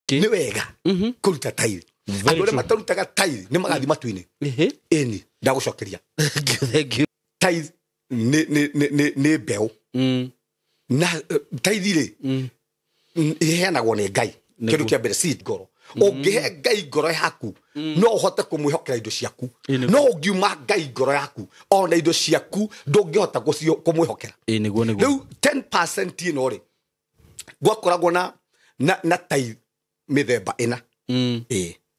Nĩ wega kũruta tairi. Andũ arĩa matarutaga tairi nĩ magathi matu-inĩ. Ĩni ndagũcokeria. Thank you. Tairi nĩ mbeũ. Na tairi-rĩ iheanagwo nĩ Ngai. Kĩndũ kĩa mbere seed ngoro. Ũngĩhe Ngai ngoro yaku no ũhote kũmwĩhokera indo ciaku. No ũngiuma Ngai ngoro yaku ona indo ciaku ndũngĩhota kũmwĩhokera. Rĩu 10% ĩno-rĩ gwakoragwo na tairi mĩthemba ĩna.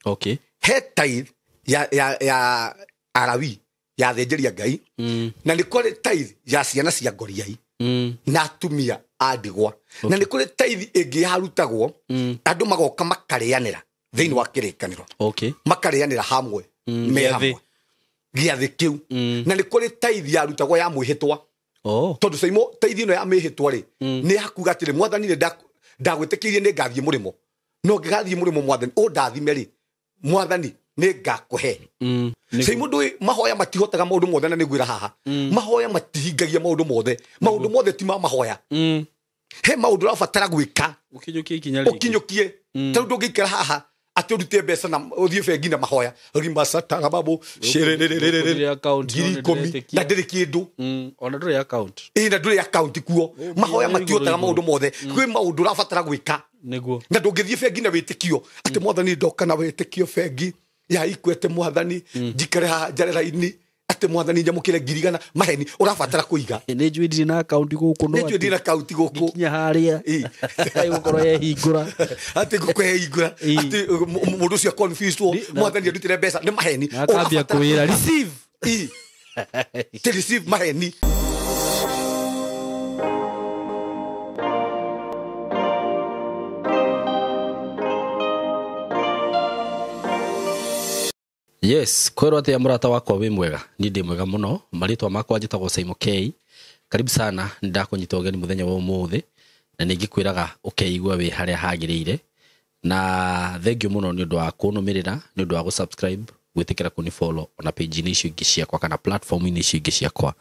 Okay. He tairi ya Arawi ya thĩnjĩria Ngai na nĩ kũrĩ tairi ya ciana cia ngoriai na atumia a ndigwa na nĩ kũrĩ tairi ĩngĩ yarutagwo andũ magoka makarĩanĩra thĩinĩ wa kĩrĩkanĩro. Okay. Makarĩanĩra hamwe me hamwe gĩathĩ kĩu. Na nĩ kũrĩ tairi yarutagwo ya mwĩhĩtwa. Tondũ Saimo tairi ĩno ya mwĩhĩtwa-rĩ nĩ hakuga atĩrĩ Mwathani ndagwĩtĩkĩirie nĩ ngathiĩ mũrĩmo no ngĩgathiĩ mũrĩmo Mwathani ũndathime-rĩ Mwathani nĩ ngakũhe. Saimo ndũĩ mahoya matihotaga maũndũ mothe na nĩgwĩra haha mahoya matihingagia maũndũ mothe ti ma mahoya. He maũndũ ũrabatara gwĩka ũkinyũkie. Tondũ ndũngĩikara haha atĩ ũrute mbeca na ũthiĩ bengi na mahoya rimasataga babu ngiri 10 na ndĩrĩ kĩndũ ona ndũrĩ account. Na ndũrĩ account kuo. Mahoya matihotaga maũndũ mothe. Kwĩ maũndũ ũrabatara gwĩka nĩguo na ndũngĩthiĩ bengi na wĩtĩkio atĩ Mwathani ndoka na wĩtĩkio bengi ya Equity Mwathani njikare haha njarera-inĩ atĩ Mwathani njamũkĩre ngiri 100 maheni ũrabatara kũiga. Nĩ njui ndĩ na account gũkũ no nĩ njui ndĩ na account gũkũ kinya harĩa gũkorwo yehingũra atĩ gũkwehingũra atĩ mũndũ ũcio confused Mwathani ndutire mbeca nĩ maheni akambia kwĩra receive to receive maheni. Yes, kwero ate ya murata wako wĩ mwega. Ni ndĩ mwega mũno. Marĩtwa makwa njĩtagwo Saimo K. Karibu sana, ndakunyita ũgeni mũthenya wa ũmũthĩ na nĩngĩkwĩraga ũkeigua wĩ harĩa hagĩrĩire. Na thank you mũno nĩ ũndũ wa kũnũmĩrĩra, nĩ ũndũ wa gũsubscribe, gwĩtĩkĩra kũnifollow ona page-inĩ icio ingĩ ciakwa kana platform-inĩ icio ingĩ ciakwa.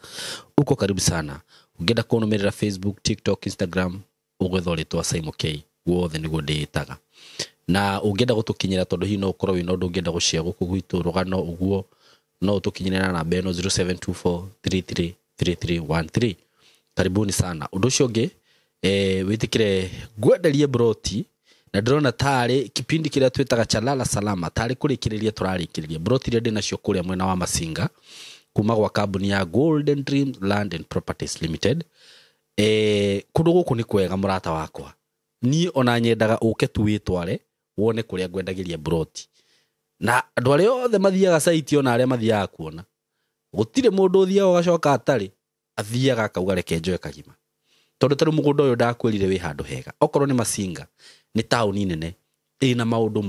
Uko karibu sana. Ũngĩenda kũnũmĩrĩra Facebook, TikTok, Instagram, ũgwetha rĩtwa Saimo K. Wothe nĩguo ndĩĩtaga. Na ũngĩenda gũtũkinyĩra tondũ hihi no ũkorwo wĩna ũndũ ũngĩenda gũshare gũkũ gwitũ rũgano ũguo no ũtũkinyĩre na namba ĩno 0724333313. Karibuni sana. Ũndũ ũcio ũngĩ wĩtĩkĩre ngwenderie broti na ndĩrona tarĩ kipindi kĩrĩa twĩtaga Chalala Salama tarĩ kũrĩkĩrĩria tũrarĩkĩrĩria broti iria ndĩna cio kũrĩa mwena wa Masinga kuma gwa kambuni ya Golden Dreams Land and Properties Limited. Kũndũ gũkũ nĩ kwega mũrata wakwa. Niĩ ona nyendaga ũke tu wĩtware wone kũrĩa ngwendagĩria broti. Na andũ arĩa othe mathiaga site ona arĩa mathiaga kuona. Gũtirĩ mũndũ ũthiaga ũgacoka atarĩ athiaga akauga reke njoe kagima. Tondũ tarĩ mũgũnda ũyũ ndakwĩrire wĩ handũ hega. Okorwo nĩ Masinga nĩ taũni nene ĩna maũndũ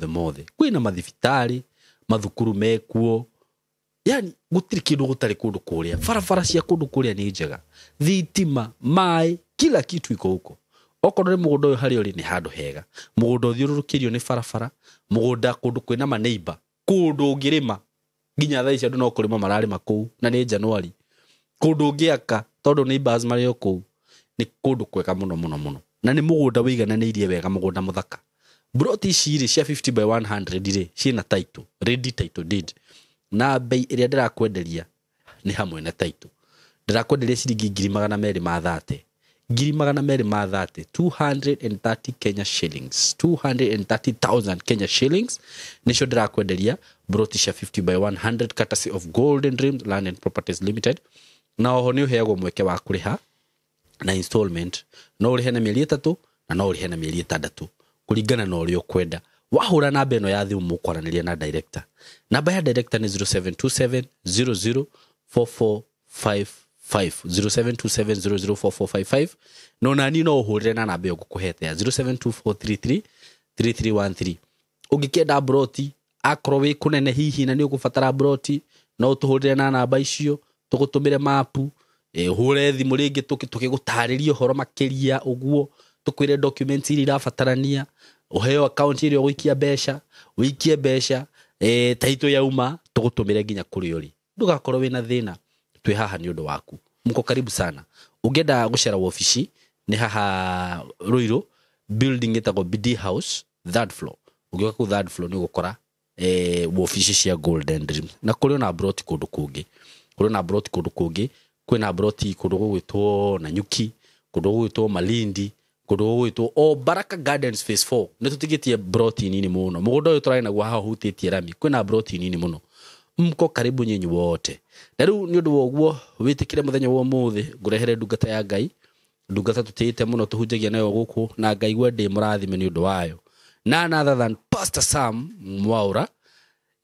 mothe. Kwĩna mathibitarĩ, mathukuru mekuo. Yani gũtirĩ kĩndũ gũtarĩ kũndũ kũrĩa. Barabara cia kũndũ kũrĩa nĩ njega. Thitima, maĩ, kila kitu iko huko. Okorwo nĩ mũgũnda ũyũ harĩa ũrĩ nĩ handũ hega. Mũgũnda ũthiũrũrũkĩrio nĩ barabara, mũgũnda kũndũ kwĩna maneiba, kũndũ ũngĩrĩma nginya thaa ici andũ no kũrĩma mararĩma kũu na nĩ January. Kũndũ ũngĩaka tondũ neighbors marĩ o kũu nĩ kũndũ kwega mũno. Na nĩ mũgũnda wĩigananĩirie wega, mũgũnda mũthaka. Broti ici cia 50 by 100 rĩ ciĩna title, ready title deed. Na bei ĩrĩa ndĩrakwenderia nĩ hamwe na title. Ndĩrakwenderia ciringi 230. 230 Kenya shillings, 230,000 Kenya shillings. Nisho ndĩrakwenderia broti cia 50 by 100 courtesy of Golden Dreams Land and Properties Limited. Na oho nĩ ũheagwo mweke wa kũrĩha na installment. No ũrĩhe na mĩeri 3 na no ũrĩhe na mĩeri 6 kũringana na ũrĩa ũkwenda. Wahũra namba ĩno ya thimũ mũkwaranĩria na director. Namba ya director nĩ 0727 004455 0727004455. No nani no ũhũrĩre na namba ĩyo ngũkũhete ya 0724333313. Ũngĩkenda broti akorwo wĩ kũnene hihi na nĩ ũgũbatara broti no ũtũhũrĩre na namba icio tũgũtũmĩre mapu. Hũre thimũ rĩngĩ tũkĩgũtarĩria ũhoro makĩria ũguo, tũkwĩre documents iria irabatarania, ũheo account iria ũikie mbeca, title yauma tũgũtũmĩre nginya kũrĩa ũrĩ. Ndũgakorwo wĩna thĩna, twĩ haha nĩ ũndũ waku. Mko karibu sana. Ũngĩenda gũcera wabici nĩ haha Ruiru, building ĩtagwo BD House, third floor ugiuka ku third floor ni gukora office cia Golden Dream na kuri na broti kundu kungi kwina broti kundu gwitwo na Nyuki kundu gwitwo Malindi kundu gwitwo o Baraka Gardens phase 4 ni tutigitie broti nini muno mugunda uyu turaina gwa haha hutitie rami kwina broti nini muno mko karibu nyinyi wote na riu ni undu woguo witikire muthenya wo muthi ngurehere ndungata ya Ngai ndungata tutite muno tuhunjagia nayo guku na Ngai gwende murathime ni undu wayo none other than Pastor Sam Mwaura.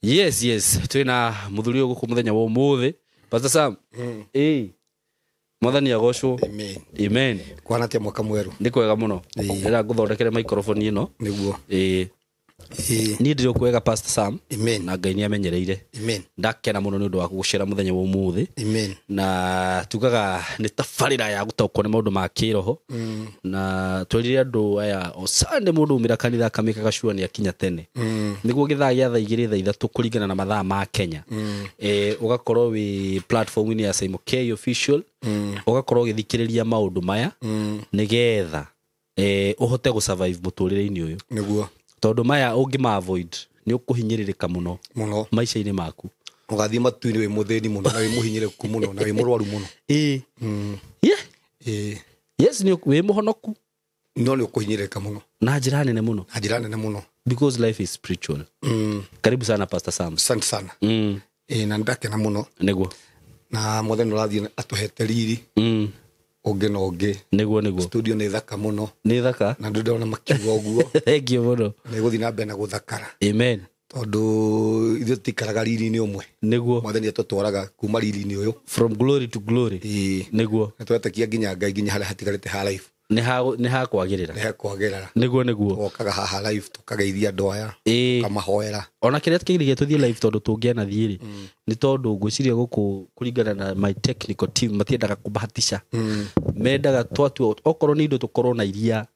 Yes twina muthuri uyu guku muthenya wo muthi Pastor Sam mwathani agocwo amen kwana tia mwaka mweru ndi kwega muno ndira nguthondekere microphone ino niguo ni ndiro kwega Pastor Sam amen na Ngai ni amenyereire amen ndakena muno ni undu wa gugucera muthenya wo muthi amen na tugaga ni tafarira ya gutaukwo ni maundu ma kiroho na twirire andu aya o Sunday mundu umira kanitha kamika gacua ni akinya tene niguo githaa gia thaa 2:03 kuringana na mathaa ma Kenya ugakorwo wi platform ni ya Simon K official ugakorwo githikiriria maundu maya nigetha uhote gu survive muturire-ini uyu niguo tondu maya ungima avoid ni ukuhinyiririka muno maisha-ini maku ugathie matu-ini wi muthini muno na wi muhinyiriku muno na wi murwaru muno yes ni wi muhonoku no ni ukuhinyirika muno na njira nene muno because life is spiritual karibu sana Pastor Sam asante sana na ndakena muno niguo na muthenya urathie atuhete riri onge no onge niguo studio ni thaka muno ni thaka na ndona makiuga uguo thank you muno ni guthi na mbere na guthakara amen tondu ithu tikaraga riri-ini umwe niguo mwathani atutwaraga kuma riri-ini uyu from glory to glory niguo twetakia nginya Ngai nginya haria hatigarite ha life ni ha kwagirira niguo okaga haha live tukageithia andu aya kamahoera ona kiria tukigirigia tuthie live tondu tungiana thiiri ni tondu ngwiciria guku kuringana na my technical team matiendaga kubahatisha mendaga twatu okorwo ni indo tukorwo na iria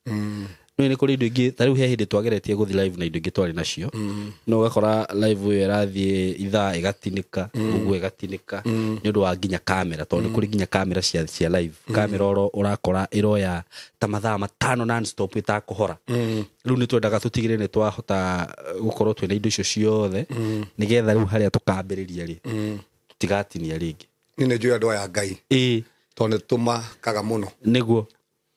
ni kuri indo ingi tariu he hindi twageretie guthi live na indo ingi twari nacio no gakora live uyu irathie ithaa igatinika uguo igatinika ni undu wa nginya kamera tondu kuri nginya kamera cia live kamera oro urakora iroya ta mathaa 5 non stop itakuhora riu ni twendaga tutigire ni twahota gukorwo twina indo icio ciothe nigetha riu haria tukambiriria ri tutigatinia ringi ni njui andu aya Ngai tondu tuma kaga muno niguo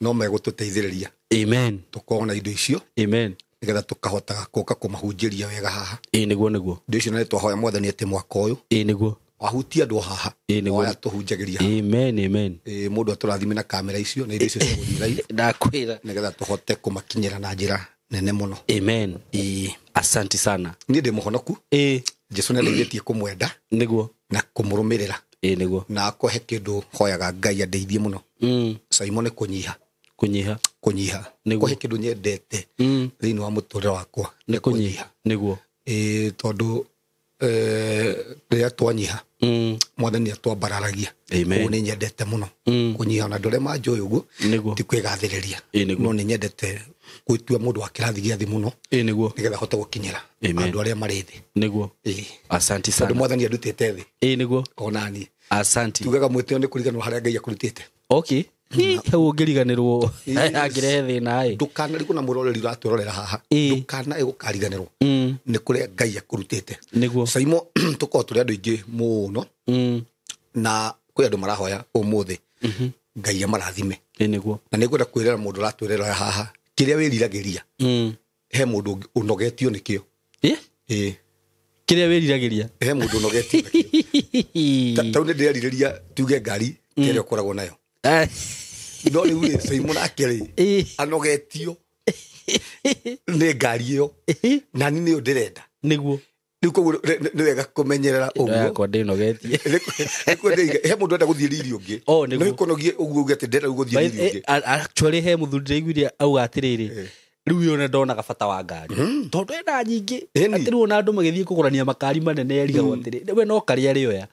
no megututeithiriria amen tukona indo icio amen nigetha tukahota kuka kumahunjiria wega haha niguo indo icio na twahoya mwathani ati mwaka uyu niguo wahutia andu haha oya tuhunjagiria amen mundu aturathime na kamera icio na indo icio cia guthii live ndakwira nigetha tuhote kumakinyira na njira nene muno amen asante sana ni ndi muhonoku Jesu ni ndeithĩtie kumwenda niguo na kumurumirira niguo na akohe kindu hoyaga Ngai andeithie muno Simon kunyiha kohe kindu nyendete thiini wa muturire wakwa ni kunyiha niguo tondu riria twanyiha mwathani atwambararagia uguo ni nyendete muno kunyiha na ndore manjui uguo ti kwigathiriria no ni nyendete gwitua mundu wa kirathi gia thi muno nigetha hote gukinyira andu aria mari thi niguo asante sana tondu mwathani andutite thi niguo onani asante tugaga mwitio ni kuriganwo haria Ngai akurutite okay hau ngiriganirwo agirehe thina ndukanarigo na muroreri uratwirorera haha ndukana egukariganirwo ni kuria Ngai akurutite niguo Simon tuko turi andu ingi muno na kwi andu marahoya umuthi Ngai amarathime niguo na nigwenda kwirera mundu uratwirorera haha kiria wiriragiria he mundu unogetio nikio kiria wiriragiria he mundu unogetio nikio tau ni ndirariria tuge ngari kiria ukoragwo nayo no riu ri Simon akiri anogetio ni ngari iyo na ni yo ndirenda niguo riu koguo ni wega kumenyerera uguo yakwa ndinogetie he mundu enda guthie riri ungi no ikonogie uguo ugete ndenda guthie riri ungi actually he muthuri igwiria auga atiriri riu yone ndona gabata wa ngari tondu ena nyingi atiru na andu magithie kugurania makari manene eriga atiri we no kari ari oya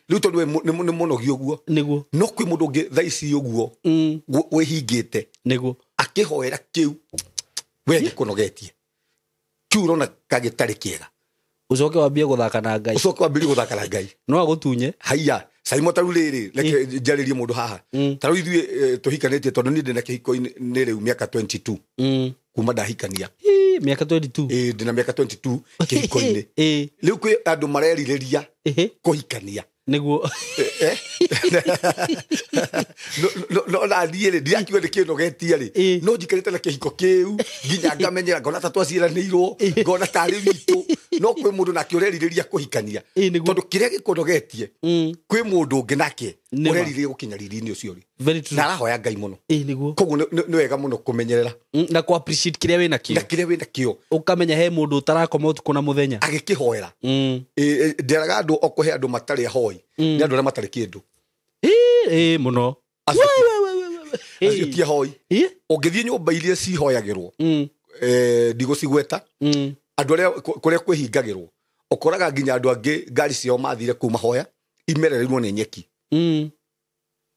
riu tondu ni munogi uguo niguo no kwi mundu ungi thaici uguo wihingite niguo akihoera kiu we ngikunogetie kiu rona kagitari kiega ucoke wambie guthaka na Ngai ucoke wambie guthaka na Ngai no agutunye haiya Simon taru riri reke njaririe mundu haha taru ithui tuhikanitie tondu ni ndina kihiko ni riu miaka 22 kuma ndahikania miaka 22 ndina miaka 22 kihiko-ini riu kwi andu marerireria kuhikania niguo no na ndiere ndiakiwa ni kindu getia ri no njikarite na kihiko kiu nginya ngamenyera ngona ta twaciaranirwo ngona tari witu no kwi mundu nake urerireria kuhikania tondu kiria gikunogetie kwi mundu ungi nake urerireria gukinya riri-ini ucio ri na arahoya Ngai muno niguo koguo ni wega muno kumenyerera na ku appreciate kiria wina kio ukamenya he mundu utarakoma utuku na muthenya agikihoera nderaga andu okuhe andu matari hoi ni andu aria matari kindu muno acio ti hoi ungithie nyumba iria cihoyagirwo ndigũcigweta andu aria kuria kwihingagirwo ukoraga nginya andu angi ngari ciao mathire kuma hoya imerereirwo ni nyeki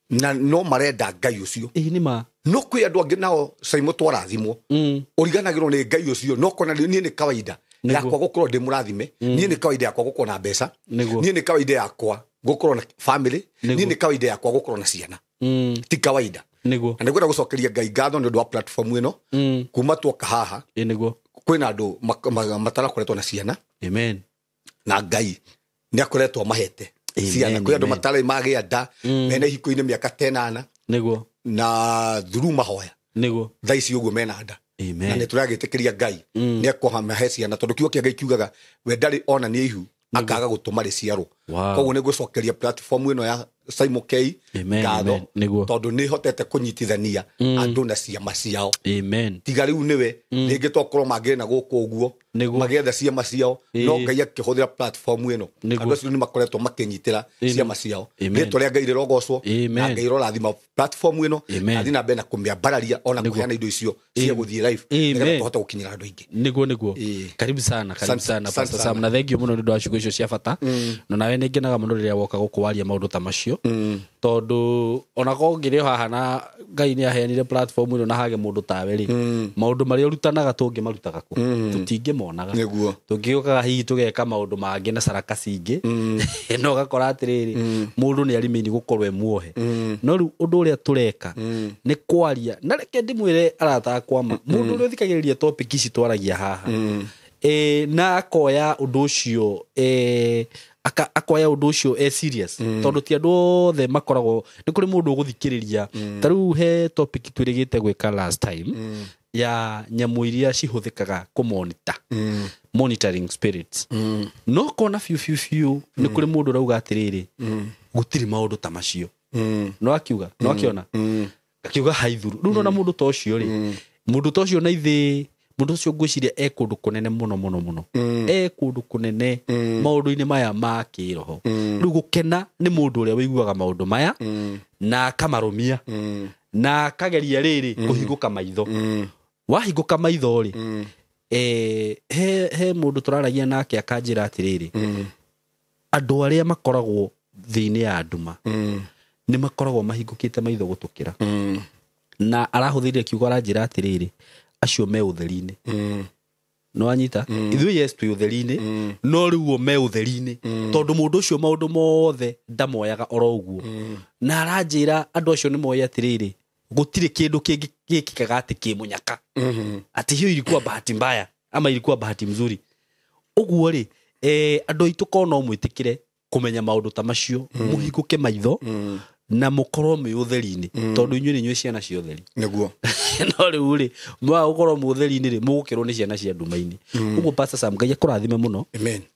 na no marenda Ngai ucio nima no kwi andu angi nao caimo twarathimwo uriganagirwo ni Ngai ucio no kona ni kawaida yakwa gukorwo ndi murathime ni kawaida yakwa gukorwo na mbeca ni kawaida yakwa gukorwo na family ni kawaida yakwa gukorwo na ciana ti kawaida niguo na ngwenda gucokeria Ngai ngatho ni undu wa platform ino kuma twoka haha niguo kwina andu matarakoretwo na ciana amen na Ngai ni akoretwo mahete ciana kwi andu matari magia nda mena ihiko-ini miaka 10 niguo na through mahoya niguo thaici uguo mena nda amen na nituragiitikiria Ngai ni akohama he ciana tondu kiugo kia Ngai kiugaga we ndari ona ni ihu akaga gutuma riciarwo koguo ni gucokeria platform ino ya Simon K ngatho tondu ni hotete kunyitithania andu na ciama ciao amen tiga riu niwe ringi tokorwo mangire na guku uguo magietha ciama ciao no Ngai akihuthira platform ino andu acio ni makoretwo makinyitira ciama ciao ni twaria Ngai rogocwo na Ngai rorathima platform ino athi na bena kumiambararia ona kuheana indo icio cia guthie live nigetha tuhota gukinyira andu aingi niguo karibu sana Pastor Sam na thank you muno ni ndo acigo icio cia bata no nawe ni ngenaga muno riria woka gukwaria maundu ta macio tondu ona ko ngire haha na Ngai ni aheanire platform ino na hage mundu tawe ri maundu maria urutanaga tungi marutaga ku tutinge monaga tungiukaga hihi tugeka maundu mangi na saraka cingi no gakora atiriri mundu ni arimini gukorwo emuohe no riu undu uria tureka ni kwaria na reke ndimwire arata kwama mundu uri thikagiriria topic ici twaragia haha na akoya undu ucio akoya undu ucio serious tondu ti andu othe makoragwo ni kuri mundu uguthikiriria taru he topic twirigite gwika last time ya nyamu iria cihuthikaga ku monitor monitoring spirits no kona few ni kuri mundu rauga atiriri gutiri maundu ta macio no akiona akiuga haithuru riu na mundu ta ucio ri mundu ta ucio na ithi mundu ucio ngwiciria kundu kunene muno kundu kunene maundu-ini maya ma kiroho riu gukena ni mundu uria wiguaga maundu maya na akamarumia na akageria riri kuhinguka maitho wahinguka maitho ri he mundu turaragia nake akanjira atiriri andu aria makoragwo thiini ya nduma ni makoragwo mahingukite maitho gutukira na arahuthirire kiugo aranjira atiriri acio me utheri-ini no anyita ithui yes twi utheri-ini no riu me utheri-ini tondu mundu ucio maundu mothe ndamoyaga oro uguo na aranjira andu acio ni moya atiriri gutire kindu kingikaga ati kimunyaka ati hiyo ilikuwa bahati mbaya ama ilikuwa bahati mzuri uguo ri andu aitu ko no mwitikire kumenya maundu ta macio muhinguke maitho na mukorwo me utheri-ini tondu inyuĩ nĩ inyuĩ ciana cia utheri niguo no riu ri mwa gukorwo mu utheri-ini ri mugukirwo ni ciana cia nduma-ini uguo Pastor Sam Ngai akurathime muno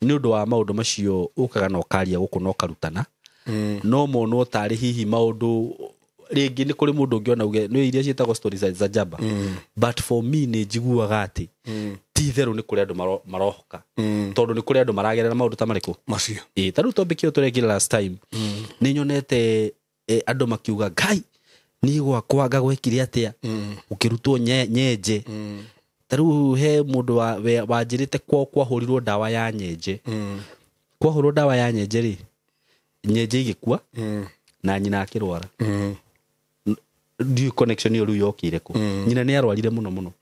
ni undu wa maundu macio ukaga na ukaria guku no karutana no monwo tari hihi maundu ringi ni kuri mundu ungiona uge ni iria cietagwo stories za jaba but for me ni njiguaga ati ti theru ni kuri andu marohoka tondu ni kuri andu maragerera maundu ta mariku macio taru topic iyo turekire last time ni nyonete andu makiuga Ngai ni gwakwa ngagwekire atia ukirutwo nyenje taru he mundu wanjirite kwahurirwo dawa ya nyenje kwahurwo dawa ya nyenje ri nyenje igikua na nyina akirwara connection iyo riu yokire ku nyina ni arwarire muno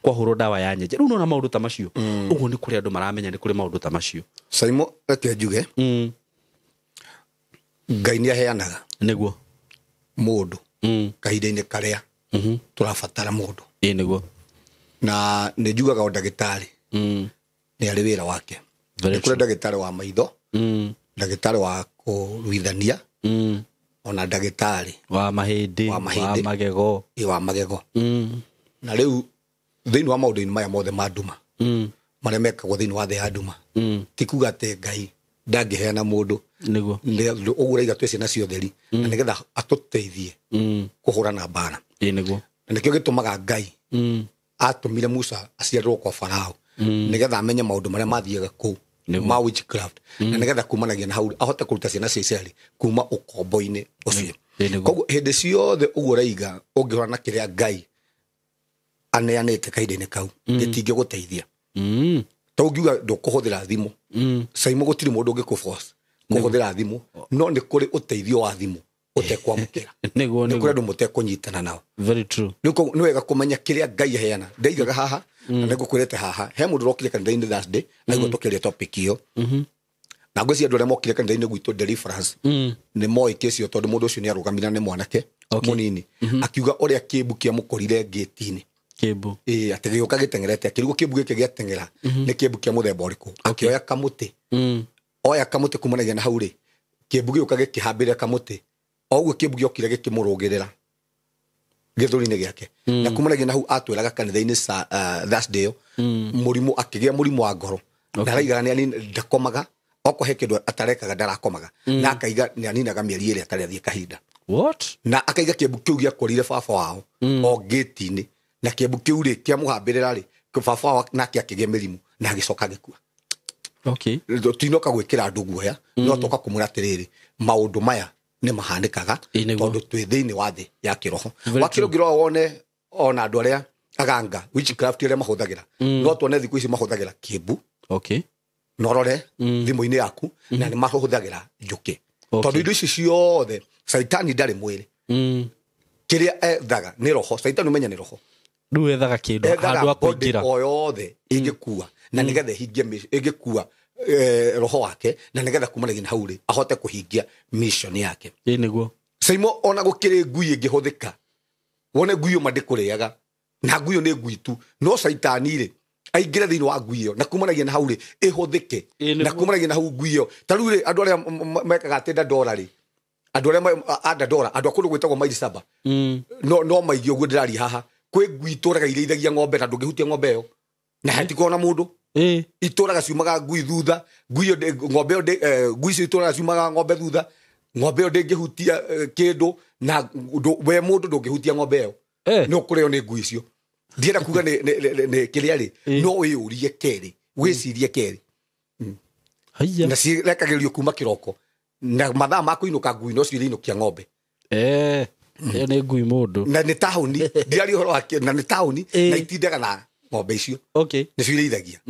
kwahurwo dawa ya nyenje riu no na maundu ta macio uguo ni kuri andu maramenya ni kuri maundu ta macio Simon reke njuge Ngai ni aheanaga niguo mundu kahinda-ini karia turabatara mundu niguo na nä njugaga o ndagätarä nä arä wä ra wake nä kå rä ndagätarä wa maitho ndagätarä wa kå ruithania ona ndagätarä wa mahĩndĩ wa magego na rä u thä inä wa maå ndå-inä maya mothe ma nduma marä a mekagwo thä inä wa thä ya nduma ti kuga atä Ngai ndangä heana må ndå å guo raiga twä ciana cia theri na nä getha atå teithie kå hå rana mbara na nä kä o gä tå maga Ngai atå mire Musa aciarärwo kwa Farao nä getha amenye maå ndå marä a mathiaga kå u ma witchcraft na nä getha kumanagia na hau ahote kå ruta ciana cia Israeli kuma å kombo-inä å cio koguo hä ndä ciothe å guo raiga å ngä hora na kä rä a Ngai aneanä te kahinda-inä kau gä tingä gå teithia to ngiuga ndå kå hå thä ra thimå caimo gå tirä må ndå å ngä kå kå hå thä ra thimå no nä kå rä å teithio wa thimå å tekwamå kä ra nä kå rä andå må tekå nyitana nao nä wega kå menya kä rä a Ngai aheana ndaigaga haha na nä ngå kwä rete haha he må ndå rokire kanitha-inä Thursday na guo tå kä ria topic ä yo na ngwä cia andå arä a mokire kanitha-inä gwitå Deliverance nä moä kä cio tondå må ndå å cio nä arå nä mwanake må nini akiuga å rä a kä mbu kä amå korire ngäti-inä atä gä å ka gä tengerete akä rigwo kä mbu gä kä gä atengera nä kä mbu kä a må themba å rä kå akä oya kamå tä oya kamå tä kumanagia na hau rä kä mbu gä å ka gä kä hambä rä kamå tä o guo kä mbu gä okire gä kä må rå gä rä ra gä thå ri-inä gä ake na kumanagia na hau atwä raga kanitha-inä Thursday ä yo må rimå akä gä a må rimå wa ngoro na araigaga nä anini ndakomaga oko he kä ndå atarekaga ndarakomaga na akaiga nä aninaga mä eri ä rä atarä athiä kahinda na akaiga kä mbu kä u gä akorire baba wao o ngäti-inä na kä mbu kä u rä kä amå hambä rä ra rä baba wao nake akä gä a mä rimå na agä coka agä kua tinoka gwä kä ra andå guoya no toka kå mwä ra atä rä rä maå ndå maya nä mahanä kaga tondå twä thä inä wa thä ya kä roho wakä rå ngä rora wone ona andå arä a aganga witchcraft arä a mahå thagä ra no tuone thikå ici mahå thagä ra kä mbu no rore thimå-inä yaku na nä mahå thagä ra njå kä tondå indo ici ciothe caitani ndarä mwä rä kä rä a ethaga nä roho caitani å menya nä roho rä u ethaga kä ndå handå akå ingä ra o yothe ä ngä kua na nä getha hingia ä ngä kua roho wake na nä getha kumanagia na hau rä ahote kå hingia mission yake niguo caimo ona gå kä rä ngui ä ngä hå thä ka wone ngui å ma ndä kå rä aga na ngui ä yo nä ngui tu no caitani rä aingä re thä inä wa ngui ä yo na kumanagia na hau rä ä hå thä ke na kumanagia na hau ngui ä yo ta rä u rä andå arä a mekaga atä ndandora rä andå arä a andandora andå a kå ndå gwä tagwo mairicaba no maigä å guo ndä raria haha kwä ngui itå raga irä ithagia ng'ombe na ndå ngä hutia ng'ombe ä yo na hatikorwo na må ndå itå raga ciumaga ngui thutha ng'ombe ä ngui icio itå raga ciumaga ng'ombe thutha ng'ombe ä yo ndä ngä hutia kä ndå na we må ndå ndå ngä hutia ng'ombe ä yo nä å kå rä o nä ngui icio ndienda kuga nä kä rä a rä no wä å rie kerä wä cirie kerä na cirekagä rio kuma kä roko na mathaa ma kå inå ka ngui no cirä inå kia ng'ombe ä yo nä ngui må ndå na nä taåni ndiari å horo na nä taåni na itindaga na ng'ombe icio nä cio irä ithagia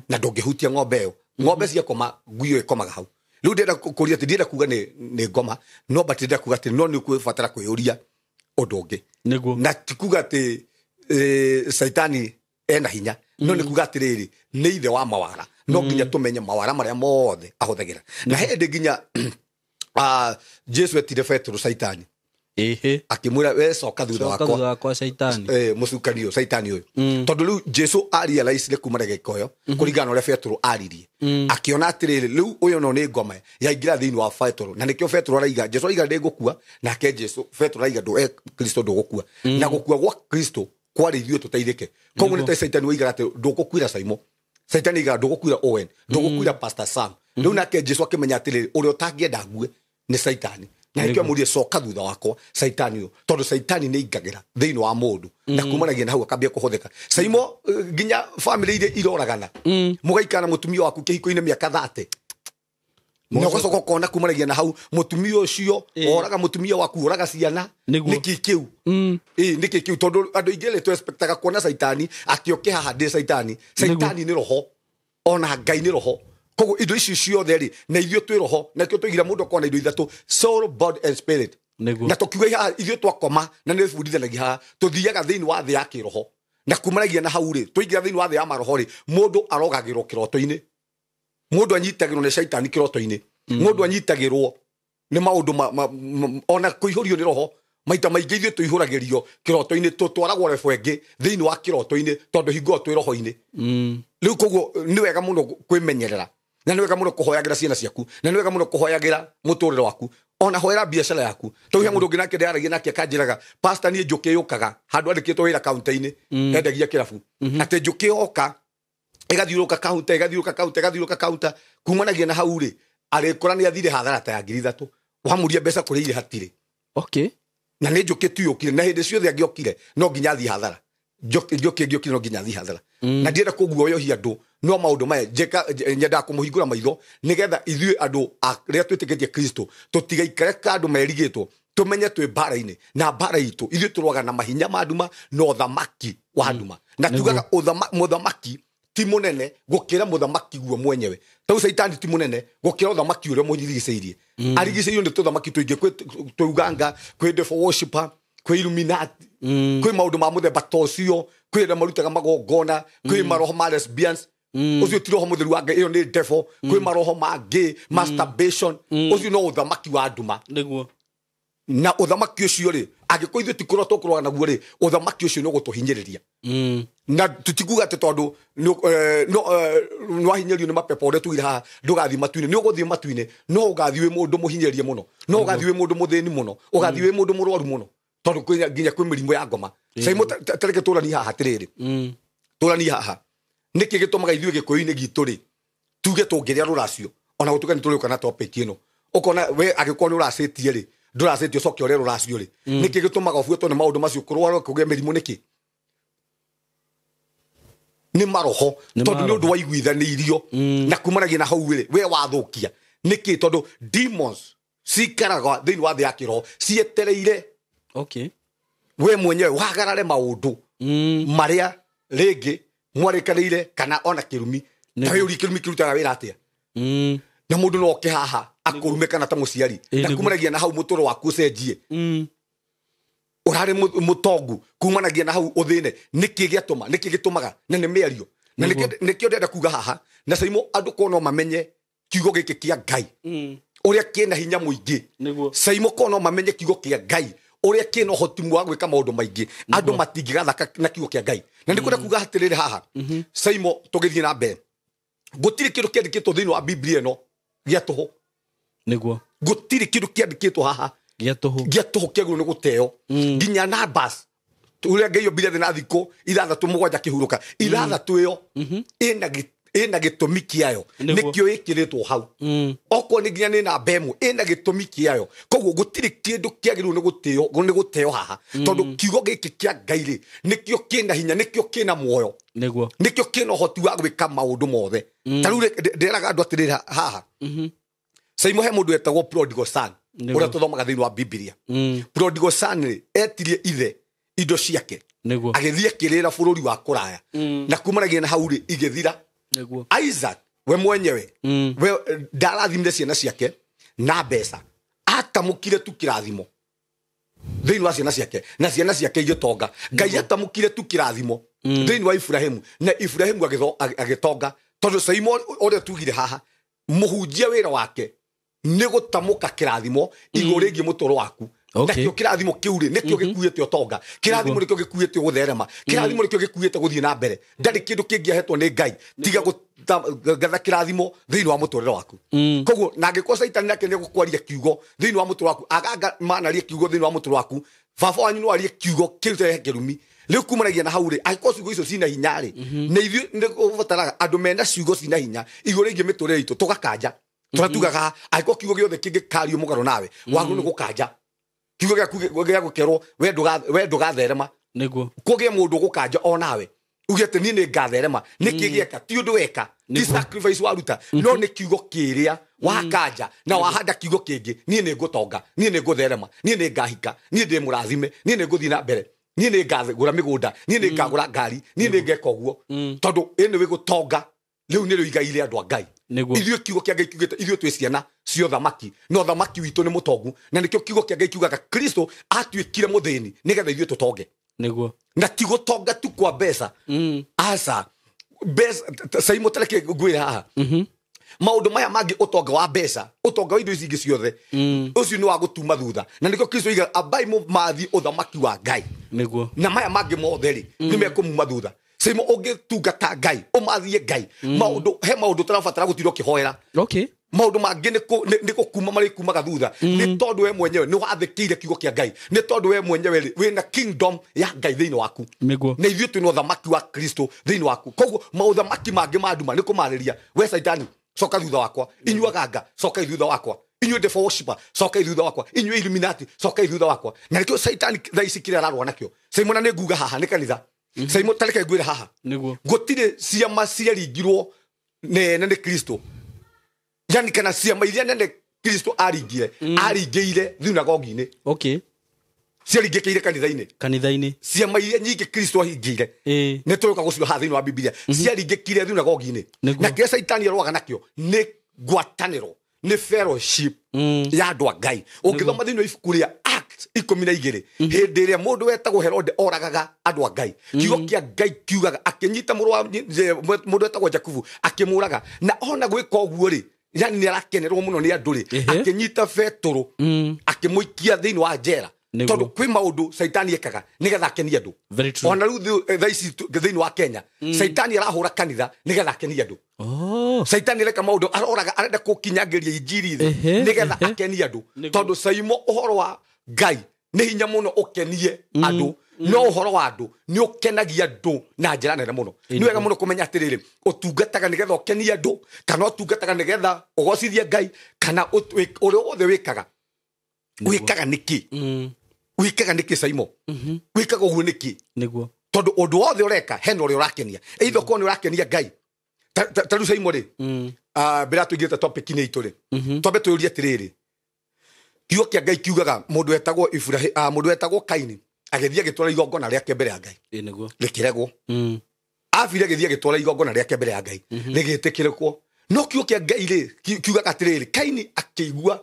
na ndå ngä hutia ng'ombe ä yo ng'ombe ciakoma ngui ä yo ä komaga hau rä u ndenda kå ria atä ndienda kuga nä ngoma no batä ndenda kuga atä no nä kwä batara kwä å ria å ndå å ngä na ti kuga atä caitani ena hinya no nä kuga atä rä rä nä ithe wa mawara no nginya tå menye mawara marä a mothe ahå thagä ra na he ndä nginya Jesu etire Petero caitani akä mwä ra we coka thutha wakwa må cukani å caitani å yå tondå rä u Jesu arialaicire kuma regeka å yo kå ringana na å rä a Petero aririe akä ona atä rä rä rä u å yå no nä ngoma yaingä ra thä inä wa Petero na nä kä o Petero araiga Jesu araiga ndä ngå kua nake Petero araiga Kristo ndå gå kua na gå kua gwa Kristo kwarä ithuä tå teithä ke koguo nä ta caitani waigaga atä ndå gå kuira caimo caitani aigaga ndå gå kuira Owen ndå gå kuira Pastor Sam rä u nake Jesu akä menya atä rä rä å rä a å tangä enda ngue nä caitani na nä kä amå rie coka thutha wakwa caitani å tondå caitani nä ingagä ra thä inä wa må ndå na kumanagia na hau akambia kå hå thä ka caimo nginya bamä irä iroragana må gaikana må tumia waku kä hiko-inä mä aka 30 na ũgacoka ũkona kumanagia na hau mũtumia ũcio oraga mũtumia waku oraga ciana nĩkĩ kĩu nĩkĩ kĩu tondũ andũ aingĩ nĩ twexpectaga kuona caitani akĩoke haha ndĩ caitani nĩ roho ona Ngai nĩ roho koguo indo ici ciothe rĩ na ithuĩ twĩ roho na kĩo tũigira mũndũ akona indo ithatũ soul body and spirit na tũkiuga haha ithuĩ twakoma na nĩ bundithanagia haha tũthiaga thĩinĩ wa thĩ ya kĩroho na kumanagia na hau rĩ tũingĩra thĩinĩ wa thĩ ya maroho rĩ mũndũ arogagĩrwo kĩroto-inĩ mũndũ anyitagĩrwo nĩ caitani kĩroto-inĩ mũndũ anyitagĩrwo nĩ maũndũ ona kũihũrio nĩ roho maita maingĩ ithuĩ tũihũragĩrio kĩroto-inĩ tũtwaragwo rebwengi thĩinĩ wa kĩroto-inĩ tondũ hingo twĩ roho-inĩ rĩu koguo nĩ wega mũno kwĩmenyerera na nĩ wega mũno kũhoyagĩra ciana ciaku na nĩ wega mũno kũhoyagĩra mũtũrĩre waku ona hoera biacara yaku to he mũndũ ũngĩ nake ndaragia nake akanjĩraga pastor niĩ njũkĩ yũkaga handũ andĩkĩtwo wĩra kaunta-inĩ endagia kĩrabu atĩ njũkĩ yoka ĩgathiũrũka kaunta kumanagia na hau rĩ arĩkora nĩ athire hathara ta ya 3,000 wamuria mbeca kũrĩa irĩ hatirĩ okay na nĩ njũkĩ tu yũkire na hĩndĩ ciothe angĩokire no nginya athiĩ hathara njũkĩ ngĩokire no nginya athiĩ hathara na ndienda kũguoyohia andũ no maũndũ maya nyendaga kũmũhingũra maitho nĩgetha ithuĩ andũ arĩa twĩtĩkĩtie Kristo tũtigaikare kandũ merigĩtwo tũmenye twĩ mbara-inĩ na mbara itũ ithuĩ tũrũaga na mahinya ma nduma na ũthamaki wa nduma na tugaga mũthamaki ti munene gũkĩra mũthamaki guo mwenyewe tau Saitani ti munene gũkĩra ũthamaki ũrĩa mũrigicĩirie arigicĩirio nĩ tũthamaki tũingĩ kwĩ uganga kwĩ devil worshiper kwĩ Illuminati kwĩ maũndũ ma mũthemba ta ũcio kwĩ arĩa marutaga magongona kwĩ maroho ma lesbians ũcio ti roho mũtheru wa Ngai ĩyo nĩ devil kwĩ maroho ma gay masturbation ũcio no ũthamaki wa nduma nĩguo na ũthamaki ũcio rĩ angĩkorwo ithuĩ tikũrwo tũkũrũa naguo rĩ ũthamaki ũcio no gũtũhinyĩrĩria na tũtikuga atĩ tondũ nĩwahinyĩrio nĩ mapepo ũrĩa tugire haha ndũgathiĩ matu-inĩ nĩ ũgũthiĩ matu-inĩ no ũgathiĩ wĩ mũndũ mũhinyĩrĩrie mũno no ũgathiĩ wĩ mũndũ mũthĩni mũno ũgathiĩ wĩ mũndũ mũrwaru mũno tondũ nginya kwĩ mĩrimũ ya ngoma caimo tareke tũrani haha atĩrĩrĩ tũrani haha nĩkĩ gĩtũmaga ithuĩ gĩkũyũ-inĩ gitũ rĩ tuge tũngĩrĩa rũracio ona gũtuĩka nĩ tũrĩũka na topic ĩno ũkona we angĩkorwo nĩ ũracĩtie rĩ ndũracĩtie ũcoke ũrĩa rũracio rĩ nĩkĩ gĩtũmaga ũbuĩtwo nĩ maũndũ macio kũrwara kũgĩa mĩrimũ nĩkĩ nĩ maroho tondũ nĩ ũndũ wa iguithanĩirio na kumanagia na hau rĩ we wathũkia nĩkĩ tondũ demons cikaraga thĩinĩ wa thĩ ya kĩroho cietereire okay we mwenyewe wagarare maũndũ marĩa rĩngĩ mwarĩkanĩire kana ona kĩrumi ta we ũri kĩrumi kĩrutaga wĩra atĩa na mũndũ no oke haha akũrume kana ta mũciari na kumanagia na hau mũtũro waku ũcenjie ũrarĩ mũtongu kumanagia na hau ũthĩne nĩkĩ gĩtũmaga na nĩ mĩario na nĩkĩo ndenda kuga haha na caimo andũ korwo no mamenye kiugo gĩkĩ kĩa Ngai ũrĩa kĩna hinya mũingĩ caimo korwo no mamenye kiugo kĩa Ngai ũrĩa kĩna ũhoti wa gwĩka maũndũ maingĩ andũ matingĩgathaka na kiugo kĩa Ngai na nĩkwenda kuga atĩrĩrĩ haha caimo tũgĩthiĩ na mbere gũtirĩ kĩndũ kĩandĩkĩtwo thĩinĩ wa Biblia ĩno gĩa tũhũ nĩguo gũtirĩ kĩndũ kĩandĩkĩtwo haha gĩa tũhũ kĩagĩrĩirwo nĩ gũteo nginya Numbers ũrĩa Ngai ombire thĩ na thikũ 6 7 kĩhurũka 6 ĩyo ĩna gĩtũmi kĩayo nĩkĩo ĩkĩrĩtwo hau okorwo nĩ nginya nĩ namba ĩmwe ĩna gĩtũmi kĩayo koguo gũtirĩ kĩndũ kĩagĩrĩirwo nĩ gũteo haha tondũ kiugo gĩkĩ kĩa Ngai rĩ nĩkĩo kĩna hinya nĩkĩo kĩna muoyo nĩkĩo kĩna ũhoti wa gwĩka maũndũ mothe ta rĩu nderaga andũ atĩrĩra haha caimo he mũndũ etagwo prodigal son ũrĩa tũthomaga thĩinĩ wa Biblia prodigal son rĩ etirie ithe indo ciake agĩthiĩ akĩrĩra bũrũri wa kũraya na kumanagia na hau rĩ igĩthira Isaac we mwenyewe we ndarathimire ciana ciake na mbeca atamũkire tu kĩrathimo thĩinĩ wa ciana ciake na ciana ciake igĩtonga Ngai atamũkire tu kĩrathimo thĩinĩ wa Ibrahimu na Ibrahimu agĩtonga tondũ caimo ũrĩa tugire haha mũhunjia wĩra wake nĩ gũtamũka kĩrathimo igũrũ rĩgiĩ mũtũro waku nakĩo kĩrathimo kĩu rĩ nĩkĩo gĩkuĩte ũtonga kĩrathimo nĩkĩo gĩkuĩte gũtherema kĩrathimo nĩkĩo gĩkuĩte gũthiĩ na mbere ndarĩ kĩndũ kĩngĩahetwo nĩ Ngai tiga gũgatha kĩrathimo thĩinĩ wa mũtũrĩre waku koguo na angĩkorwo Saitani nake nĩ gũkwaria kiugo thĩinĩ wa mũtũrĩre waku aganga manarie kiugo thĩinĩ wa mũtũrĩre waku baba wanyu no arie kiugo kĩrute kĩrumi rĩu kumanagia na hau rĩ angĩkorwo ciugo icio cina hinya rĩ na ithuĩ nĩ ũbataraga andũ mena ciugo cina hinya igũrũ rĩgiĩ mĩtũrĩre itũ tũgakanja tũratugaga angĩkorwo kiugo gĩothe kĩngĩkario mũgarũ nawe wagĩrĩirwo nĩ gũkanja kiugo gĩa gũkerwo we ndũgatherema kũgĩe mũndũ gũkanja o nawe uge atĩ niĩ nĩ ngatherema nĩkĩ gĩeka ti ũndũ weka ti sacrifice waruta no nĩ kiugo kĩrĩa wakanja na wahanda kiugo kĩngĩ niĩ nĩ ngũtonga niĩ nĩ ngũtherema niĩ nĩ ngahika niĩ ndĩ mũrathime niĩ nĩ ngũthiĩ na mbere niĩ nĩ ngagũra mĩgũnda niĩ nĩ ngagũra ngari niĩ nĩ ngeka ũguo tondũ ĩnĩ wĩ gũtonga rĩu nĩrĩo igai rĩa andũ a Ngai ithuĩ kiugo kĩa Ngai kiugĩte ithuĩ twĩ ciana cia ũthamaki no ũthamaki witũ nĩ mũtongu na nĩkĩo kiugo kĩa Ngai kiugaga Kristo atuĩkire mũthĩni nĩgetha ithuĩ tũtonge na ti gũtonga tu kwa mbeca aca mbeca caimo tareke ngwĩre haha maundu maya mangi utonga wa mbeca utonga wa indo ici ingi ciothe ucio ni wa gutuma thutha na niko Kristo iga abai mu mathi uthamaki wa Ngai niguo na maya mangi mothe ri ni mekumuma thutha simo ungitungata Ngai umathie Ngai maundu tarabatara gutiro kihoera okay maundu mangi ni gukuma mari kumaga thutha ni tondu we mwenyewe ni wathikire kiugo kia Ngai ni tondu we mwenyewe wina kingdom ya Ngai thiini waku niguo na ithuĩ twĩ na ũthamaki wa Kristo thĩinĩ waku koguo maũthamaki mangĩ ma nduma nĩ kũmarĩria we Saitani coka thutha wakwa inyuĩ aganga coka thutha wakwa inyuĩ devil worshiper coka thutha wakwa inyuĩ Illuminati coka thutha wakwa na nĩkĩo Saitani thaa ici kĩrĩa ararũa nakĩo Simona nĩ nguga haha nĩ kanitha Simon tareke ngwĩre haha niguo gũtirĩ ciama ciaringirwo nene nĩ Kristo yani kana ciama iria nene Kristo aringĩire thunagogi-inĩ okay ciaringĩkĩire kanitha-inĩ ciama iria nyingĩ Kristo ahingĩire nĩ tũrũka gũciona haha thĩinĩ wa Biblia ciaringĩkire thunagogi-inĩ na kĩrĩa Saitani arũaga nakĩo nĩ ngwatanĩro nĩ fellowship ya andũ a Ngai ũngĩthoma thĩinĩ wa ibuku rĩa Acts 12 hĩndĩ ĩrĩa mũndũ wetagwo Herode oragaga andũ a Ngai kiugo kĩa Ngai kiugaga akĩnyita mũndũ wetagwo Jakubu akĩmũraga na ona gwĩka ũguo rĩ yani nĩ arakenerwo mũno nĩ andũ rĩ akĩnyita Petero akĩmũikia thĩinĩ wa njera tondu kwĩ maundu Saitani ekaga nigetha akenie andu ona riu thaa ici thĩinĩ wa Kenya Saitani arahũra kanitha nigetha akenie andu Saitani areka maundu aroraga arenda gũkinyangĩria injiri thĩ nigetha akenie andu tondu Saimo ũhoro wa Ngai nĩ hinya mũno ũkenie andu no ũhoro wa andu nĩ ũkenagia andu na njĩra nene mũno nĩ wega mũno kũmenya atĩrĩrĩ ũtungataga nigetha ũkenie andu kana ũtungataga nigetha ũgocithie Ngai kana ũrĩa wothe wĩkaga wikaga niki Saimo wikaga uguo niki niguo tondu undu wothe ureka hena uria urakenia either ko ni urakenia Ngai taru Saimo ri bila tuigite topic ni itu ri tobe tuuria atiriri kiugo kia Ngai kiugaga mundu etagwo Ibrahim mundu etagwo Kaini agithia gitwara igongona riake mbere ya Ngai niguo rikiregwo afire githia gitwara igongona riake mbere ya Ngai rigitikirikwo no kiugo kia Ngai ri kiugaga atiriri Kaini akĩigua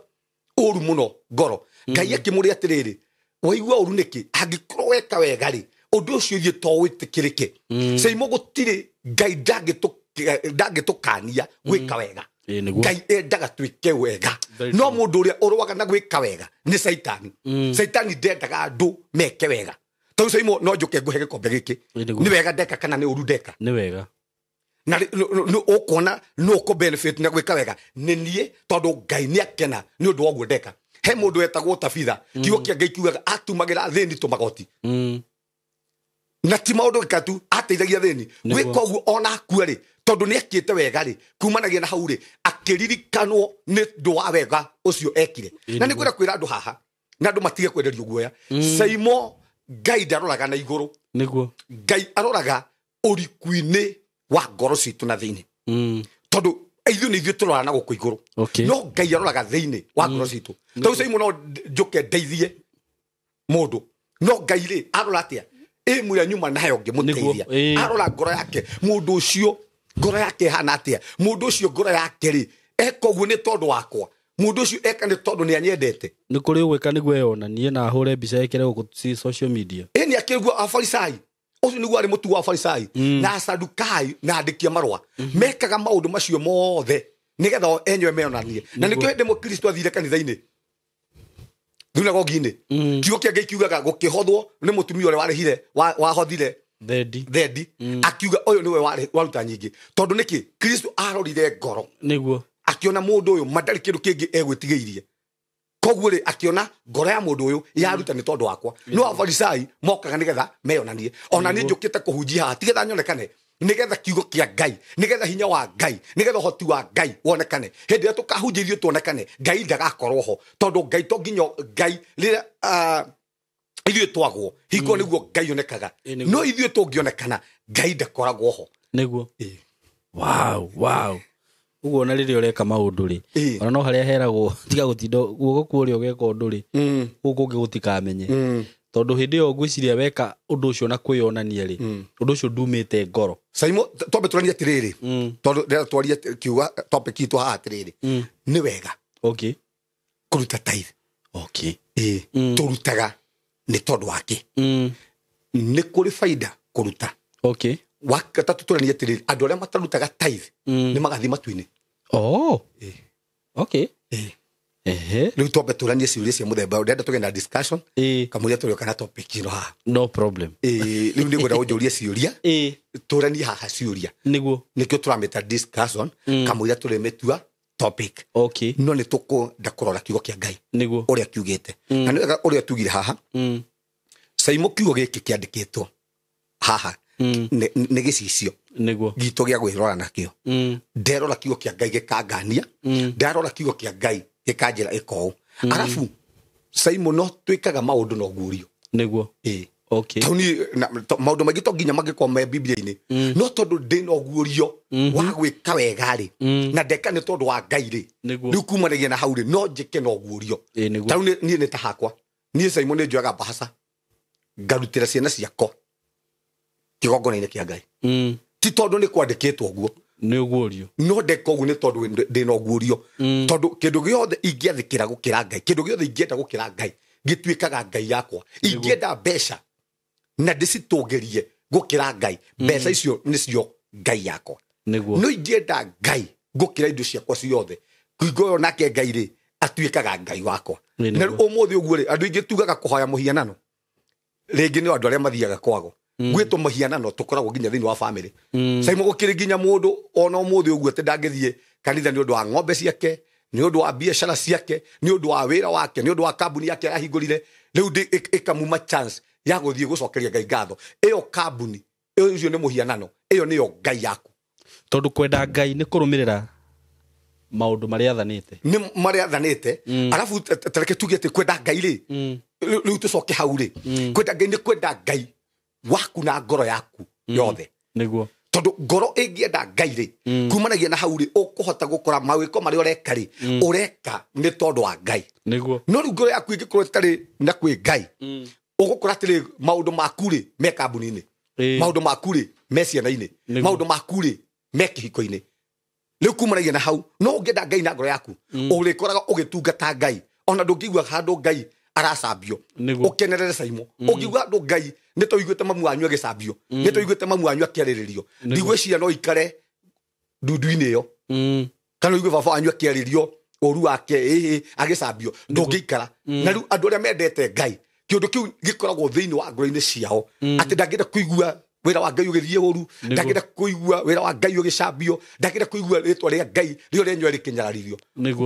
uru muno ngoro Ngai akĩmũria atiriri waigua uru niki angikorwo weka wega ri undu ucio ithie to witikirike Saimo gutire Ngai ndangĩtũkania gwĩka wega Ngai endaga twĩke wega no mũndũ ũrĩa ũrũaga na gwĩka wega nĩ Saitani Saitani ndendaga andũ meke wega tondũ Saimo no njũke ngũhe gĩkombe gĩkĩ nĩ wega ndeka kana nĩ ũru ndeka nĩ wega na ũkuona no ũkũ benefit na gwĩka wega nĩ niĩ tondũ Ngai nĩ akena nĩ ũndũ wa ũguo ndeka he mũndũ wetagwo Tabitha kiugo kĩa Ngai kiugaga atumagĩra thĩni tũmagoti na ti maũndũ gĩkatu ateithagia thĩni gwĩka ũguo ona akua rĩ tondu ni ekite wega ri kumanagia na hau ri akiririkanwo ni ndu wa wega ucio ekire na ni kwira andu haha na andu matige kwenderio guoya Saimo Ngai ndaroraga na iguru niguo Ngai aroraga urikuini wa ngoro citu na thiini tondu aithu ni ithuĩ turora na guku iguru no Ngai aroraga thiini wa ngoro citu tondu Saimo no njuke ndeithie mundu no Ngai ri arora atia mwira nyuma nayo ngimuteithia arora ngoro yake mundu ucio ngoro yake hana atia mundu ucio ngoro yake ri eka uguo ni tondu wakwa mundu ucio eka ni tondu ni anyendete ni kuri gwika niguo yona nie na hure mbica ekere guku social media ni akirugwa afarisai ucio niguo ari mutu wa afarisai na asadukai na andikia marwa mekaga maundu macio mothe nigetha enyewe meonanie na nikio hende mu Kristo athire kanitha-ini thunagogi-ini kiugo kia Ngai kiugaga gukihothwo ni mutumia ule warehire wahothire thendi akiuga uyu niwe waruta nyingi tondu niki Kristo arorire ngoro niguo akiona mundu uyu mandari kindu kingi egwitigeirie koguo ri akiona ngoro ya mundu uyu yaruta ni tondu wakwa no afarisai mokaga nigetha meyonanie ona ni njukite kuhunjia ha tigetha nyonekane nigetha kiugo kia Ngai nigetha hinya wa Ngai nigetha hoti wa Ngai wonekane hindi ya tukahunjithio tuonekane Ngai ndagakorwo ho tondu Ngai to nginyo Ngai rira ithuĩ twagwo hingo nĩguo Ngai onekaga no ithuĩ tũngĩonekana Ngai ndakoragwo ho nĩguo wow uguo na rĩrĩa ũreka maũndũ rĩ ona no harĩa heragwo tiga gũtinda guoko kũrĩa ũgeka ũndũ rĩ gũkũ ũngĩ gũtikamenye tondu hindi yo ngwiciria weka undu ucio na kwiyonania ri undu ucio ndumite ngoro Saimo tobe turania atiriri tondu rira twaria kiuga topic itu ha atiriri ni wega kuruta tithe turutaga ni tondu wake ni kuri faida kuruta wakatatu turania atiriri andu aria matarutaga tithe ni magathi matu-ini Okay. Riu twambe turanie ciuria cia muthemba ndenda tugenda discussion kamuria turi kana topic ino ha no problem riu ni gwenda unjuria ciuria turanie haha ciuria niguo nikio turameta discussion kamuria turi metua topic no ni tukwenda kurora kiugo kia Ngai niguo uria kiugite na ni wega uria tugire haha saimo kiugo giki kiandikitwo haha ni gicicio niguo gitu gia gwirora nakio nderora kiugo kia Ngai gikangania ndarora kiugo kia Ngai gikanjira iko arafu saimo no twikaga maundu no gurio niguo tauni maundu magi to nginya magikoma Biblia-ini no tondu ndi no gurio wa gwika wega ri na ndeka ni tondu wa Ngai ri riu kumanagia na hau ri no njike no gurio tauni ni ta hakwa ni saimo ni njoyaga bahasa ngarutira ciana ciakwa kigongona-ini kia Ngai ti tondu ni kwandikitwo guo ni ugurio no ndeka ugu ni tondu ndi no gurio tondu kindu giothe ingiathikira gukira Ngai kindu giothe ingienda gukira Ngai gitwikaga Ngai yakwa ingienda mbeca na ndicitugerie gukira Ngai mbeca icio nicio Ngai yakwa no ingienda Ngai gukira indo ciakwa ciothe kuingoyo nake Ngai ri atwikaga Ngai wakwa na umuthi uguo ri andu ingitugaga kuhoya muhianano ringi ni andu aria mathiaga kwago gwito mahianano tukoragwo nginya thiini wa family saimo gukiri nginya mundu ona umuthi uguo te ndangithie kanitha ni undu wa ng'ombe ciake ni undu wa biashara ciake ni undu wa wira wake ni undu wa kambuni yake ahingurire riu ikamuma chance ya guthie gucokeria Ngai ngatho iyo kambuni iyo ni muhianano iyo niyo Ngai yaku tondu kwenda Ngai ni kurumirira maundu maria athanite ni maria athanite arafu tareke tugie te kwenda Ngai ri riu tucoke hau ri kwenda Ngai ni kwenda Ngai waku na ngoro yaku yothe niguo tondu ngoro ingienda Ngai ri kumanagia na hau ri ukuhota gukora mawiko mari ureka ri ureka ni tondu wa Ngai niguo no ru ngoro yaku ingikorwo tari na kwi Ngai ugukora atiri maundu maku ri me kambuni-ini maundu maku ri me ciana-ini maundu maku ri me kihiko-ini riu kumanagia na hau no ungienda Ngai na ngoro yaku urikoraga ugitungata Ngai ona ndungigua handu Ngai aracambio ukenerere saimo ugigua andu Ngai ni toiguite mamu wanyu agicambio ni toiguite mamu wanyu akiariririo ndigwiciria no ikare ndundu-ini iyo kana uigue baba wanyu akiariririo oru wake agicambio ndungiikara na riu andu aria mendete Ngai kiundu kiu gikoragwo thiini wa ngoro-ini ciao ati ndangenda kuigua wira wa Ngai ugithie uru ndangenda kuigua wira wa Ngai ugicambio ndangenda kuigua ritwa ria Ngai rio renyo rikinyararirio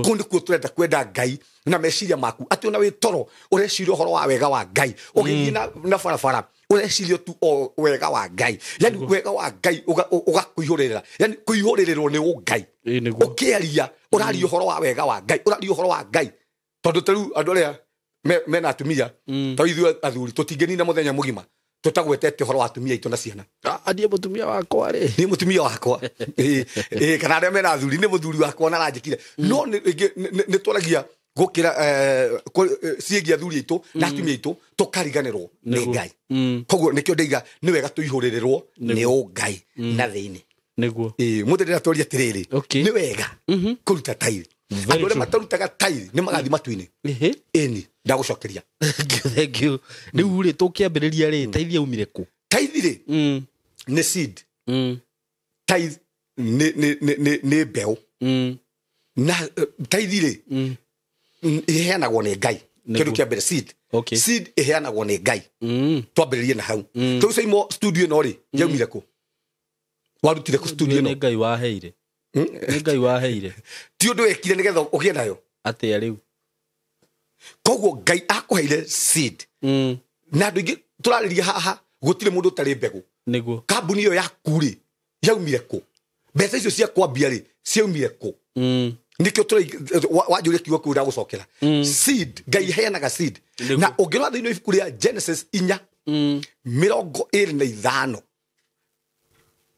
kundi ku turenda kwenda Ngai na meciria maku ati ona wi toro ureciria horo wa wega wa Ngai ugithie na barabara ureciria tu o wega wa Ngai yani wega wa Ngai ugakuihurira yani kuihurirwo ni Ngai ukiaria uraria horo wa wega wa Ngai uraria horo wa Ngai tondu taru andu aria mena atumia to ithuĩ athuri tũtingĩnina mũthenya mũgima tutagwetete horo wa atumia itu na ciana andie mutumia wakwa ri ni mutumia wakwa kana aria mena athuri ni muthuri wakwa na ranjikire no ni twaragia gukira ciĩgiĩ athuri itu na atumia itu tukariganirwo ni Ngai koguo nikio ndaiga ni wega tuihuririrwo ni Ngai na thiini niguo muthenya twaria atiriri ni wega kuruta tairi andu aria matarutaga tairi ni magathi matu-ini eni ndagucokeria thank you riu ri tukiambiriria ri taithia umire ku taithi ri ni seed taithi ni mbeu na taithi ri iheanagwo ni Ngai kindu kia mbere seed seed iheanagwo ni Ngai twambiririe na hau tu saimo studio no ri yaumire ku warutire ku studio no ni Ngai waheire ni Ngai waheire ti undu wekire nigetha ugie nayo atia riu koguo Ngai akuheire seed na andu ingi turariria haha gutire mundu utari mbegu niguo kambuni iyo yaku ri yaumire ku mbeca icio cia kwambia ri ciaumire ku nikio wanjuria kiugo kiu ndagucokera seed Ngai heanaga seed na ungirora thiini wa ibuku ria Genesis 4:25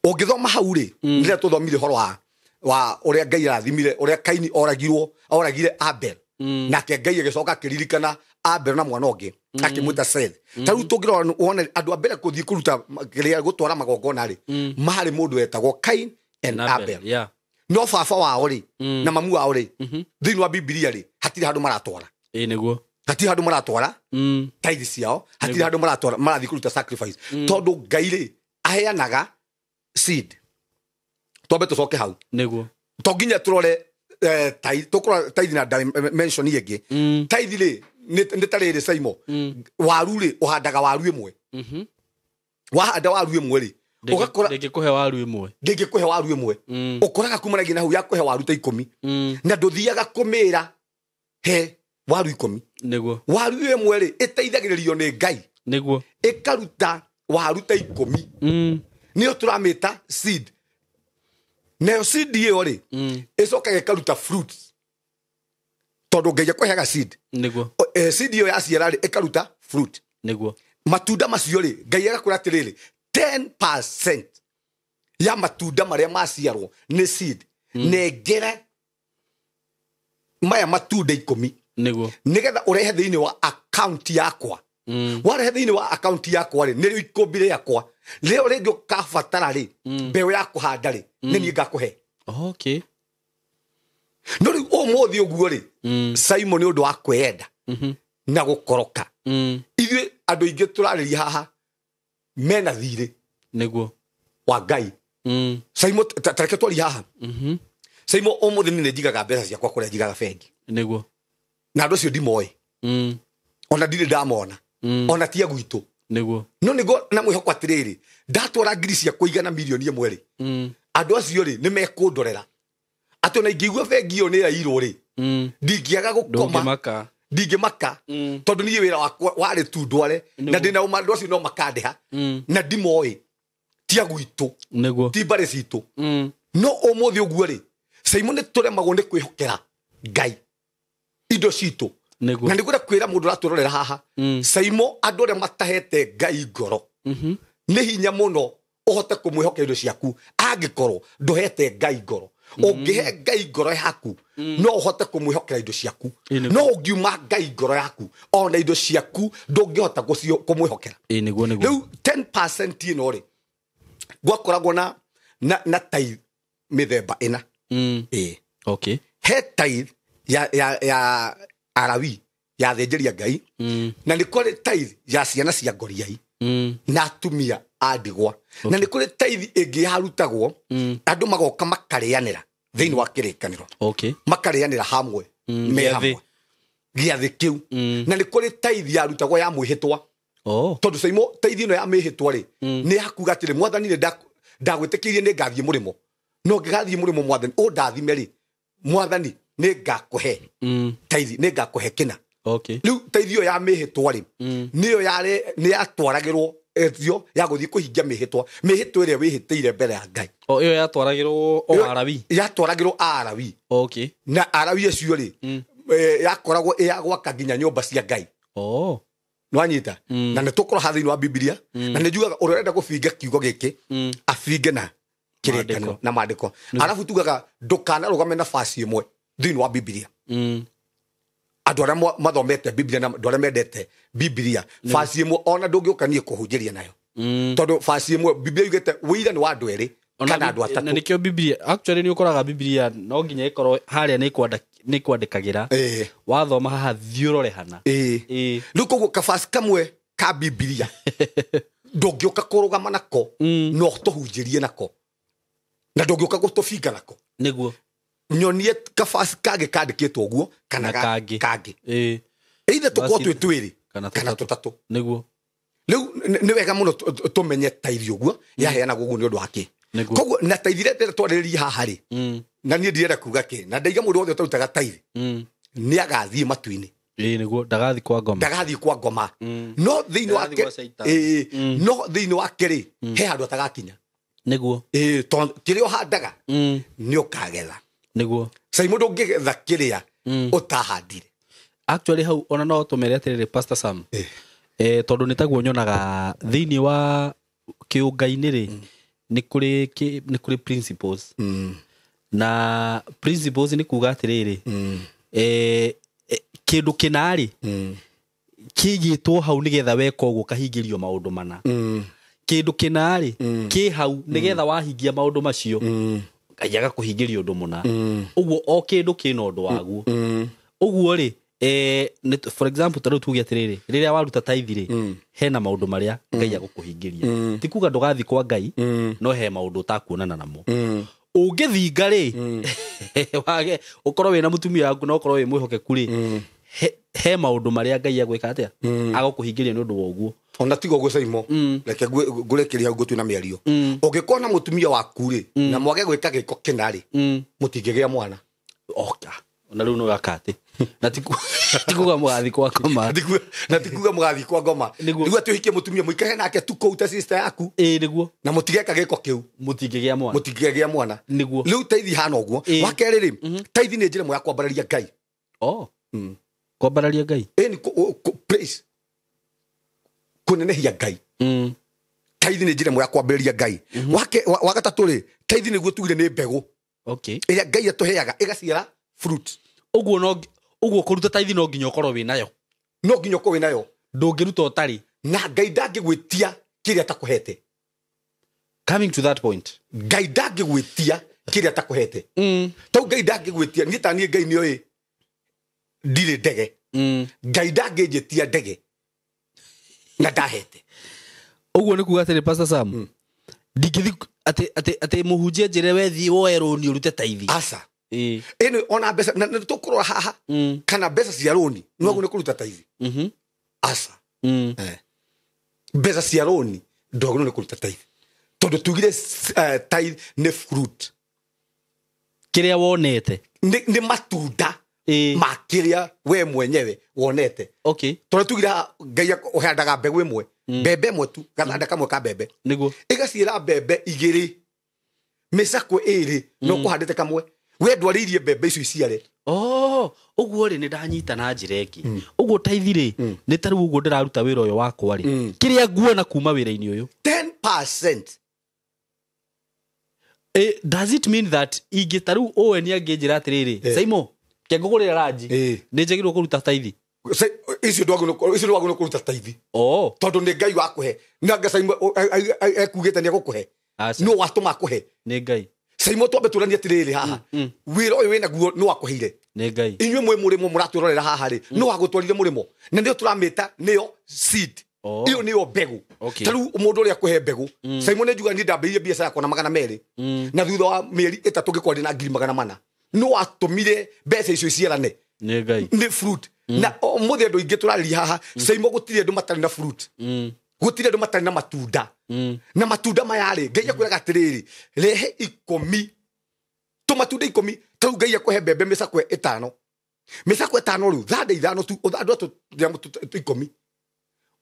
ungithoma hau ri rĩrĩa tuthomire horo wa uria Ngai arathimire uria Kaini oragire Abel nake Ngai agicoka akiririkana Abel na mwana ungi akimwita Seth tariu tungirora wona andu a mbere kuthii kuruta gutwara magongona ri mari mundu etagwo Cain and Abel no baba wao ri na mamu wao ri thiini wa Biblia ri hatiri handu maratwara niguo hatiri handu maratwara tithe ciao hatiri handu maratwara marathi kuruta sacrifice tondu Ngai ri aheanaga seed twambe tucoke hau niguo to nginya turore tukora taithi na dimension yenge taithi ri nĩ tarĩrĩ Saimo waru ri uhandaga waru imwe wahanda waru imwe ri ugakora ndingikuhe waru imwe ukoraga kumana ngina hu ya kuhe waru ta 10 na nduthiaga kumira he waru 10 niguo waru imwe ri iteithagiririo ni Ngai niguo ikaruta waru ta 10 nio turamita seed nayo seed iyo ri icokaga ikaruta fruits tondu Ngai akuheaga seed niguo seed iyo yaciara ri ikaruta fruit niguo matunda macio ri Ngai agakwira atiriri 10% ya matunda maria maciarwo ni seed negere maya matunda 10 niguo nigetha urehe thiini wa account yakwa warehe thiini wa account yakwa ri nirio ikumbire yakwa leo ringi kabatara ri mbeu ya kuhanda ri ni ni ngakuhe okay no ri umuthi uguo ri Simon ni undu wa kwenda na gukoroka ithuĩ andũ ingĩ turarĩria haha mena thirĩ niguo wa Ngai Simon tareke twari haha Simon umuthi nĩ njigaga mbeca ciakwa kũrĩa njigaga bengi niguo na andũ acio ndimoĩ ona ndirĩ ndamona ona tia gwitũ niguo no nĩguo na mwĩhoko atĩrĩrĩ ndatwara ngiri cia kũigana milioni ĩmwe rĩ andũ acio rĩ nĩ mekũndorera atĩ ona ingĩigua bengi ĩyo nĩ ĩrairwo rĩ ndingĩaga gũkoma ndingĩmaka tondũ niĩ wĩra wakwa warĩ tu ndware na ndĩna ũma andũ acio no makandeha na ndimoĩ tia gwitũ niguo ti mbarĩ citũ no ũmũthĩ ũguo rĩ Simon nĩ tũremagwo nĩ kwĩhokera Ngai indo citũ na nĩ gwĩra kwĩra mũndũ ũratũrorera haha Simon andũ arĩa matahete Ngai ngoro nĩ hinya mũno ũhote kũmwĩhokera indo ciaku angĩkorwo ndũhete Ngai ngoro ũngĩhe Ngai ngoro yaku no ũhote kũmwĩhokera indo ciaku no ũngiuma Ngai ngoro yaku ona indo ciaku ndũngĩhota kũmwĩhokera rĩu 10% ĩno rĩ gwakoragwo na tithe mĩthemba ĩna okay he tithe ya Alawii ya thenjeria Ngai na nĩ kũrĩ tithe ya ciana cia ngoriai na atumia a ndigwa na nĩ kũrĩ tithe ĩngĩ yarutagwo andũ magoka makarĩanĩra thĩinĩ wa kĩrĩkanĩro makarĩanĩra hamwe me hamwe gĩathĩ kĩu na nĩ kũrĩ tithe yarutagwo ya mwĩhĩtwa tondũ Simon tithe ĩno ya mwĩhĩtwa rĩ nĩ hakuga atĩrĩ mwathani nĩ ndagwĩtĩkĩirie nĩ ngathiĩ mũrĩmo no ngĩgathiĩ mũrĩmo mwathani ũndathime rĩ mwathani nĩ ngakũhe tithe nĩ ngakũhe kĩna rĩu tithe ĩyo ya mĩhĩtwa rĩ nĩyo nĩ yatwaragĩrwo etio ya gũthiĩ kũhingia mĩhĩtwa ĩrĩa wĩhĩtĩire mbere ya Ngai ĩyo yatwaragĩrwo Alawii yatwaragĩrwo Alawii na Alawii acio rĩ yakoragwo ya gwaka nginya nyũmba cia Ngai nwanyita na nĩ tũkorwo ha thĩinĩ wa Biblia na nĩ njugaga ũrĩa ũrenda gũbinga kiugo gĩkĩ abinge na kĩrĩkanĩro na maandĩko arabu tugaga ndũkanarũgame na basi ĩmwe thĩinĩ wa Biblia andũ arĩa mathomete Biblia na andũ arĩa mendete Biblia basi ĩmwe ona ndũngĩũka niĩ kũhunjĩria nayo tondũ basi ĩmwe Biblia yugĩte wĩira nĩ wa andũ erĩ kana andũ atatũ na nĩkĩo Biblia actually nĩ ũkoraga Biblia no nginya ĩkorwo harĩa nĩ kwandĩkagĩra wathoma haha thiũrorehana rĩu koguo kabasi kamwe ka Biblia ndũngĩũka kũrũgama nako no tũhunjĩrie nako na ndũngĩũka gũtũbinga nako nĩguo nyonie kabasi kangĩ kandĩkĩtwo ũguo kana kangĩ either tũkorwo twĩ twĩrĩ kana tũtatũ nĩguo rĩu nĩ wega mũno tũmenye tithe ũguo yaheanagwo ũguo nĩ ũndũ wa kĩ koguo na tithe ĩrĩa twarĩrĩria haha rĩ na niĩ ndirenda kuga kĩ na ndaiga mũndũ wothe ũtarutaga tithe nĩ agathiĩ matu-inĩ nĩguo ndagathiĩ kwa ngoma no thĩinĩ wa kĩrĩ he handũ atagakinya nĩguo kĩrĩa ũhandaga nĩ ũkagetha nĩguo Simon ndũngĩgetha kĩrĩa ũtahandire actually hau ona no tũmere atĩrĩrĩ Pastor Sam tondũ nĩ taguo nyonaga thĩinĩ wa kĩũngai-inĩ rĩ nĩ kũrĩ principles na principles nĩ kuga atĩrĩrĩ kĩndũ kĩna rĩ kĩigĩtwo hau nĩgetha weka ũguo kahingĩrio maũndũ mana kĩndũ kĩna rĩ kĩ hau nĩgetha wahingia maũndũ macio Ngai agakũhingĩria ũndũ mũna ũguo o kĩndũ kĩna ũndũ waguo ũguo rĩ for example tarĩu tuge atĩrĩrĩ rĩrĩa waruta tithe rĩ hena maũndũ marĩa Ngai agũkũhingĩria ti kuga ndũgathiĩ kwa Ngai no he maũndũ ũtakuonana namo ũngĩ ũngĩthinga rĩ wage ũkorwo wĩna mũtumia waku na ũkorwo wĩ mwĩhokeku rĩ he maũndũ marĩa Ngai agwĩka atĩa agũkũhingĩria nĩ ũndũ wa ũguo ona tigo gwe Saimo reke ngũrekeria hau gũtuna mĩario ũngĩkorwo na mũtumia waku rĩ na mwage gwĩka gĩko kĩna rĩ mũtingĩgĩa mwana oka na rĩu no gakate na tikuga mũgathi kwa ngoma na tikuga mũgathi kwa ngoma nĩguo atũhikie mũtumia mũikare nake tu kũuta sister yaku nĩguo na mũtigeka gĩko kĩu mũtingĩgĩa mwana nĩguo rĩu teithi hana ũguo wakerĩ rĩ teithi nĩ njĩra ĩmwe ya kwambararia Ngai kwambararia Ngai ni praise kunenehia Ngai teithi nĩ njĩra ĩmwe ya kwambararia Ngai wa gatatũ rĩ teithi nĩguo tugire nĩ mbegũ ĩrĩa Ngai atũheaga ĩgaciara fruit ũguo kũruta teithi no nginya ũkorwo wĩnayo ndũngĩruta ũtarĩ na Ngai ndangĩgwĩtia kĩrĩa atakũhete coming to that point Ngai ndangĩgwĩtia kĩrĩa atakũhete tondũ Ngai ndangĩgwĩtia niĩ ta niĩ Ngai nĩoĩ ndirĩ ndege Ngai ndangĩnjĩtia ndege na ndahete ũguo nĩ kuga atĩrĩ Pastor Sam ndingĩthi atĩ mũhunjia njĩre wethiĩ woe rũni ũrute teithi aca ĩno ona mbeca na tũkũrora haha kana mbeca cia rũni noguo nĩ kũruta teithi aca mbeca cia rũni ndoguo nĩ kũruta teithi tondũ tugire tithe nĩ fruit kĩrĩa wonete nĩ matunda ma kĩrĩa we mwenyewe wonete tondũ tugire Ngai ũhandaga mbegũ ĩmwe mbembe ĩmwe tu gathanda kamwe ka mbembe nĩguo ĩgaciara mbembe igĩrĩ mĩcakwe ĩrĩ no kũhandĩte kamwe we ndwarĩirie mbembe icio iciare ũguo rĩ nĩ ndanyita na njĩra ĩngĩ ũguo teithi rĩ nĩ ta rĩu ũguo ndĩraruta wĩra ũyũ wakwa rĩ kĩrĩa nguona kuma wĩra-inĩ ũyũ 10% does it mean that ingĩta rĩu Owen angĩnjĩra atĩrĩrĩ Saimo kengũgũrĩra ranji nĩ njagĩrĩirwo kũruta teithi icio ndwagĩrĩirwo kũruta teithi tondũ nĩ Ngai wakũhe na anga Saimo ekugĩte nĩ agũkũhe no watũma akũhe nĩ Ngai Saimo twambe tũranie atĩrĩrĩ haha wĩra ũyũ wĩnaguo no wakũheire nĩ Ngai inyuĩ mwĩ mũrĩmo mũratũrorera haha rĩ no wagũtwarire mũrĩmo na nĩyo tũramĩta nĩyo seed iyo nĩyo mbegũ tarĩu mũndũ ũrĩa akũhe mbegũ Saimo nĩ njuga niĩ ndambĩrĩirie biacara yakwa na 200 na thutha wa mĩeri 3 ngĩkorwo ndĩ na 400 no watũmire mbeca icio iciarane nĩ Ngai nĩ fruit na mũthĩ andũ ingĩ tũrarĩria haha Saimo gũtirĩ andũ matarĩ na fruit gũtirĩ andũ matarĩ na matunda na matunda maya rĩ Ngai akwĩraga atĩrĩrĩ rehe 10 tũmatunda 10 tarĩu Ngai akũhe mbembe mĩcakwe 5 rĩu thande 5 tu andũ 10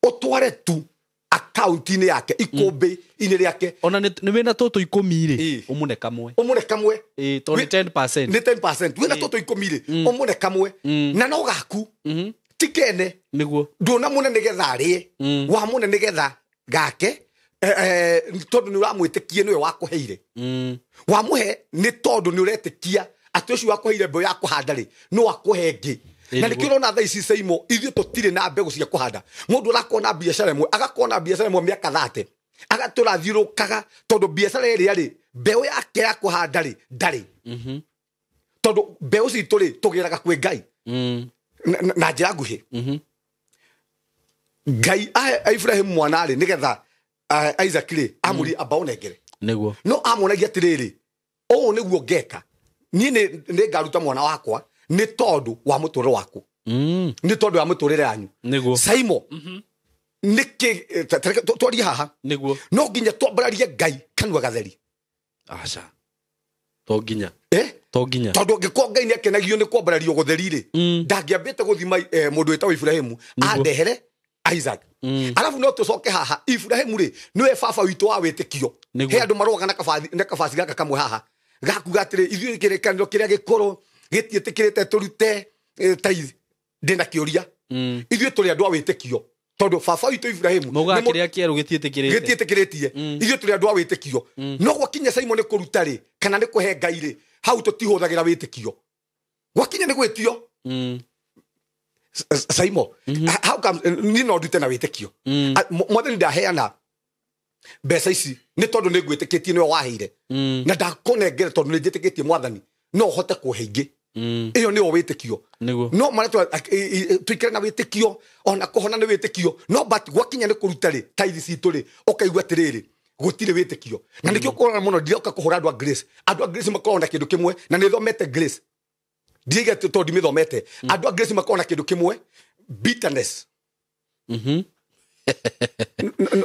ũtware tu akaunti-inĩ yake ikũmbĩ-inĩ rĩake ona nĩ wĩna tũtũ 10 rĩ ũmũne kamwe tondũ 10% nĩ 10% wĩna tũtũ 10 rĩ ũmũne kamwe na no gaku tikene nĩguo ndũnamũne nĩgetha arĩe wamũne nĩgetha gake tondũ nĩ ũramwĩtĩkie nĩwe wakũheire wamũhe nĩ tondũ nĩ ũretĩkia atĩ ũcio wakũheire mbegũ ya kũhanda rĩ no akũhe ĩngĩ na nĩkĩo ũrona thaa ici Saimo ithuĩ tũtirĩ na mbegũ cia kũhanda mũndũ arakorwo na biacara ĩmwe agakorwo na biacara ĩmwe mĩaka 30 agatũrathiũrũkaga tondũ biacara ĩrĩa rĩ mbeũ yake ya kũhanda rĩ ndarĩ tondũ mbeũ citũ rĩ tũgĩraga kwĩ Ngai na njĩra nguhĩ Ngai Ibrahim mwana rĩ nĩgetha Isaac rĩ amũri ambao nengere nĩguo no amonagia atĩrĩrĩ ũũ nĩguo ngeka niĩ nĩ ngaruta mwana wakwa nĩ tondũ wa mũtũrĩre waku nĩ tondũ wa mũtũrĩre wanyu nĩguo Saimo nĩkĩ twaria haha nĩguo no nginya twambararie Ngai kanua gatheri aca to nginya tondũ ngĩkorwo Ngai nĩ akenagio nĩ kwambarario gũtheri rĩ ndangĩambĩte gũthima mũndũ wĩtagwo Ibrahimu andehere Isaac alafu no tũcoke haha Ibrahimu rĩ nĩwe baba witũ wa wĩtĩkio he andũ maroga na kabaci gaka kamwe haha gakuga atĩrĩ ithuĩ kĩrĩkanĩro kĩrĩa gĩkorwo gĩtiĩtĩkĩrĩte tũrute tithe ndĩna kĩũria ithuĩ tũrĩ andũ a wĩtĩkio tondũ baba witũ Ibrahimu moga kĩrĩa kĩerũ gĩtiĩtĩkĩrĩtie ithuĩ tũrĩ andũ a wĩtĩkio no gwakinya Saimo nĩ kũruta rĩ kana nĩ kũhe Ngai rĩ hau tũtihũthagĩra wĩtĩkio gwakinya nĩ gwĩtio Saimo how come niĩ no ndute na wĩtĩkio mwathani ndaheana mbeca ici nĩ tondũ nĩ ngwĩtĩkĩtie nĩwe waheire na ndakũnengere tondũ nĩ njĩtĩkĩtie mwathani no hote kũhe ingĩ iyo nĩyo wĩtĩkio no maratwa tuikare na wĩtĩkio ona kũhona nĩ wĩtĩkio no but gwakinya nĩ kũruta rĩ tithe citũ rĩ ũkaigua atĩrĩrĩ gutire witikio na nikio korana muno ndioka kuhura andu a grace makona kindu kimwe na nithomete grace ndiga to ndimithomete andu a grace makona kindu kimwe bitterness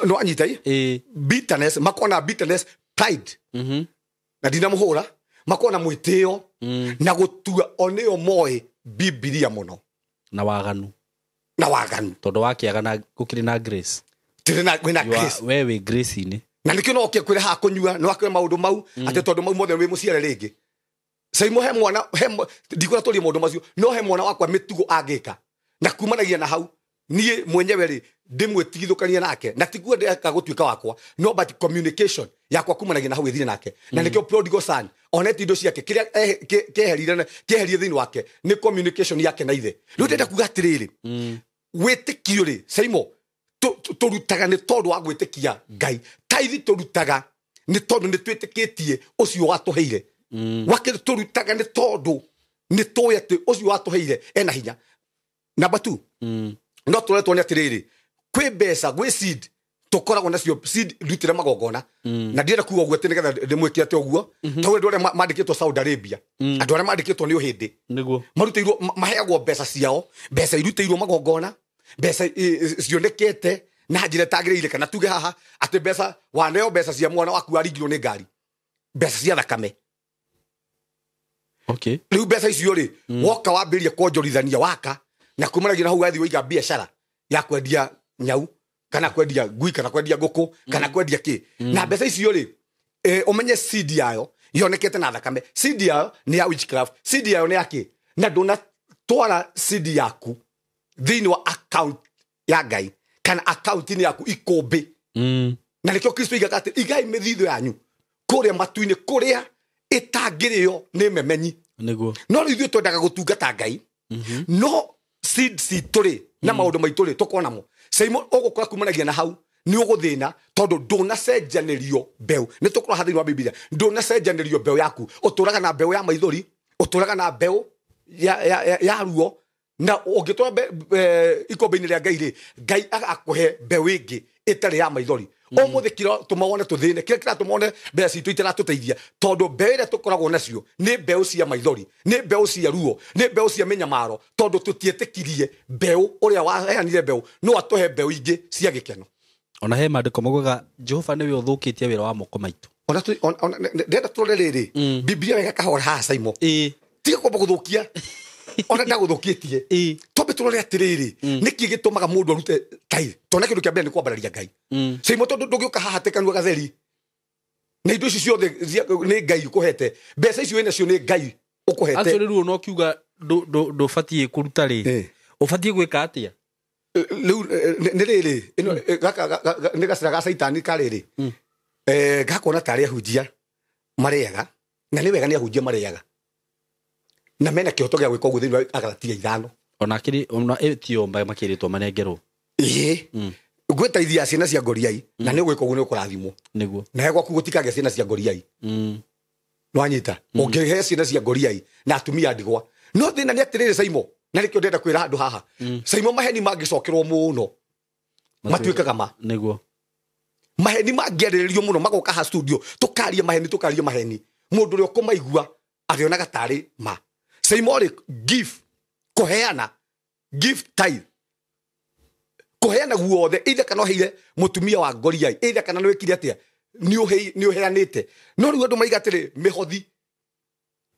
no anyitai bitterness makona bitterness pride na ndinamuhura makona mwitio na gutua oneo moe Biblia muno na waganu tondu wakiagana gukiri na grace tirina wina grace wewe grace ini na nikio no okia ha kunyua no akwe maundu mau ate tondu mau mothe wi muciare ringi saimo he mwana ndikora tuli maundu macio no he mwana wakwa mitugo agika na kumanagia na hau nie mwenyewe ri ndimwetigithukania nake na tiguo ndeka gutuika wakwa no but communication yakwa kumanagia na hau ithire nake na nikio prodigal son oneti indo ciake kiria keherie thini wake ni communication yake na ithe riu ndenda kuga atiriri witikio ri saimo turutaga ni tondu wa gwitikia Ngai taithi turutaga ni tondu ni twitikitie ucio watuheire wakiri turutaga ni tondu ni toyete ucio watuheire ena hinya number 2 no turetwo ni atiriri kwi mbeca gwi seed tukoragwo nacio seed rutire magongona na ndienda kuga uguo tene getha ndimwiki ate uguo tawe ndore mandikitwo Saudi Arabia andu aria mandikitwo ni uhindi niguo maruteirwo maheagwo mbeca ciao mbeca iruteirwo magongona mbeca cionekete na njire tagirire kana tuge haha ati mbeca waneo mbeca cia mwana waku aringirwo ni ngari mbeca cia thakame okay riu mbeca icio ri woka wambirie kwonjorithania waka na kumanagia na hau gathi wiga biashara ya kwendia nyau kana kwendia ngui kana kwendia nguku kana kwendia ki na mbeca icio ri umenye seed yayo yonekete na thakame seed yayo ni ya witchcraft seed yayo ni yaki na ndona twara seed yaku thini wa account ya Ngai kana account ni yaku ikombe na nikio Kristo igakate igai mithitho yanyu kuria matuine kuria itangirio ni memenyi niguo no rithu twendaga gutungata Ngai no seed turi na maundu maituri tukona mo saimo ogukora kumanagia na hau ni uguthina tondu ndona cenjanerio mbeu ni tukora hathini wa Biblia ndona cenjanerio mbeu yaku uturaga na mbeu ya maithori uturaga na mbeu ya ruo na ungitwa ikombe-ini ria Ngai ri Ngai agakuhe mbeu ingi itari ya maithori omuthikira tumawone tuthine kira tumone mbeu citu itiratũteithia tondu mbeu iria tukoragwo nacio ni mbeu cia maithori ni mbeu cia ruo ni mbeu cia menyamaro tondu tutietikirie mbeu uria waheanire mbeu no atuhe mbeu ingi cia gikeno ona he mandiko mogaga Jehova niwe uthukitie wira wa moko maitu ona ndenda turore riri Biblia wega kahora ha saimo tiga kwamba guthukia ona ndaguthukitie tobe turore atiriri niki gitumaga mundu arute tai tona kindu kia mbere ni kwambararia Ngai saimo tondu ndugioka haha tekanua gatheri na indo icio ciothe ni Ngai ukuhete mbeca icio wina cio ni Ngai ukuhete actually ruo no kiuga ndubatie kuruta ri ubatie gwika atia riu ni riri ino gaka ni gacira ga saitani kariri gakona tari ahunjia mariaga na ni wega ni ahunjia mariaga na mena kihoto gia gwika uguo thini wa Agalatia 5 ona kiri ona etio makiritwo manengerwo gwetaithia ciana cia ngoriai na ni gwika uguo ni ukurathimwo niguo na hegwa kugutikage ciana cia ngoriai no anyita ungihe ciana cia ngoriai na atumia ndigwa no thina ni atiriri saimo na nikio ndenda kwira andu haha saimo maheni mangicokerwo muno matuikaga ma niguo maheni mangiariririo muno magoka ha studio tukaria maheni mundu ri ukumaigua agiona gatari ma saimo ri give kuheana give tithe kuheana guothe either kana heire mutumia wa ngoriai either kana no wikire atia ni uheanite no riu andu maigatire mihothi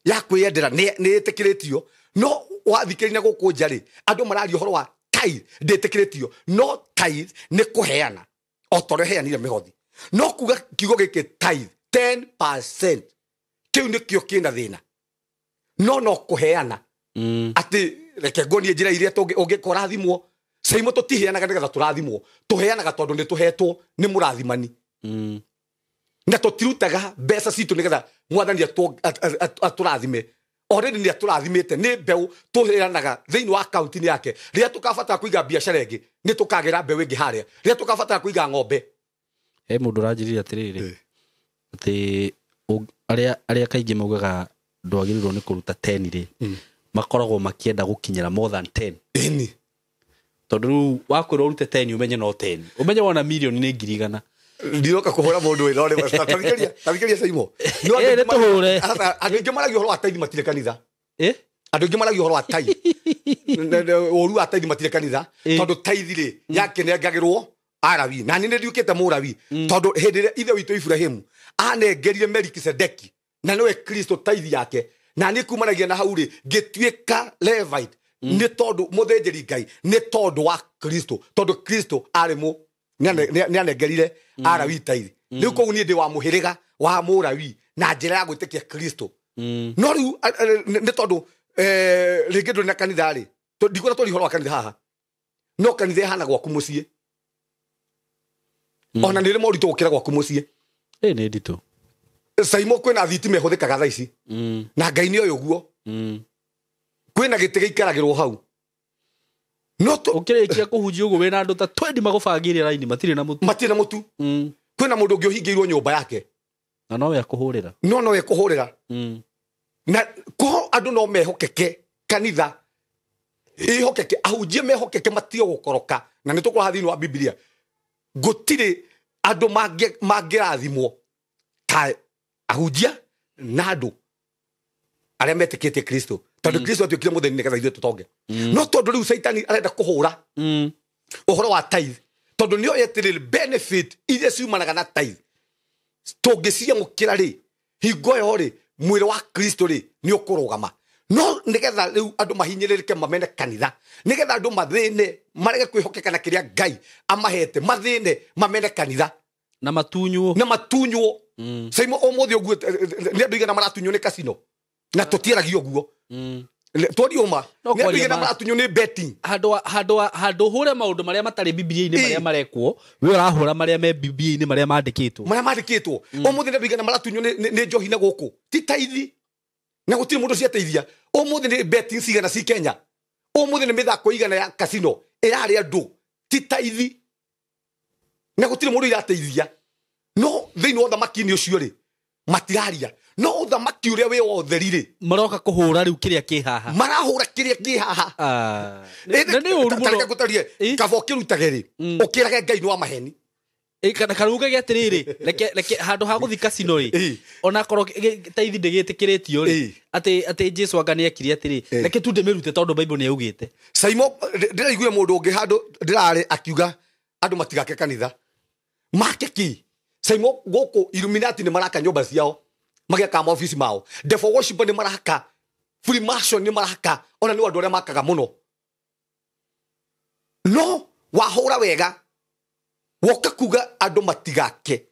ya kwiyendera ni itikiritio no wathikirina guku njari andu marari uhoro wa tithe nditikiritio no tithe ni kuheana otore heanire mihothi no kuga kigo gike tithe 10% kiu ni kio kina thina no kuheana ati reke ngonie njira iria ungikora thimwo saimo tutiheanaga nigetha turathimwo tuheanaga tondu ni tuhetwo ni murathimani na tutirutaga mbeca citu nigetha mwathani aturathime already ni aturathimite ni mbeu tuheanaga thiini wa account ni yake ria tukabatara kuiga biashara ingi ni tukagira mbeu ingi haria ria tukabatara kuiga ng'ombe he mundu ranjirira atiriri ati aria kaingi maugaga ndwagirirwo ni kuruta 10 ri makoragwo makienda gukinyira more than 10 eni tondu wakwirwo urute 10 umenye no 10 umenye wona million ni ngirigana Ndiroka kuhura mundu ino ri tabikeria Saimo. No ande tuhure. Andu ingi maragi horo ataidi matire kanitha. Andu ingi maragi horo atai. Oru ataidi matire kanitha. Tondu taithire yake ne ngagirwo Arabi. Na nine ndiukite murabi. Tondu hindire ithe witu Ibrahimu anengerire Melkisedeki. Na noe Kristo taithi yake. Na ni kumanagia na hauri gituika Levite. Ni tondu muthenjeri Ngai ni tondu wa Kristo. Tondu Kristo arimo ni anengerire Arabi taithi. Riu koguo ni ndi wa muhiriga wa murabi na njira ya gwitikia Kristo. No riu ni tondu ringi nduri na kanitha ri. Ndikona tori horo wa kanitha haha. No kanitha hana gwaku mucii. Ona nire moritu gukira gwaku mucii. Ni ndito. Saimo kwina thitima ihuthikaga thaa ici. Na Ngai ni oyo guo. Kwina giti giikaragirwo hau. No to ukirikia kuhunjia uguo wina andu ta 20 magubangire raini matire na mutu. Matire na mutu. Kwina mundu ungi uhingiirwo nyumba yake. Na no we akuhurira. No we kuhurira. Na ko andu no mehokeke kanitha. Ihokeke ahunjie mehokeke matio gukoroka. Na nitukwa hathini wa Biblia. Gutire andu mangirathimwo ta ahunjia na andu aria metikite Kristo. Tondu Kristo atuikire mutheni nigetha ithuĩ tutonge. No tondu riu Saitani arenda kuhura uhoro wa tithe. Tondu nio yetirire benefit iria ciumanaga na tithe. Tungiciria mukira ri hingo yo ri mwiri wa Kristo ri ni ukurugama. No nigetha riu andu mahinyiririke mamene kanitha. Nigetha andu mathine marege kwihokeka na kiria Ngai amahete mathine mamene kanitha. Na matunywo. Saimo omothi oguo ni andu igana maratunywo ni casino. Na tutiaragio guo. Todi oma. Ni andu igana maratunywo ni betting. Hando hure maundu maria matari Biblia-ini maria marekwo, we urahura maria me Biblia-ini maria mandikitwo. Omothi ni andu igana maratunywo ni njohi na guku. Ti taithi. Na gutire mundu cia teithia. Omothi ni betting cigana ci Kenya. Omothi ni mithako igana ya casino. Irari andu. Ti taithi. Na gutire mundu irateithia. No thiini wa thamaki ni ucio ri matiraria. No thamaki uria we wotheri ri maroka kuhura riu kiria ki haha. Marahura kiria ki haha. Na ni uru muno. Gutarie kabo kirutage ri. Ukirage Ngai ni wa maheni. Kana karuga ge atiriri leke handu ha guthi casino ri ona korwo taithi ndigitikiritio ri ati Jesu anga ni ekiri atiri leke tu ndemerute tondu Bible ni yaugite. Saimo ndiraiguire mundu ungi handu ndirari akiuga andu matigake kanitha makeki. Saimo goko Illuminati ni maraka nyumba ciao magiaka maofisi mao. Devil worship ni maraka. Freemason ni maraka. Ona ni andu aria makaga muno. No wahura wega woka kuga andu matigake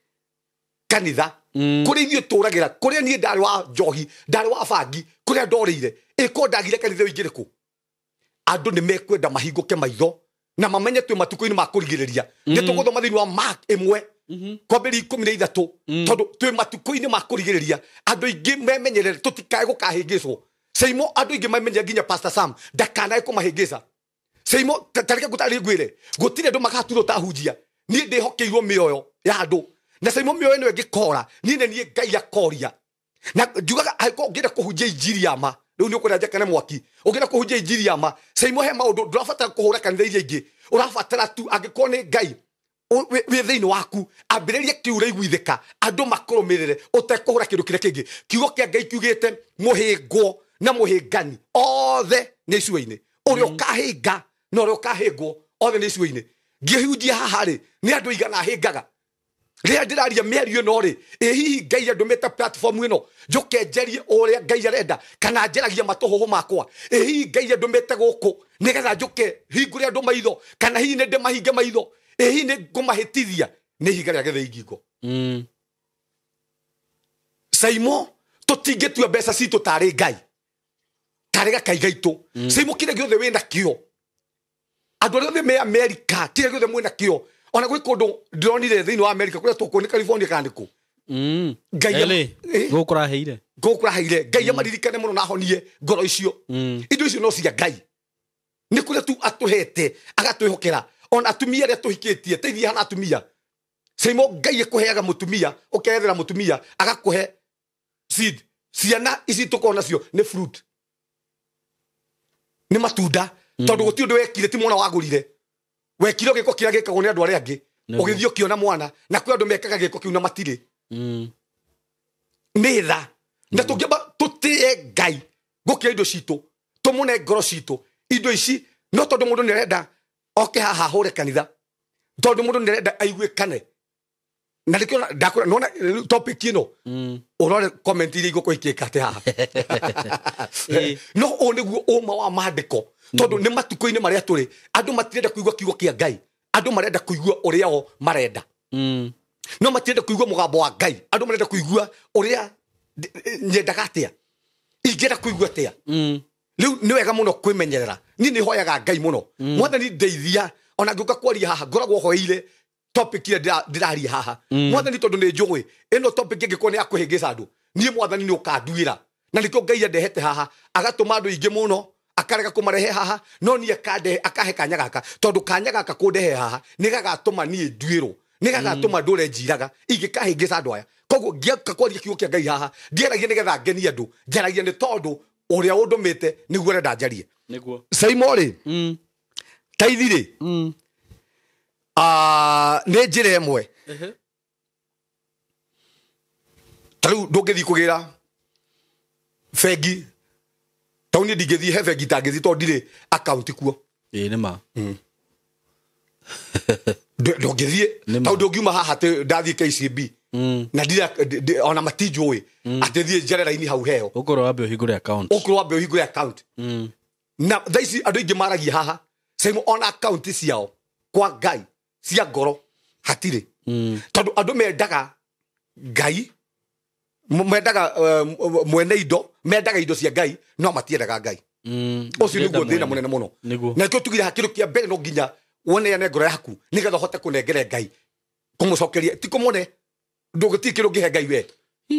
kanitha kuri ithio turagira kuri ni ndari wa njohi ndari wa bangi kuri ndorire iko ndagire kanitha wingiriku andu ni mekwenda mahinguke maitho na mamenye twi matuko-ini ma kurigiriria ni tuguthoma thiini wa Mark 1 kwambiri 13 tondu twi matuko-ini ma kurigiriria andu ingi memenyerere tutikae gukahingicwo. Saimo andu ingi memenyere nginya Pastor Sam ndakanae kumahingisa. Saimo tareke gutari ngwire gutire andu magaturwo ta hunjia ni ndihokeirwo mioyo ya andu na Saimo mioyo ino ngikora ni ne Ngai akoria na njugaga aiko ngira kuhunjia injiri ya ma riu ni ukura jakane mwaki ugira kuhunjia injiri ya ma. Saimo he maundu ndurabatara kuhura kanitha iria ingi urabatara tu angikoo ni Ngai we thiini waku ambiririe kiura igwithika andu makurumirire utekuhura kindu kiria kingi kiugo kia Ngai kiugite muhingwo na muhingani othe ni icua-ini uria ukahinga na uria ukahingwo othe ni icua-ini. Ngihunjia haha ri ni andu igana hingaga ria ndiraria miario no ri hihi Ngai andumite platform ino njuke njerie uria Ngai arenda kana njeragia matuhuhu makwa hihi Ngai andumite guku nigetha njuke hingure andu maitho kana hihi ni ndimahinge maitho hihi ni ngumahitithia ni ihiga ria githingingo. Saimo tutingitua mbeca citu tari Ngai tari gakai gaitu. Saimo kire giothe wina kio andu aria othe me America kire giothe mwina kio ona gwi kundu ndronire thiini wa America kuria tuko ni California kandi ku Ngai gukuraheire Ngai amaririkane muno na honie ngoro icio indo icio no cia Ngai ni kuria tu atuhete agatwihokera ona atumia aria tuhikitie teithia hana atumia. Saimo Ngai ekuheaga mutumia ukethera mutumia agakuhe seed ciana ici tukona cio ni fruit ni matunda tondu guti undu wekire ti mwana wagurire wekire giko kiria gikagwo ni andu aria angi Ugithio kiona mwana na kwi andu mekaga giko kiuna matire. Netha na tugiamba tutie Ngai gukia indo citu tumune ngoro citu indo ici no tondu mundu nirenda oke haha hore kanitha tondu mundu nirenda aigue kane na ndikona ndakora nona topic ino urore comment ile igoko ikika te haha no oniguo uma wa maandiko tondu ni matuko-ini maria turi andu matirenda kuigua kiugo kia Ngai andu marenda kuigua uria o marenda no matirenda kuigua mugambo wa Ngai andu marenda kuigua uria nyendaga atia ingenda kuigua atia riu ni wega muno kwimenyerera ni hoyaga Ngai muno mwathani ndeithia ona ngiuka kwaria haha ngoragwo hoire topic ile ndiraria haha mwathani tondu ni njugwi ino topic ingiko ni akuhingica andu ni mwathani ni ukanduira na nikio Ngai ndehete haha agatuma andu ingi muno akarega kumarehe haha no ni akahe kanya gaka tondu kanya gaka kundehe haha ni gagatuma ni nduiro ni gagatuma ndure njiraga ingikahingica andu aya koguo ngiaka kwaria kiugo kia Ngai haha ndiaragia nigetha ngeni andu njaragia ni tondu uria undumite niguo renda njarie niguo Saimori taithire ni njira emwe tariu ndungithi kugira fegi tauni ndigithi he fegi tangithi to ndire account kuo ni ma ndungithi tau ndungiuma haha te ndathi KCB na ndira ona matinjui ati thie njera-ini hau heo ukoro wambe uhingure account na thaisi andu ingi maragia haha Saimo ona account ciao kwa Ngai cia ngoro hatire tondu andu mendaga Ngai mendaga mwene indo mendaga indo cia Ngai no matiendaga Ngai ucio niguo thina munene muno na kio tugira hakiru kia mbere no nginya wone ya ngoro yaku nigetha hote kunengere Ngai kumucokeria ti kumone ndugiti kiru gihe Ngai we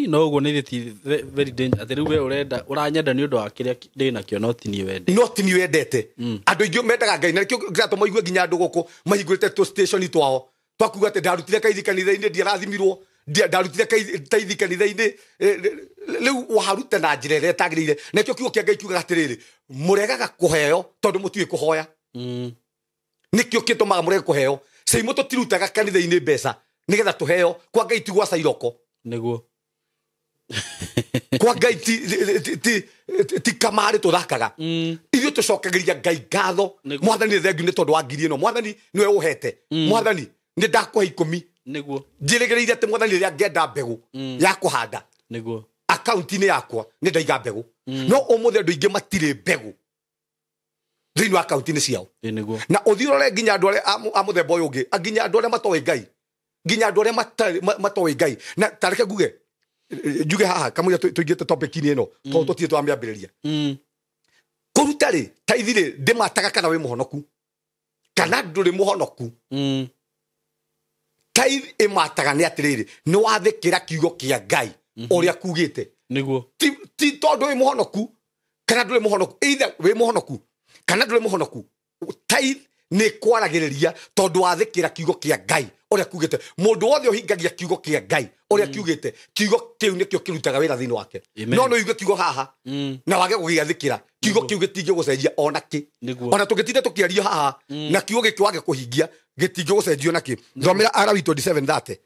no uguo ni ti very dangerous ati riu we urenda uranyenda ni undu wa kiria ndina kio no ti ni wendete andu ingi mendaga Ngai na kio grato moigue nginya andu guku mahingurite to station twao twakuga ati ndarutire kaithi kanitha-ini ndiarathimirwo ndarutire kaithi kanitha-ini riu waruta na njira iria itagirire na kio kiugo kia Ngai kiuga atiriri muregaga kuheo tondu mutui kuhoya nikio kitumaga murege kuheo Saimo tutirutaga kanitha-ini mbeca nigetha tuheo kwa Ngai ti gwa Sairoko niguo kwa Ngai ti kamari tuthakaga ithuĩ tucokagiria Ngai ngatho mwathani thengiũ nĩ tondu wa ngiri ĩno mwathani niwe ũhete mwathani nĩ ndakũhe 10 niguo njĩrĩgĩrĩire atĩ mwathani rĩrĩa ngenda mbegũ ya kũhanda niguo akaunti-inĩ yakwa nĩ ndaiga mbegũ no ũmũthĩ andũ aingĩ matirĩ mbegũ thĩinĩ wa akaunti-inĩ ciao na ũthiĩ ũrore nginya andũ arĩa a mũthemba ũyũ ũngĩ nginya andũ arĩa matoĩ Ngai nginya andũ arĩa matoĩ Ngai na tareke njuge haha kamũira tũingĩte topic-inĩ ĩno tondũ tũtirĩ twamĩambĩrĩria kũruta rĩ taithirĩ ndĩmataga kana wĩ mũhonoku kana ndũrĩ mũhonoku taithi ĩmataga nĩ atĩrĩrĩ nĩ wathĩkĩra kiugo kĩa Ngai ũrĩa kugĩte niguo ti tondũ wĩ mũhonoku kana ndũrĩ mũhonoku either wĩ mũhonoku kana ndũrĩ mũhonoku taithi nĩ kwaragĩrĩria tondũ wathĩkĩra kiugo kĩa Ngai ũrĩa kugĩte mũndũ wothe ũhingagia kiugo kĩa Ngai ũrĩa kiugĩte kiugo kĩu nĩkĩo kĩrutaga wĩra thĩinĩ wake no no igue kiugo haha na wage gũgĩathĩkĩra kiugo kĩu gĩtingĩgũcenjia ona kĩ ona tũngĩtinda tũkĩario haha na kiugo gĩkĩ wage kũhingia gĩtingĩgũcenjia ona kĩ thomera Alawii 27:30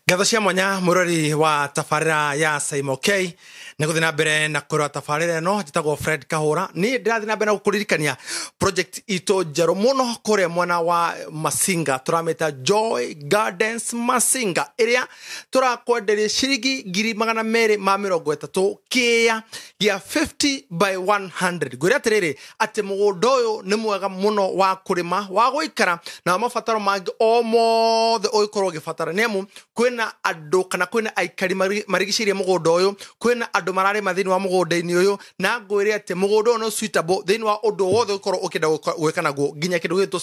ngatho cia mwanya mũrori wa tabarĩra ya Saimo K nĩ gũthiĩ na mbere na kũrora tabarĩra ĩno njĩtagwo Fred Kahũra nĩ ndĩrathiĩ na mbere na gũkũririkania project itũ njerũ mũno kũrĩa mwena wa Masinga tũramĩta Joy Gardens Masinga ĩrĩa tũrakwenderia ciringi 230 kĩa gĩa 50 by 100 ngwĩra atĩrĩrĩ atĩ mũgũnda ũyũ nĩ mwega mũno wa kũrĩma wa gũikara na mabataro mangĩ o mothe ũgĩkorwo ũgĩbatara nĩ amu kwĩna andũ kana kwĩna aikari marigicĩirie mũgũnda ũyũ kwĩna andũ mararĩma thĩinĩ wa mũgũnda-inĩ ũyũ na ngwĩre atĩ mũgũnda ũyũ no suitable thĩinĩ wa ũndũ wothe ũkorwo ũkĩenda gwĩka naguo nginya kĩndũ gĩtwo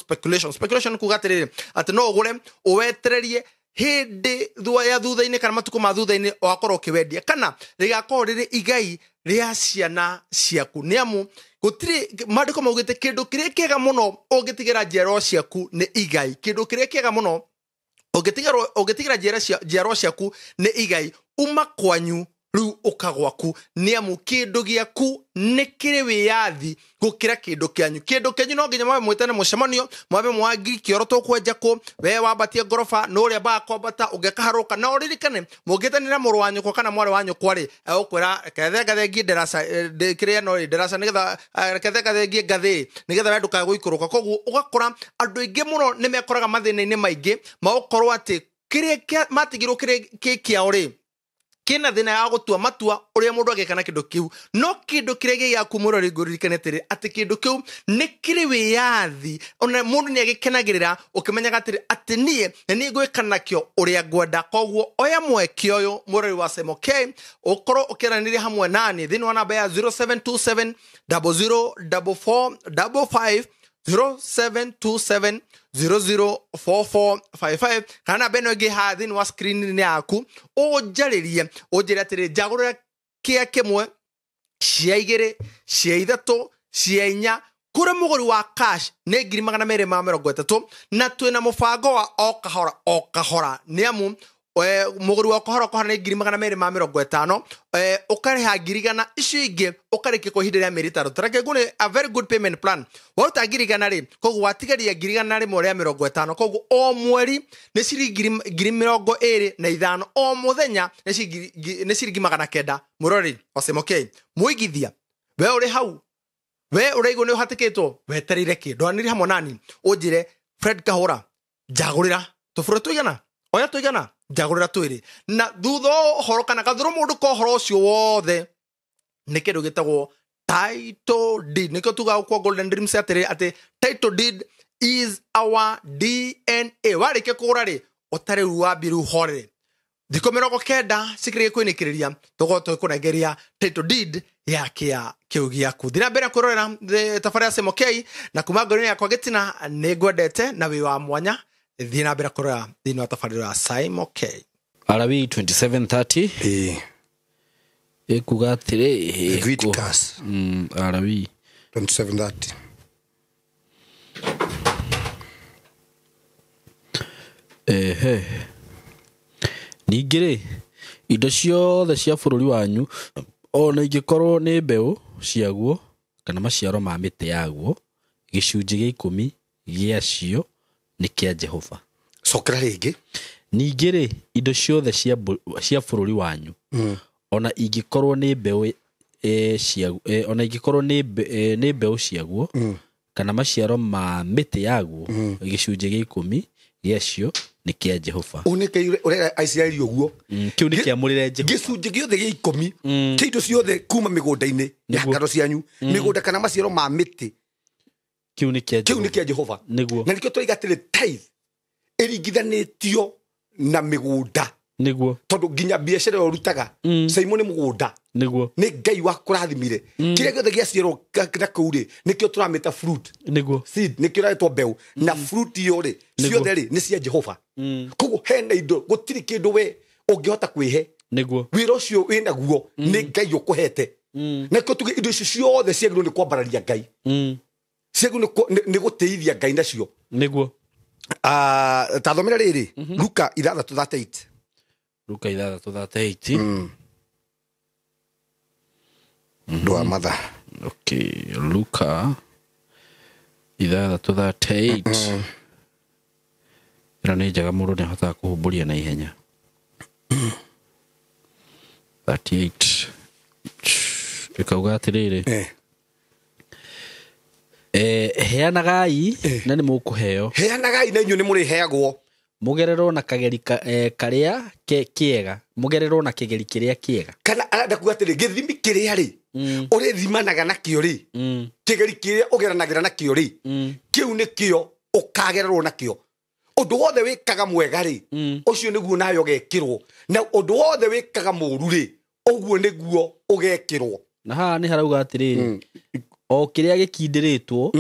speculation kuga atĩrĩrĩ atĩ no ũgũre ũwetererie hĩndĩ ya thutha-inĩ kana matukũ ma thutha-inĩ wakorwo ũkĩwendia kana rĩgakorwo rĩrĩ igai rĩa ciana ciaku nĩ amu gũtirĩ maandĩko maugĩte kĩndũ kĩrĩa kĩega mũno ũngĩtigĩra njiarwa ciaku nĩ igai kĩndũ kĩrĩa kĩega mũno ũngĩtigĩra njiarwa ciaku nĩ igai uma kwanyu riu ukagwaku ni amu kindu giaku ni kiri wiyathi gukira kindu kianyu no nginya mwabe mwitane mucemanio mwabe mwangi kioro tukwenja ku we wambatie ngorofa no ria ba kombata ugekaharuka no ririkane mugitanira muru wanyu ko kana mwari wanyu kwari ukwira kethenga thengi nderasa kiria no nderasa nigetha kethenga thengi ngathi nigetha wendu ka guikuruka koguo ugakora andu ingi muno ni mekoraga mathina-ini maingi maukorwo ati kiria matigirwo kiria ori kina thina ya gutua matua uria mundu agekana kindu kiu no kindu kiria giaku murori nguririkane atiri ati kindu kiu ni kiri wiyathi ona mundu ni agikenagirira ukimenyaga atiri ati ni gwikana kio uria ngwenda koguo oya mweke uyu murori wa Simo K ukoro ukiranire hamwe nani thini wa namba ya 0727 004455 0727 004455 kana beno ge ha thini wa screen ni yaku ujaririe atiri jagurira kia kimwe cia igiri cia ithatu cia inya kure muguri wa cash ne 230 na twina mubango wa o kahora ni amu muguri wa kahora ni 250 ukariha girigana icio ingi ukareke kuhindiria mirita rutarake gune a very good payment plan wauta girigana ri kogu watigaria girigana ri moria 50 kogu o mweri ni ciringi 25 o muthenya ni ciringi 900 murori wa Simo K muigithia we uri hau we uraigo ni uhatikitwo weterire kindu aniri hamwe nani unjire Fred Kahura jagurira tufuro tuigana oya tuigana jagurira twiri na thutho horo kana kathuro mundu ko horo cio wothe ni kindu gitagwo title deed nikyo tuga kwa Golden Dreams atiri ati title deed is our DNA warike kugura ri utari ruabiru hore thiko 90 sikire kwinikiria togoto kunegeria title deed ya kia kiugia kuthina bera kurora tafari ya Simo K na kumagorini yakwa gitina nigwendete na wi wa mwanya thina bera kurora thini wa tafari ya Simo K Arabi 2730 ekugatire Vitcast Arabi 2730 ningire indo ciothe cia bururi wanyu ona ingikorwo ni mbeu ciaguo kana maciaro ma miti yaguo gicunji gia 10 giacio ni kia Jehova sokra ringi ningire indo ciothe cia bururi wanyu ona ingikorwo ni mbeu ciaguo ona ingikorwo ni mbeu ciaguo kana maciaro ma miti yaguo gicunji gia 10 giacio ni kia Jehova unike urera Israeli uguo kiu ni kia murire Jehova gicunji giothe gia 10 kiindo ciothe kuma migunda-ini ya ngaro cianyu migunda kana maciaro ma miti kiu ni kia Jehova niguo na nikyo twigatire tithe iringithanitio na migunda niguo tondu nginya biashara urutaga Simon ni mugunda niguo ni Ngai wa kurathimire kiria giothe gia ciaro na kuuri nikyo turamita fruit niguo seed nikyo raitwo mbeu na fruit yore ciothe ri ni cia Jehova koguo hena indo gutiri kindu we ungihota kwihe niguo wira ucio wina guo ni Ngai ukuhete nakyo tuge indo icio ciothe ciagirwo ni kwambararia Ngai ciagirwo ni guteithia Ngai nacio niguo tathomera riri Luka 6:38 Luka 6:38 Dua mother okay Luka 6:38 ira ni njaga mundu ni ahota kuhumburia na ihenya 38 ikauga atiriri heanagai na ni mukuheo heanagai na inyu ni muri heagwo mugererwo na kageri karia kiega mugererwo na kigeri kiria kiega kana arenda kuga atiri githimi kiria ri uri thimanaga na kio ri kigeri kiria ugeranagira na kio ri kiu ni kio ukagererwo na kio undu wothe wikaga mwega ri ucio niguo nayo gekirwo na undu wothe wikaga muru ri uguo niguo ugekirwo na haha ni harauga atiriri o kiria gikindiritwo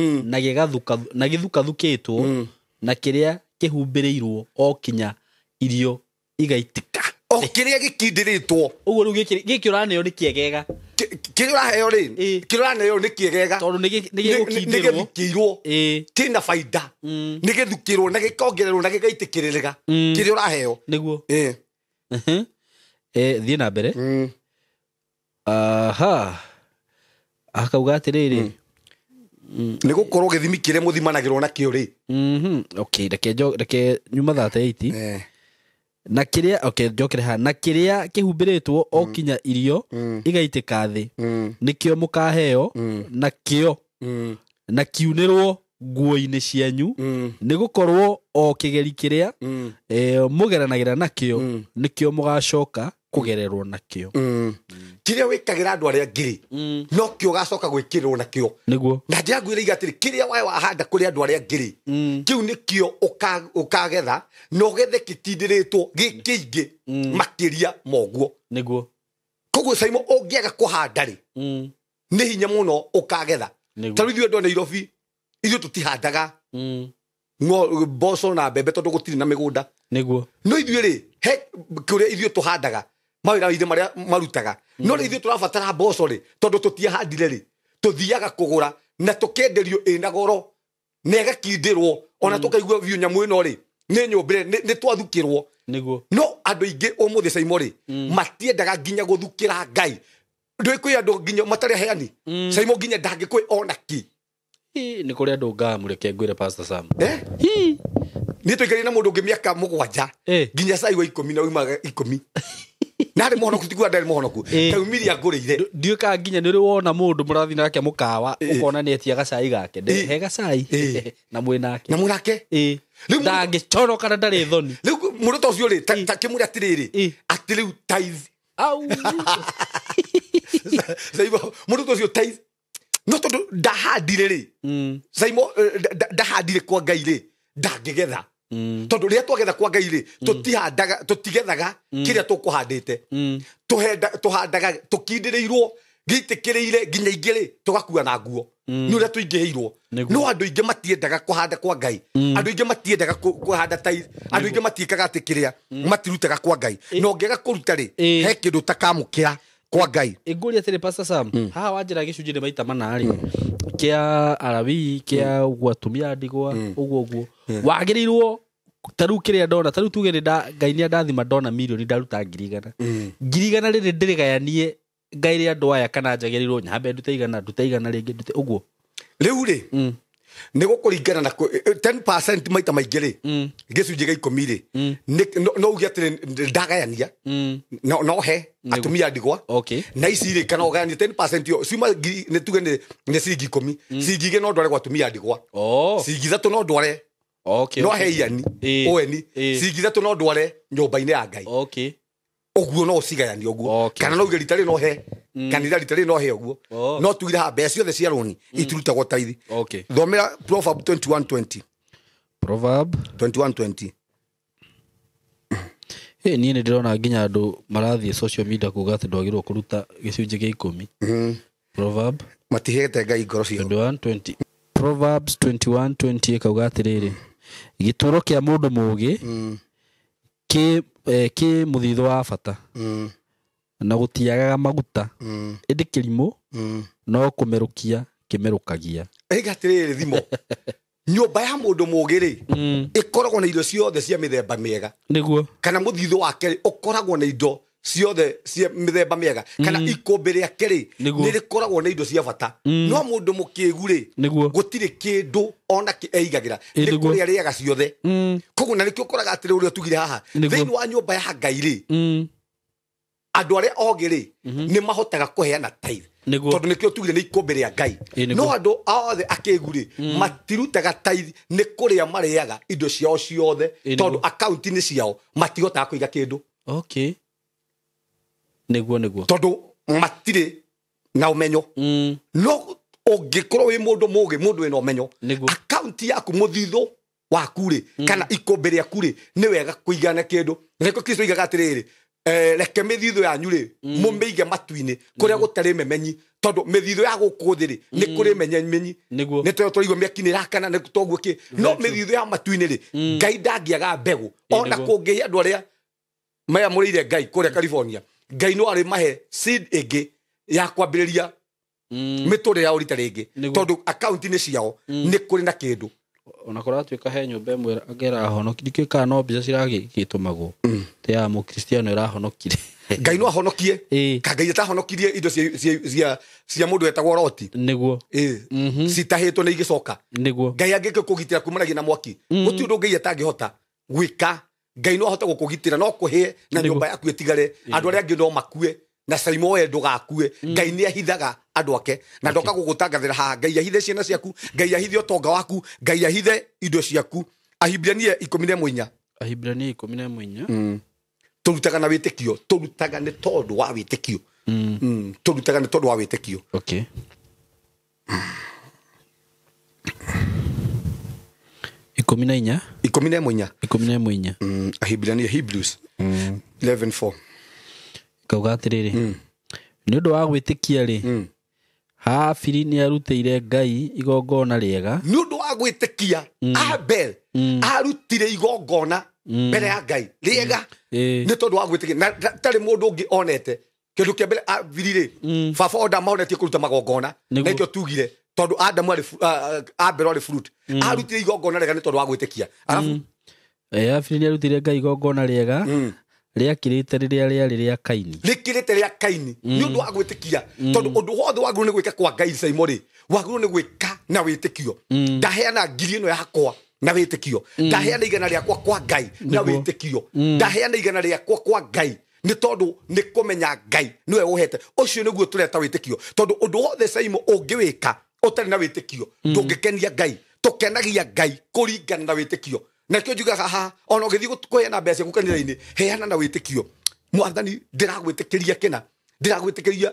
na githukathukitwo na kiria kihumbirirwo o kinya irio igaitika o kiria gikindiritwo uguo riu giki uraneo ni kiegega kiria uraheo ri kiria uraneo ni kiegega tondu ni gigukindirwo tina faida ni githukirwo na gikongererwo na gigaitikiriraga kiria uraheo niguo thie na mbere aha akauga atiriri nä gå korwo gä thimi kä rä a må thimanagä rwo nakä o rä okay reke nyuma 38 na kiria okay njokere ha na kiria kihumbiritwo o kinya irio igaitika thi nikio mukaheo na kio na kiunirwo nguo-ini cianyu ni gukorwo o kigeri kiria mugeranagira nakio nikio mugacoka kugererwo nakio kiria wikagira andu aria ngiri no kio gacoka gwikirwo nakio niguo na njira ngwira atiri kiria wae wahanda kuri andu aria ngiri kiu nikio ukagetha no gethe kitindiritwo gikingi makiria moguo niguo koguo Saimo ungiaga kuhanda ri ni hinya muno ukagetha taru ithuĩ andũ a Nairobi ithuĩ tutihandaga mboco na mbembe tondu gutiri na migunda niguo no ithuĩ ri he kuria ithuĩ tuhandaga mawĩra-inĩ marĩa marutaga no rĩ ithuĩ tũrabatara mboco rĩ tondu tutiahandire rĩ tuthiaga kũgũra na tukenderio ina goro na ĩgakindirwo ona tukaigua biũ nyamũ ĩno rĩ nĩ nyũmbĩre nĩ twathukĩrwo niguo no andũ aingĩ ũmũthĩ Saimo rĩ matiendaga nginya gũthukĩra Ngai ndũĩ kwĩ andũ nginya matarĩ aheani Saimo nginya ndangĩkwĩ ona ki nĩ kũrĩ andũ ngamũreke ngwĩre Pastor Sam nĩ tũikarire na mũndũ ũngĩ mĩaka 7 nginya cai wa 10 na umaga 10 na arĩ mũhonoku tiguo ndarĩ mũhonoku kaumiria ngũrĩire ndiũka nginya nĩ ũrĩ wona mũndũ mũrathi nake mũkawa ũkona nĩ etia gacai gake he gacai na mwĩ nake ndangĩconoka na ndarĩ thoni rĩu mũndũ ta ũcio rĩ ta kĩmũrĩ atĩrĩrĩ atĩ rĩu tithe Saimo mũndũ ta ũcio tithe no tondũ ndahandire rĩ Saimo ndahandire kwa Ngai rĩ ndangĩgetha tondu ria twagetha kwa Ngai ri tutigethaga kiria tukuhandite tuhandaga tukindirirwo gitikireire nginya ingiri tugakua na nguo ni uria tuingihirwo no andu ingi matiendaga kuhanda kwa Ngai andu ingi matiendaga kuhanda tai andu ingi matiikaga atikiria matirutaga kwa Ngai no ngega kuruta ri he kindu takamukira kwa Ngai inguri atire Pastor Sam haha wanjira gicunjire maita mana ri kia arabi kia gwatumia ndigwa uguo wagirirwo taru kiria ndona taru tuge Ngai ni ndathima ndona milioni ndaruta 100,000 riri ndirigayanie Ngai ri andu aya kana njagirirwo nyambe ndute igana ringi ndute uguo riu ri ni gukuringana na 10% maita maingi ri gicunjie ga 10 ri no ugi atire ndagayania no he atumia ndigwa na ici ri kana ugayania 10% yo cuma ni tuge ni ciringi 10 ciringi ige no ndware gwa atumia ndigwa ciringi 3 no ndware no he iani oeni ciringi 3 no ndware nyumba-ini ya Ngai oguo no cigayania oguo kana no uge ritari no he kanitha ritari no he oguo no tugire ha mbeca ciothe cia roni iturutagwo taithi thomera Proverb 21:20 Proverb 21:20 niĩ nĩ ndĩrona nginya andũ marathiĩ social media kuga atĩ ndwagĩrĩirwo kũruta gĩcunjĩ gĩa 10 Proverb matihete Ngai ngoro ciao 21:20 Proverbs 21:20 kauga atĩrĩrĩ gĩtũũro kĩa mũndũ mũũgĩ kĩ mũthithũ wa bata na gũtiagaga maguta ĩndĩ kĩrimũ no kũmerũkia kĩmerũkagia ĩgatĩrĩrĩ thimo nyũmba ya mũndũ mũũgĩ rĩ ĩkoragwo na indo ciothe cia mĩthemba mĩega nĩguo kana mũthithũ wake ũkoragwo na indo ciothe cia mĩthemba mĩega kana ikũmbĩ rĩake rĩ nĩ rĩkoragwo na indo cia bata no mũndũ mũkĩĩgu rĩ gũtirĩ kĩndũ ona eigagĩra nĩ kũrĩa rĩaga ciothe koguo na nĩkĩo ũkoraga atĩrĩ ũrĩa tugire haha thĩinĩ wa nyũmba ya Ngai rĩ andũ arĩa ogĩ rĩ nĩ mahotaga kũheana tithe tondũ nĩkĩo tugire nĩ ikũmbĩ rĩa Ngai no andũ othe akĩĩgu rĩ matirutaga tithe nĩ kũrĩa marĩaga indo ciao ciothe tondũ akaunti-inĩ ciao matihotaga kũiga kĩndũ nĩguo tondu matirĩ na ũmenyo no ũngĩkorwo wĩ mũndũ mũũgĩ mũndũ wĩna ũmenyo akaunti yaku mũthithũ waku rĩ kana ikũmbĩ rĩaku rĩ nĩ wega kũigana kĩndũ nĩkĩo Kristo oigaga atĩrĩrĩ reke mĩthithũ yanyu rĩ mũmĩige matu-inĩ kũrĩa gũtarĩ memenyi tondu mĩthithũ ya gũkũ thĩ rĩ nĩ kũrĩ memenyi nĩ tũraigua mĩaki nĩ ĩrakana nĩ toguo kĩ no mĩthithũ ya matu-inĩ rĩ Ngai ndangĩaga mbegũ ona kũngĩhĩa andũ arĩa maya mũrĩire Ngai kũrĩa California Ngai no arĩ mahe seed ĩngĩ ya kwambĩrĩria mĩtũrĩre yao rita rĩngĩ tondu akaunti-inĩ ciao nĩ kũrĩ na kĩndũ ona kora tuika he nyumba imwe angera honoki dikika no bica ciragitũmagwo te ya Mukristiano irahonokire Ngai no ahonokie ka Ngai atahonokirie indo cia mundu etagwo Loti niguo citahĩtwo nĩ igicoka niguo Ngai angĩkũgitĩra kumanagia na mwaki gũtirĩ ũndũ Ngai atangĩhota gwĩka Ngai no ahota gũkũgitĩra no kũhĩe na nyũmba yaku ĩtigare andũ arĩa angĩ no makue na Saimo we ndũgakue Ngai nĩ ahithaga andũ ake na ndoka gũgũtangathĩra haha Ngai ahithe ciana ciaku Ngai ahithe ũtonga waku Ngai ahithe indo ciaku Ahibrania 11 Ahibrania 11 turutaga na wĩtĩkio turutaga nĩ tondũ wa wĩtĩkio turutaga nĩ tondũ wa wĩtĩkio okay ikumi na inya Ahibrania Hebrews 11:4 kauga atĩrĩrĩ nĩ ũndũ wa gwĩtĩkia rĩ Habili nĩ arutĩire Ngai igongona rĩega nĩ ũndũ wa gwĩtĩkia Abel arutire igongona mbere ya Ngai rĩega nĩ tondũ wa gwĩtĩkia na tarĩ mũndũ ũngĩ onete kĩndũ kĩa mbere Habili rĩ baba onda mahonetie kũruta magongona na ikio tugire tondũ Adamu Abel arĩ fruit arutire igongona rĩega nĩ tondũ wa gwĩtĩkia arabu Habili nĩ arutire Ngai igongona rĩega rĩakĩrĩte rĩrĩa rĩarĩ rĩa Kaini rĩkĩrĩte rĩa Kaini nĩ ũndũ wa gwĩtĩkia tondũ ũndũ wothe wagĩrĩirwo nĩ gwĩka kwa Ngai Saimo rĩ wagĩrĩirwo nĩ gwĩka na wĩtĩkio ndaheana ngiri ĩno yakwa na wĩtĩkio ndaheana igana rĩakwa kwa Ngai na wĩtĩkio ndaheana igana rĩakwa kwa Ngai nĩ tondũ nĩ kũmenya Ngai nĩwe ũhete ũcio nĩguo tũreta wĩtĩkio tondũ ũndũ wothe Saimo ũngĩwĩka ũtarĩ na wĩtĩkio ndũngĩkenia Ngai tũkenagia Ngai kũringana na wĩtĩkio na kĩo njugaga haha ona ũgĩthiĩ kũheana mbeca gũkanĩra-inĩ heana na wĩtĩkio Mwathani ndĩragwĩtĩkĩria kĩna ndĩragwĩtĩkĩria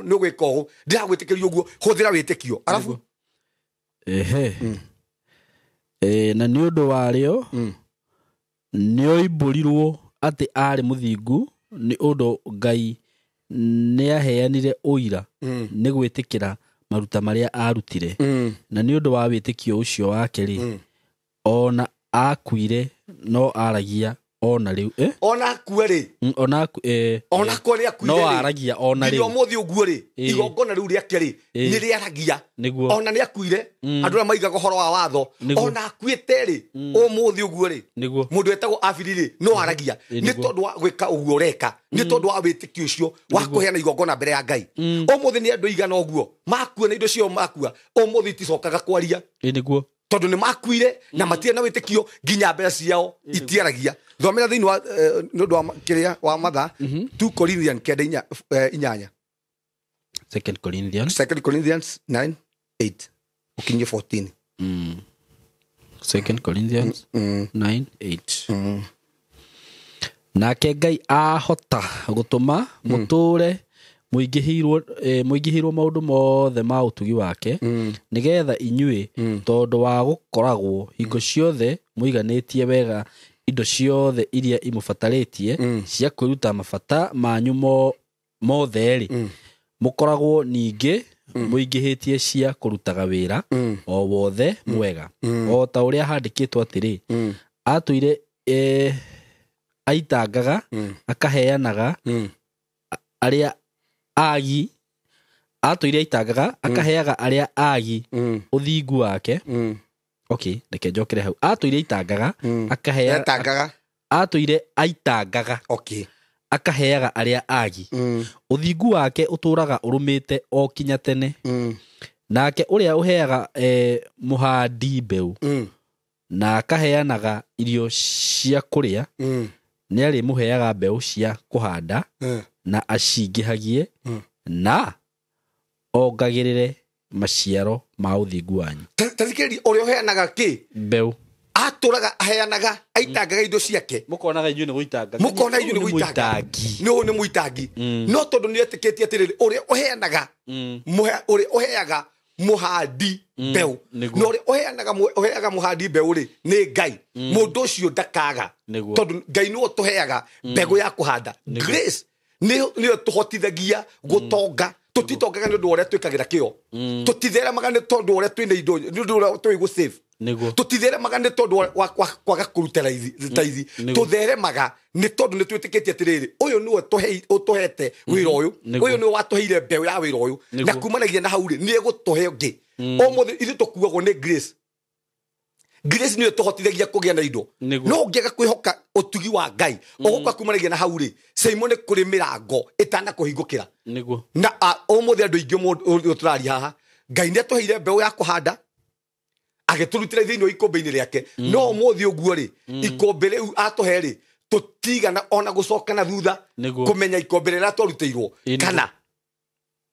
nĩ ũgwĩka ũũ ndĩragwĩtĩkĩria ũguo hũthĩra wĩtĩkio arabu na nĩ ũndũ warĩo nĩ oimbũrirwo atĩ arĩ mũthingu nĩ ũndũ Ngai nĩ aheanire ũira nĩ gwĩtĩkĩra maruta marĩa arutire na nĩ ũndũ wa wĩtĩkio ũcio wake rĩ ona akuire no aragia ona rĩu ona akua rĩ ona kwa nĩ akuire no aragia ona rĩu mũthĩ ũguo rĩ igongona rĩu rĩake rĩ nĩ rĩaragia ona nĩ akuire andũ arĩa maigaga ũhoro wa watho ona akuĩte rĩ ũmũthĩ ũguo rĩ mũndũ etagwo Habili rĩ no aragia nĩ tondũ wa gwĩka ũguo ũreka nĩ tondũ wa wĩtĩkio ũcio wa kũheana igongona mbere ya Ngai ũmũthĩ nĩ andũ igana ũguo makua na indo ciao makua ũmũthĩ iticokaga kwaria nĩguo tondũ nĩ makuire na matirĩ na wĩtĩkio nginya mbeca ciao itiaragia thomera thĩinĩ wa nĩ ũndũ wa kĩrĩa wa mathaa 2 Corinthians 9:8 2 Corinthians 9:8 ukinyie 14 2 Corinthians 9:8 nake Ngai ahota gũtũma mũtũre mũingĩhĩirwo maũndũ mothe ma ũtugi wake nĩgetha inyuĩ tondũ wa gũkoragwo hingo ciothe mũiganĩtie wega indo ciothe iria imũbatarĩtie cia kwĩruta mabata manyu mothe rĩ mũkoragwo ningĩ mũingĩhĩtie cia kũrutaga wĩra o wothe mwega o ta ũrĩa handĩkĩtwo atĩrĩ atũire aitangaga akaheanaga arĩa agi atũire aitangaga akaheaga arĩa agi ũthingu wake okay reke njokere hau atũire aitangaga akaheaga atũire aitangaga okay akaheaga arĩa agi ũthingu wake ũtũraga ũrũmĩte o kinya tene nake ũrĩa ũheaga mũhandi mbeũ na akaheanaga irio cia kũrĩa nĩ arĩmũheaga mbeũ cia kũhanda na acingĩhagie na ongagĩrĩre maciaro ma ũthingu wanyu tathikĩrĩria ũrĩa ũheanaga kĩ mbeũ atũraga aheanaga aitangaga indo ciake mũkonaga inyuĩ nĩ gũitanga nĩ mũitangi no tondũ nĩ etĩkĩtie atĩrĩrĩ ũrĩa ũheanaga ũrĩa ũheaga mũhandi mbeũ na ũrĩa ũheaga mũhandi mbeũ rĩ nĩ Ngai mũndũ ũcio ndakaga tondũ Ngai nĩwe ũtũheaga mbegũ ya kũhanda grace nĩyo tũhotithagia gũtonga tũtitongaga nĩ ũndũ ũrĩa twĩkagĩra kĩo tũtitheremaga nĩ tondũ ũrĩa twĩna indo nĩ ũndũ ũrĩa tũĩ gũsave tũtitheremaga nĩ tondũ wa kwaga kũruta raithi tũtheremaga nĩ tondũ nĩ twĩtĩkĩtie atĩrĩrĩ ũyũ nĩwe ũtũhete wĩra ũyũ ũyũ nĩwe watũheire mbeũ ya wĩra ũyũ na kumanagia na hau rĩ nĩ egũtũhe ũngĩ ũmũthĩ ithuĩ tũkuagwo nĩ grace grace niyo tohotithagia kugia na indo no ungiaga kwihoka utugi wa Ngai uguka kumanagia na hau ri Simon kuri mirango itana kuhingukira niguo na umuthi andu ingi mundu turari haha Ngai ni atuheire mbeu ya kuhanda ageturutira thiini ikombe-ini riake no umuthi uguo ri ikombe riu atuhe ri tutigana ona gucoka na thutha kumenya ikombe rira twarutĩirwo kana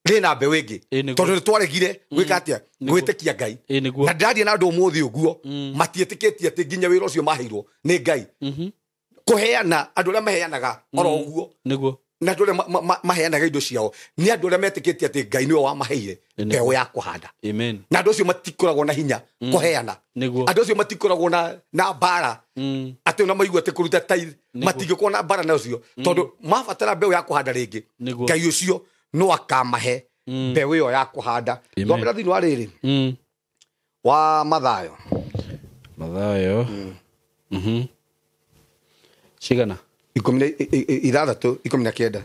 rina mbeu ingi tondu twaregire gwika atia gwitikia Ngai na ndaria na andu umuthi uguo matietikitie ati nginya wira ucio maheirwo ni Ngai kuheana andu aria maheanaga oro uguo na andu aria maheanaga indo ciao ni andu aria metikitie ati Ngai niwe wamaheire mbeu ya kuhanda na andu acio matikoragwo na hinya kuheana andu acio matikoragwo na mbara ati ona maigua ati kuruta tithe matingĩkorwo na mbara na ucio tondu mabatara mbeu ya kuhanda ringi Ngai ucio no akamahe mbeu iyo ya kuhanda thomera thiini wa riri wa Mathayo cigana 16:19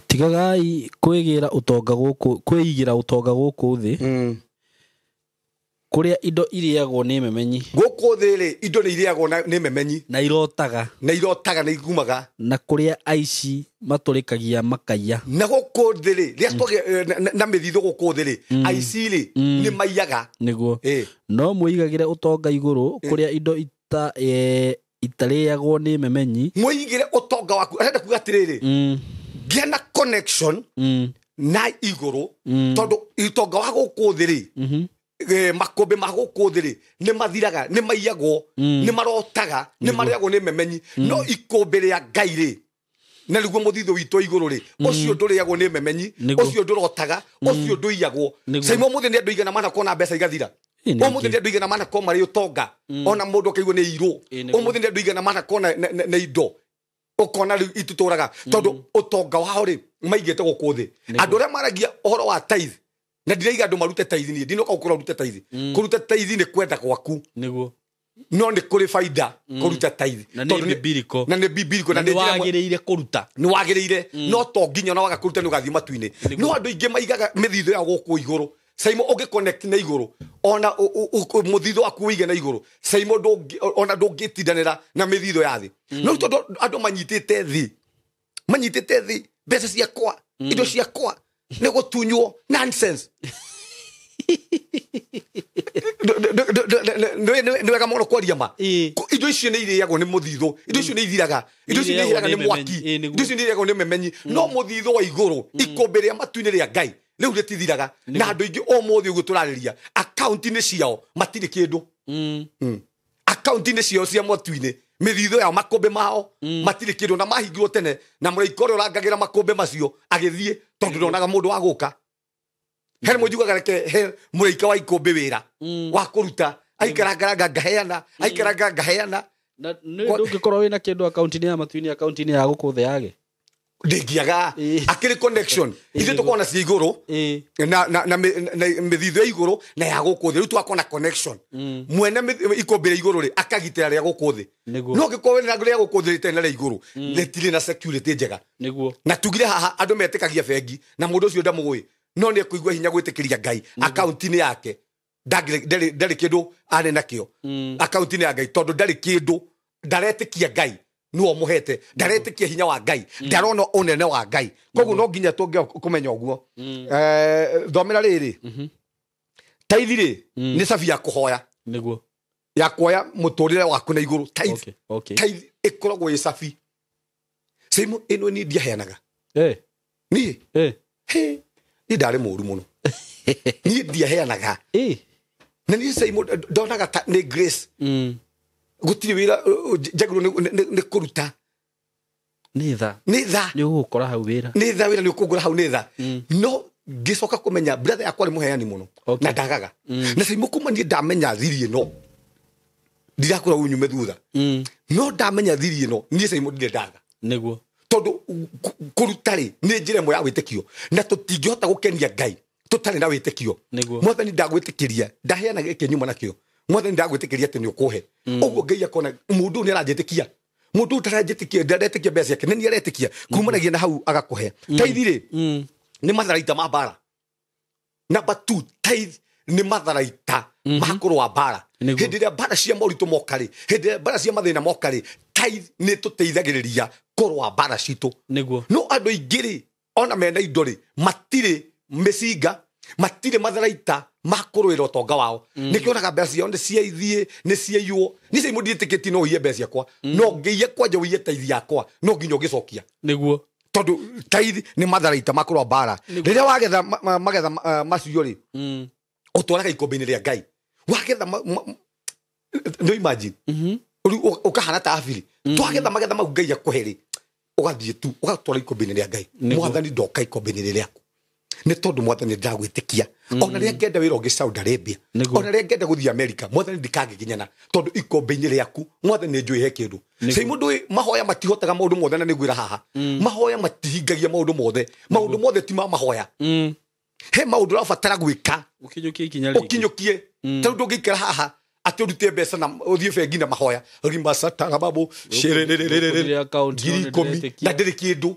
tigagai kwigira utonga guku thi kuria indo iriagwo ni memenyi guku thi ri indo ni iriagwo ni memenyi na irotaga na igumaga na kuria aici maturikagia makaiya na guku thi ri ria twagia na mithitho guku thi ri aici ri ni maiyaga niguo no muigagire utonga iguru kuria indo itariagwo ni memenyi muigire utonga waku arenda kuga atiriri gia na connection na iguru tondu itonga wa guku thi ri makombe ma guku thi ri ni mathiraga ni maiyagwo ni marotaga ni mariagwo ni memenyi no ikombe ria Ngai ri na riguo muthitho witũ iguru ri ucio nduriagwo ni memenyi ucio ndurotaga ucio nduiyagwo Saimo muthi ni andu igana mana kona mbeca igathira umuthi ni andu igana mana kona mari utonga ona mundu akaigwo ni iru umuthi ni andu igana mana kona na indo ukona riu ituturaga tondu utonga wao ri maigite guku thi andu aria maragia uhoro wa tithe na ndireiga andu marute tithe ni ndinoka ukura rute tithe kuruta tithe ni kwenda gwaku niguo no ni kuri faida kuruta tithe tondu ni biblical na ni biblical na ni wagiriire kuruta ni wagiriire no to nginya na waga kuruta ni ugathie matu-ini no andu ingi maigaga mithitho ya guku iguru Saimo ugi connect na iguru ona muthitho waku wige na iguru Saimo ona ndungitindanira na mithitho ya thi no tondu andu manyitite thi mbeca ciakwa indo ciakwa ni gutunywo nonsense nä wega mono kwaria ma indo icio nä irĩagwo nä må thitho indo icio nä ithiraga indo icio nä iheraga nä mwaki indo icio nä irĩagwo nä memenyi no må thitho wa igå ikombe rä a matu-inä rä a Ngai rä u rä tithiraga na andå ingä o må thä å guo tå rarä ria akaunti-inä ciao matirä kä ndå akaunti-inä ciao cia matu-inä mä thitho yao makombe mao matirä kä ndå na mahingirwo tene na må raika å rä a å rangagä ra makombe macio agä thiä tondå ndonaga må ndå wa gå ka he må njugaga reke he må raika wa ikombe wä ra wa kå ruta aikaranga ngaheana na ndå ngä korwo wä na kä ndå akaunti-inä ya matu-inä akaunti-inä ya gå kå thä yage ndingiaga akiri connection ithu tukona cia iguru na mithitho ya iguru na ya guku thi riu twakona connection mwene ikombe ria iguru ri akagitira ria guku thi no gikowe na ria guku thi tena ria iguru letire na security njega na tugire haha andu metikagia bengi na mundu ucio ndamugwi no ni kuigwa hinya gwitikiria Ngai account-ini yake ndari kindu ari nakio account-ini ya Ngai tondu ndari kindu ndaretikia Ngai nuo muhete ndaretikia hinya wa Ngai ndarona unene wa Ngai koguo no nginya tunge kumenya uguo thomera riri taithiri ni sabi ya kuhoya niguo ya kuoya muturire waku na iguru taithi ikoragwo i sabi Saimo ino ni ndiaheanaga ni ni ndari muru muno ni ndiaheanaga na ni Saimo ndonaga ni grace gutiri wira jaguru ni kuruta ni tha ni ugukora hau wira ni ukugura hau ni tha no gicoka kumenya brother yakwa ni muheani muno na ndagaga na Saimo kuma ni ndamenya thiri ino ndirakura unyume thutha no ndamenya thiri ino ni Saimo ndire ndaga niguo tondu kurutari ni njira imwe ya witikio na tutingihota gukenia Ngai tutari na witikio mwathani ndagwitikiria ndaheana gike nyuma nakio mwathani ndagwitikiria ati ni ukuhe uguo Ngai akona mundu ni aranjitikia mundu utarajetikia ndaretikia mbeca yake nini aretikia kumanagia na hau agakuhe taithire ni matharaita ma bara number 2 taith ni matharaita makuru wa bara hindi ya bara cia morito mokari hindi ya bara cia mathina mokari taith ni tuteithagiriria kurwa bara citu niguo no andu ingiri ona mena indori matire mesinga matire matharaita makurwira utonga wao nikionaga mbeca ciao ni ciaithie ni ciaiywo ni cia imudietiketi no iye mbeca yakwa no ngiye kwanja wiye taithi yakwa no nginyo gicokia niguo tondu taithi ni matharaita makurwa bara riria wagetha magetha macio ri utwaraga ikombe-ini ria Ngai wagetha no imagine ukahana ta afili twagetha magetha mau Ngai akuheri ugathie tu ugatwara ikombe-ini ria Ngai mwathani ndoka ikombe-ini riaku ni tondu mwathani ndagwitikia ona ria ngenda wira ungi Saudi Arabia ona ria ngenda guthia America mwathani ndikangikinyana tondu ikombe-ini riaku mwathani njui he kindu sai mundu mahoya matihotaga maundu mothe na niguira haha mahoya matihingagia maundu mothe ti ma mahoya he maundu rabatara gwika ukinyukie tondu ndungikira haha ati urute mbeca na uthie bengi na mahoya rimasatara babu shirerererere account na ndiri kindu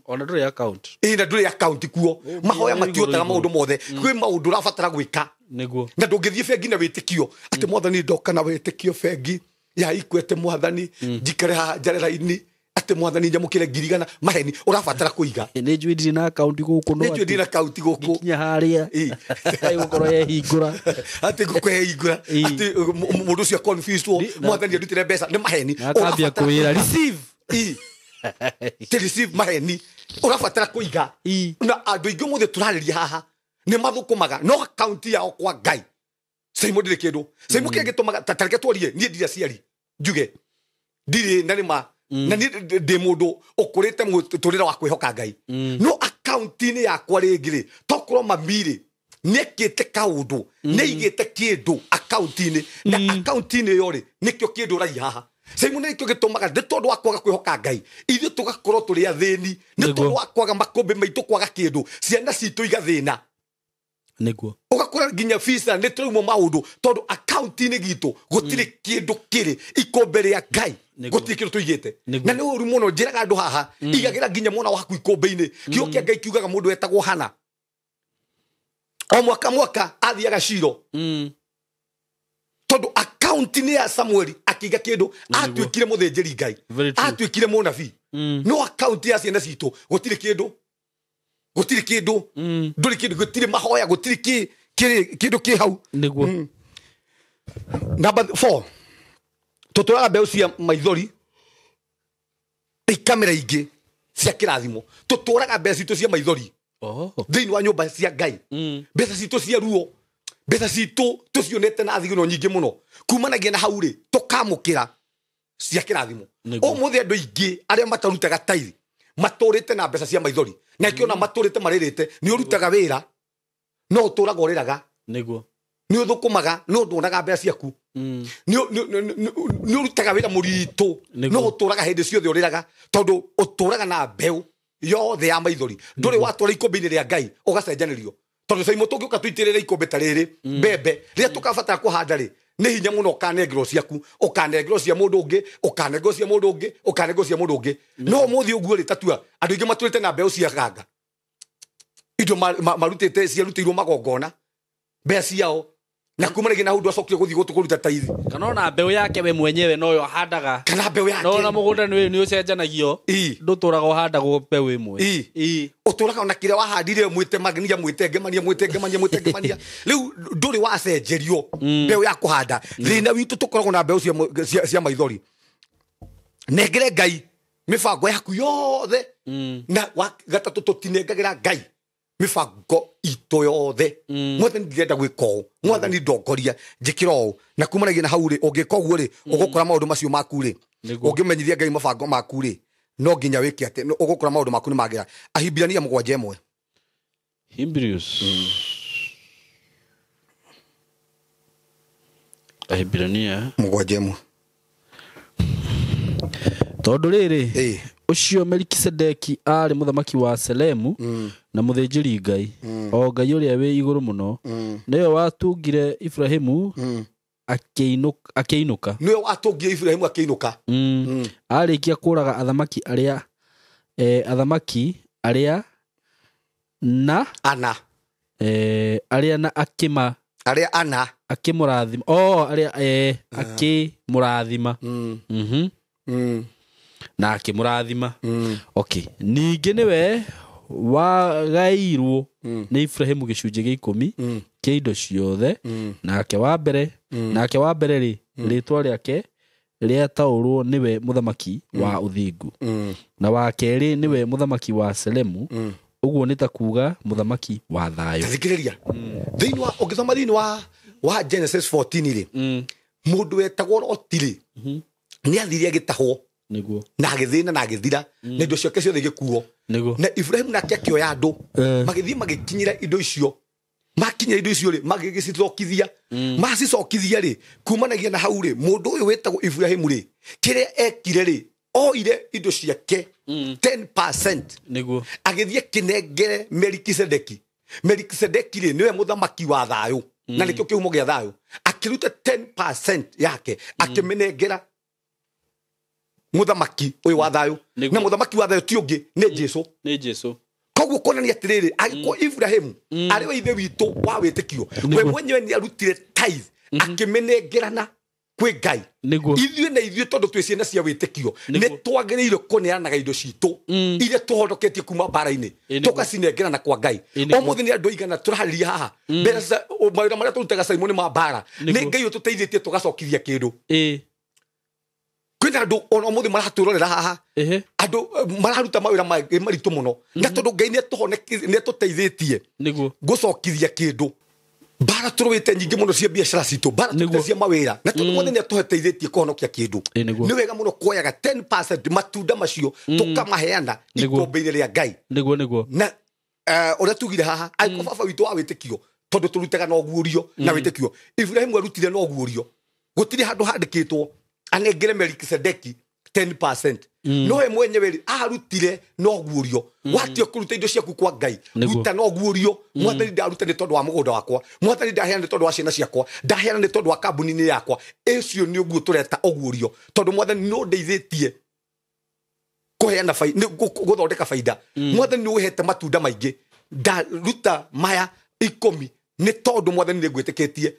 ona nduri account na nduri account kuo mahoya matihotaga maundu mothe kwi maundu rabatara gwika niguo na ndungithie bengi na witikio ati mwathani ndoka na witikio bengi ya ikwete mwathani njikare ha jarera-ini ati mwathani njamukire ngirigana maheni urabatara kuiga ni njui ndiri na account guku no ni njui na account guku kinya haria ai gukoro ye hingura ati gukuhe hingura ati mundu cia confused mwathani ndutire mbeca ni maheni akambia kuwira receive te receive maheni urabatara kuiga na andu ingi muthe turariria haha ni mathukumaga no account yao kwa Ngai sai mudire kindu sai mukenge tumaga tatareke twarie ni ndira ciari njuge ndire na nima na ni de mundu ukurite muturira wa kwihoka Ngai no account ni yakwa ringire tokorwo mamiri nekite kaundu neigite kindu account ni na account ni yori nikyo kindu rai haha sai mundu nikyo gitumaga ndi tondu wa kwaga kwihoka Ngai ithu tugakorwo turi athini ni tondu wa kwaga makombe maitu kwaga kindu ciana citu igathina niguo ugakora nginya visa ni turauma maundu tondu account ni gitu gutire kindu kiri ikombe ria Ngai gutire kindu tuigite na ni uru muno njiraga andu haha igagira nginya mwana waku ikombe-ini kio kia Ngai kiugaga mundu etagwo Hana o mwaka athiaga Shilo tondu account ni ya Samuel akiga kindu atwikire muthinjiri Ngai atwikire munabii no account ya ciana citu gutire kindu nduri kindu gutire mahoya gutire kindu ki hau niguo number 4 tuturaga mbeu cia maithori ikamera ingi cia kirathimo tuturaga mbeca citu cia maithori thiini wa nyumba cia Ngai mbeca citu cia ruo mbeca citu tucionete na thigino nyingi muno kumanagia na hau ri tukamukira cia kirathimo umuthi andu ingi aria matarutaga taithi maturite na mbeca cia maithori na kiona maturite maririte ni urutaga wira no uturaga uriraga niguo ni uthukumaga no nduonaga mbeca ciaku ni urutaga wira muritu no uturaga hindi ciothe uriraga tondu uturaga na mbeu yothe ya maithori nduri watwara ikombe-ini ria Ngai ugacenjanirio tondu sai mutungi ukatwitirira ikombe ta riri mbembe ria tukabatara kuhanda ri ni hinya muno ukanengero ciaku ukanengero cia mundu ungi ukanengero cia mundu ungi ukanengero cia mundu ungi no muthi uguo ri tatua andu ingi maturite na mbeu cia ganga indo marutite ciarutirwo magongona mbea ciao na kumanagia na hundu acokire guthii gutukuruta taithi kana ona mbeu yake we mwenyewe noyo ahandaga kana mbeu yake no na mugunda ni ucenjanagio nduturaga uhandagwo mbeu imwe uturaga ona kire wahandire mwite magnia mwite ngemania riu nduri wacenjerio mbeu ya kuhanda thina witu tukoragwo na mbeu cia maithori nengere Ngai mibango yaku yothe na gatatu tutinengagira Ngai mibango ito yothe mwathani ndirenda gwika ũũ mwathani ndongoria njikira ũũ na kumanagia na hau ri ungika ũguo ri ugukora maundu macio maku ri ungimenyithia Ngai mabango maku ri no nginya wiki ati ugukora maundu maku ni magira Ahibirania 7:1 Hebrews Ahibirania 7:1 tondu riri ucio Melikisedeki ari muthamaki wa Selemu na muthinjiri Ngai o Ngai uria wi iguru muno niwe watungire Ibrahimu akĩinũka niwe atongia Ibrahim akĩinũka arĩkia kũraga athamaki arĩa na ana arĩa na akĩmũrathima akĩmũrathima na akĩmũrathima okay ningĩ nĩwe wagairwo nĩ Ibrahimu gĩcunjĩ gĩa 10 kĩa indo ciothe nake wa mbere rĩ rĩtwa rĩake rĩataũrwo nĩwe mũthamaki wa ũthingu na wa kerĩ nĩwe mũthamaki wa Selemu ũguo nĩ ta kuuga mũthamaki wa thayũ thikĩrĩria thĩinĩ wa ũngĩthoma thĩinĩ wa Genesis 14 rĩ mũndũ wetagwo Loti rĩ nĩ athire agĩtahwo niguo na agĩthĩna na agĩthira na indo ciake ciothe igĩkuo na Ibrahim nake akĩoya andũ magĩthiĩ magĩkinyĩra indo icio makinya indo icio rĩ magĩgĩcithokithia macicokithia rĩ kumanagia na hau rĩ mũndũ ũyũ wetagwo Ibrahim rĩ kĩrĩa ekire rĩ oire indo ciake 10% niguo agĩthiĩ kĩnengere Melikisedeki rĩ niwe mũthamaki wa thayũ na nĩkĩo kĩhumo gĩa thayũ akĩruta 10% yake akĩmenengera mũthamaki ũyũ wa thayũ na mũthamaki wa thayũ ti ũngĩ nĩ Jesũ koguo kuonania atĩrĩrĩ agĩkorwo Ibrahim arĩ we ithe witũ wa wĩtĩkio we mwenyewe nĩ arutire tithe akĩmenengerana kwĩ Ngai ithuĩ tondũ twĩ ciana cia wĩtĩkio nĩ twagĩrĩirwo kũneanaga indo citũ iria tũhonoketie kuma mbara-inĩ tũgacinengerana kwa Ngai ũmũthĩ nĩ andũ aigana tũrarĩria haha mawĩra marĩa tũrutaga Simon ma mbara nĩ Ngai ũtũteithĩtie tũgacokithia kĩndũ kwĩna andũ ona ũmũthĩ maratũrorera haha andũ mararuta mawĩra maritũ mũno na tondũ Ngai nĩ atũteithĩtie gũcokithia kĩndũ bara tũrũĩte nyingĩ mũno cia biacara citũ bara tũrũĩte cia mawĩra na tondũ mothe nĩ atũteithĩtie kũhonokia kĩndũ nĩ wega mũno kuoyaga 10% matunda macio tũkamaheana ikombe-inĩ rĩa Ngai na ũrĩa tugire haha aiko baba witũ wa wĩtĩkio tondũ tũrutaga na ũguũrio na wĩtĩkio Ibrahim arutire na ũguũrio gũtirĩ handũ handĩkĩtwo anengere Melikisedeki 10% no we mwenyewe arutire no guorio watio kuruta indo ciaku kwa Ngai ruta no guorio mwathani ndaruta ni tondu wa mugunda wakwa mwathani ndaheana ni tondu wa ciana ciakwa ndaheana ni tondu wa kambuni-inĩ yakwa ecio ni uguo tureta oguorio tondu mwathani no ndeithĩtie kuheana faida guthondeka faida mwathani ni uhete matunda maingi ndaruta maya 10 ni tondu mwathani ni ngwĩtĩkĩtie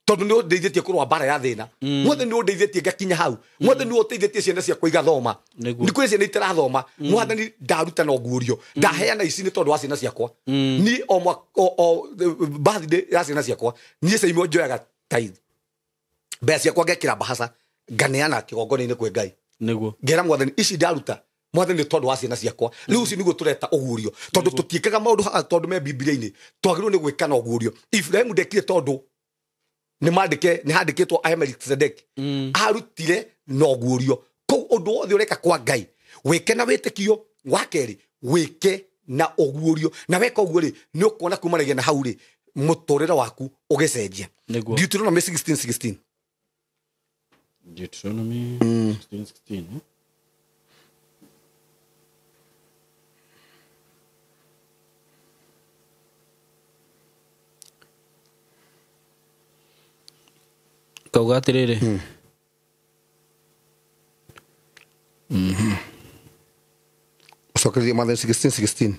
tondu ni ndeithĩtie kurwa bara ya thĩna mwathani ni ndeithĩtie ngakinya hau mwathani ni ũteithĩtie ciana ciakwa igathoma ni kũrĩ ciana itarathoma mwathani ndaruta na ũguũrio ndaheana ici ni tondu wa ciana ciakwa ni o birthday ya ciana ciakwa ni Simon njoyaga tithe mbeca ciakwa ngekĩra bahasha nganeana kĩgongona-inĩ kwĩ Ngai nĩguo ngera mwathani ici ndaruta mwathani ni tondu wa ciana ciakwa rĩu ici nĩguo tureta ũguũrio tondu tũtiĩkaga maũndũ haha tondu me Biblia-inĩ twagĩrĩirwo nĩ gwĩka na ũguũrio Ibrahim ndekire tondu nĩ handĩkĩtwo Melikisedeki arutire na ũguũrio kũu ũndũ wothe ũreka kwa Ngai wĩke na wĩtĩkio wa kerĩ wĩke na ũguũrio na weka ũguo rĩ nĩ ũkuona kumanagia na hau rĩ mũtũrĩre waku ũgĩcenjia Deuteronomy 16:16 Deuteronomy 16:16 kauga atirĩrĩ ucokererie Mathayo 16:16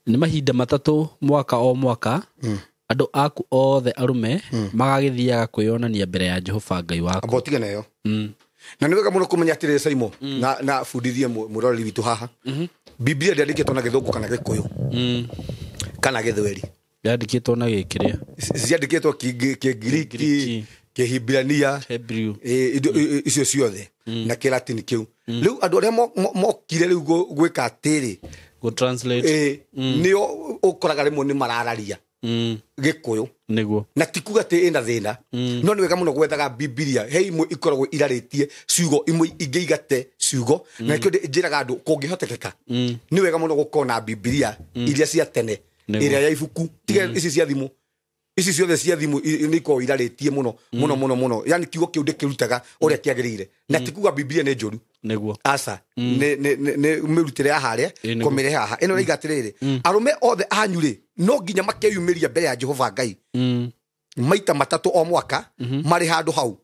nĩ mahinda matatũ mwaka o mwaka andũ aku othe arume magagĩthiaga kwĩyonania mbere ya Jehova Ngai waku abotige nayo na nĩ wega mũno kũmenya atĩrĩrĩ Simon na bundithie mũroreri witũ haha Biblia ndĩandĩkĩtwo na Gĩthũngũ kana Gĩkũyũ kana Gĩthweri ndĩandĩkĩtwo na gĩkĩrĩa ciandĩkĩtwo Kĩngiriki Kĩhibirania icio ciothe na Kĩlatini kĩu rĩu andũ arĩa mokire rĩu gwĩka atĩrĩ translate nĩo ũkoraga rĩmwe nĩ marararia Gĩkũyũ nĩguo na ti kuga atĩ ĩna thĩna no nĩ wega mũno gwethaga Biblia he imwe ikoragwo irarĩtie ciugo imwe ingĩ igate ciugo na nĩkĩo njĩraga andũ kũngĩhotekeka nĩ wega mũno gũkorwo na Biblia iria cia tene ĩrĩa ya ibuku tiga ici cia thimũ ici ciothe cia thimũ nĩ ikoragwo irarĩtie mũno yani kiugo kĩu ndĩkĩrutaga ũrĩa kĩagĩrĩire na ti kuga Biblia nĩ njũru nĩguo aca nĩ mĩrutĩre ya harĩa kũmĩrehe haha ĩno nĩiga atĩrĩrĩ arũme othe anyu rĩ no nginya makeyumĩria mbere ya Jehova Ngai maita matatũ o mwaka marĩ handũ hau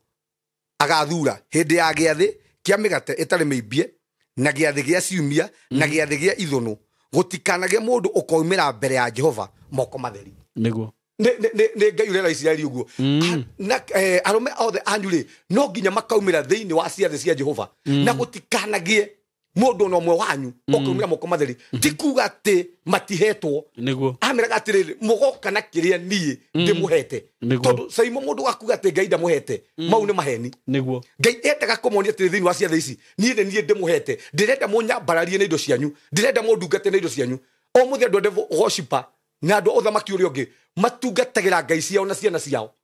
agathura hindi ya giathi kia migate itari miibie na giathi gia ciumia na giathi gia ithunu gutikanage mundu ukoimira mbere ya Jehova moko matheri niguo ne ngai urera Israeli uguo na arome othe anyure no nginya makaumira thiini wa ciathi cia Jehova na gutikanagie mundu no mwe wanyu okumira moko matheri tikuga ati matihetwo niguo amiraga atiriri mugoka na kiria nie ndimuhete tondu saimo mundu gakuga ati ngai ndamuhete mau ni maheni niguo ngai endaga kumonia ati thiini wa ciathi ici nie ndimuhete ndirenda munyambararie na indo cianyu ndirenda mundungate na indo cianyu o muthe ndo devil worshiper na ndo othamaki uri ongi matungatagira ngai ciao na ciana ciao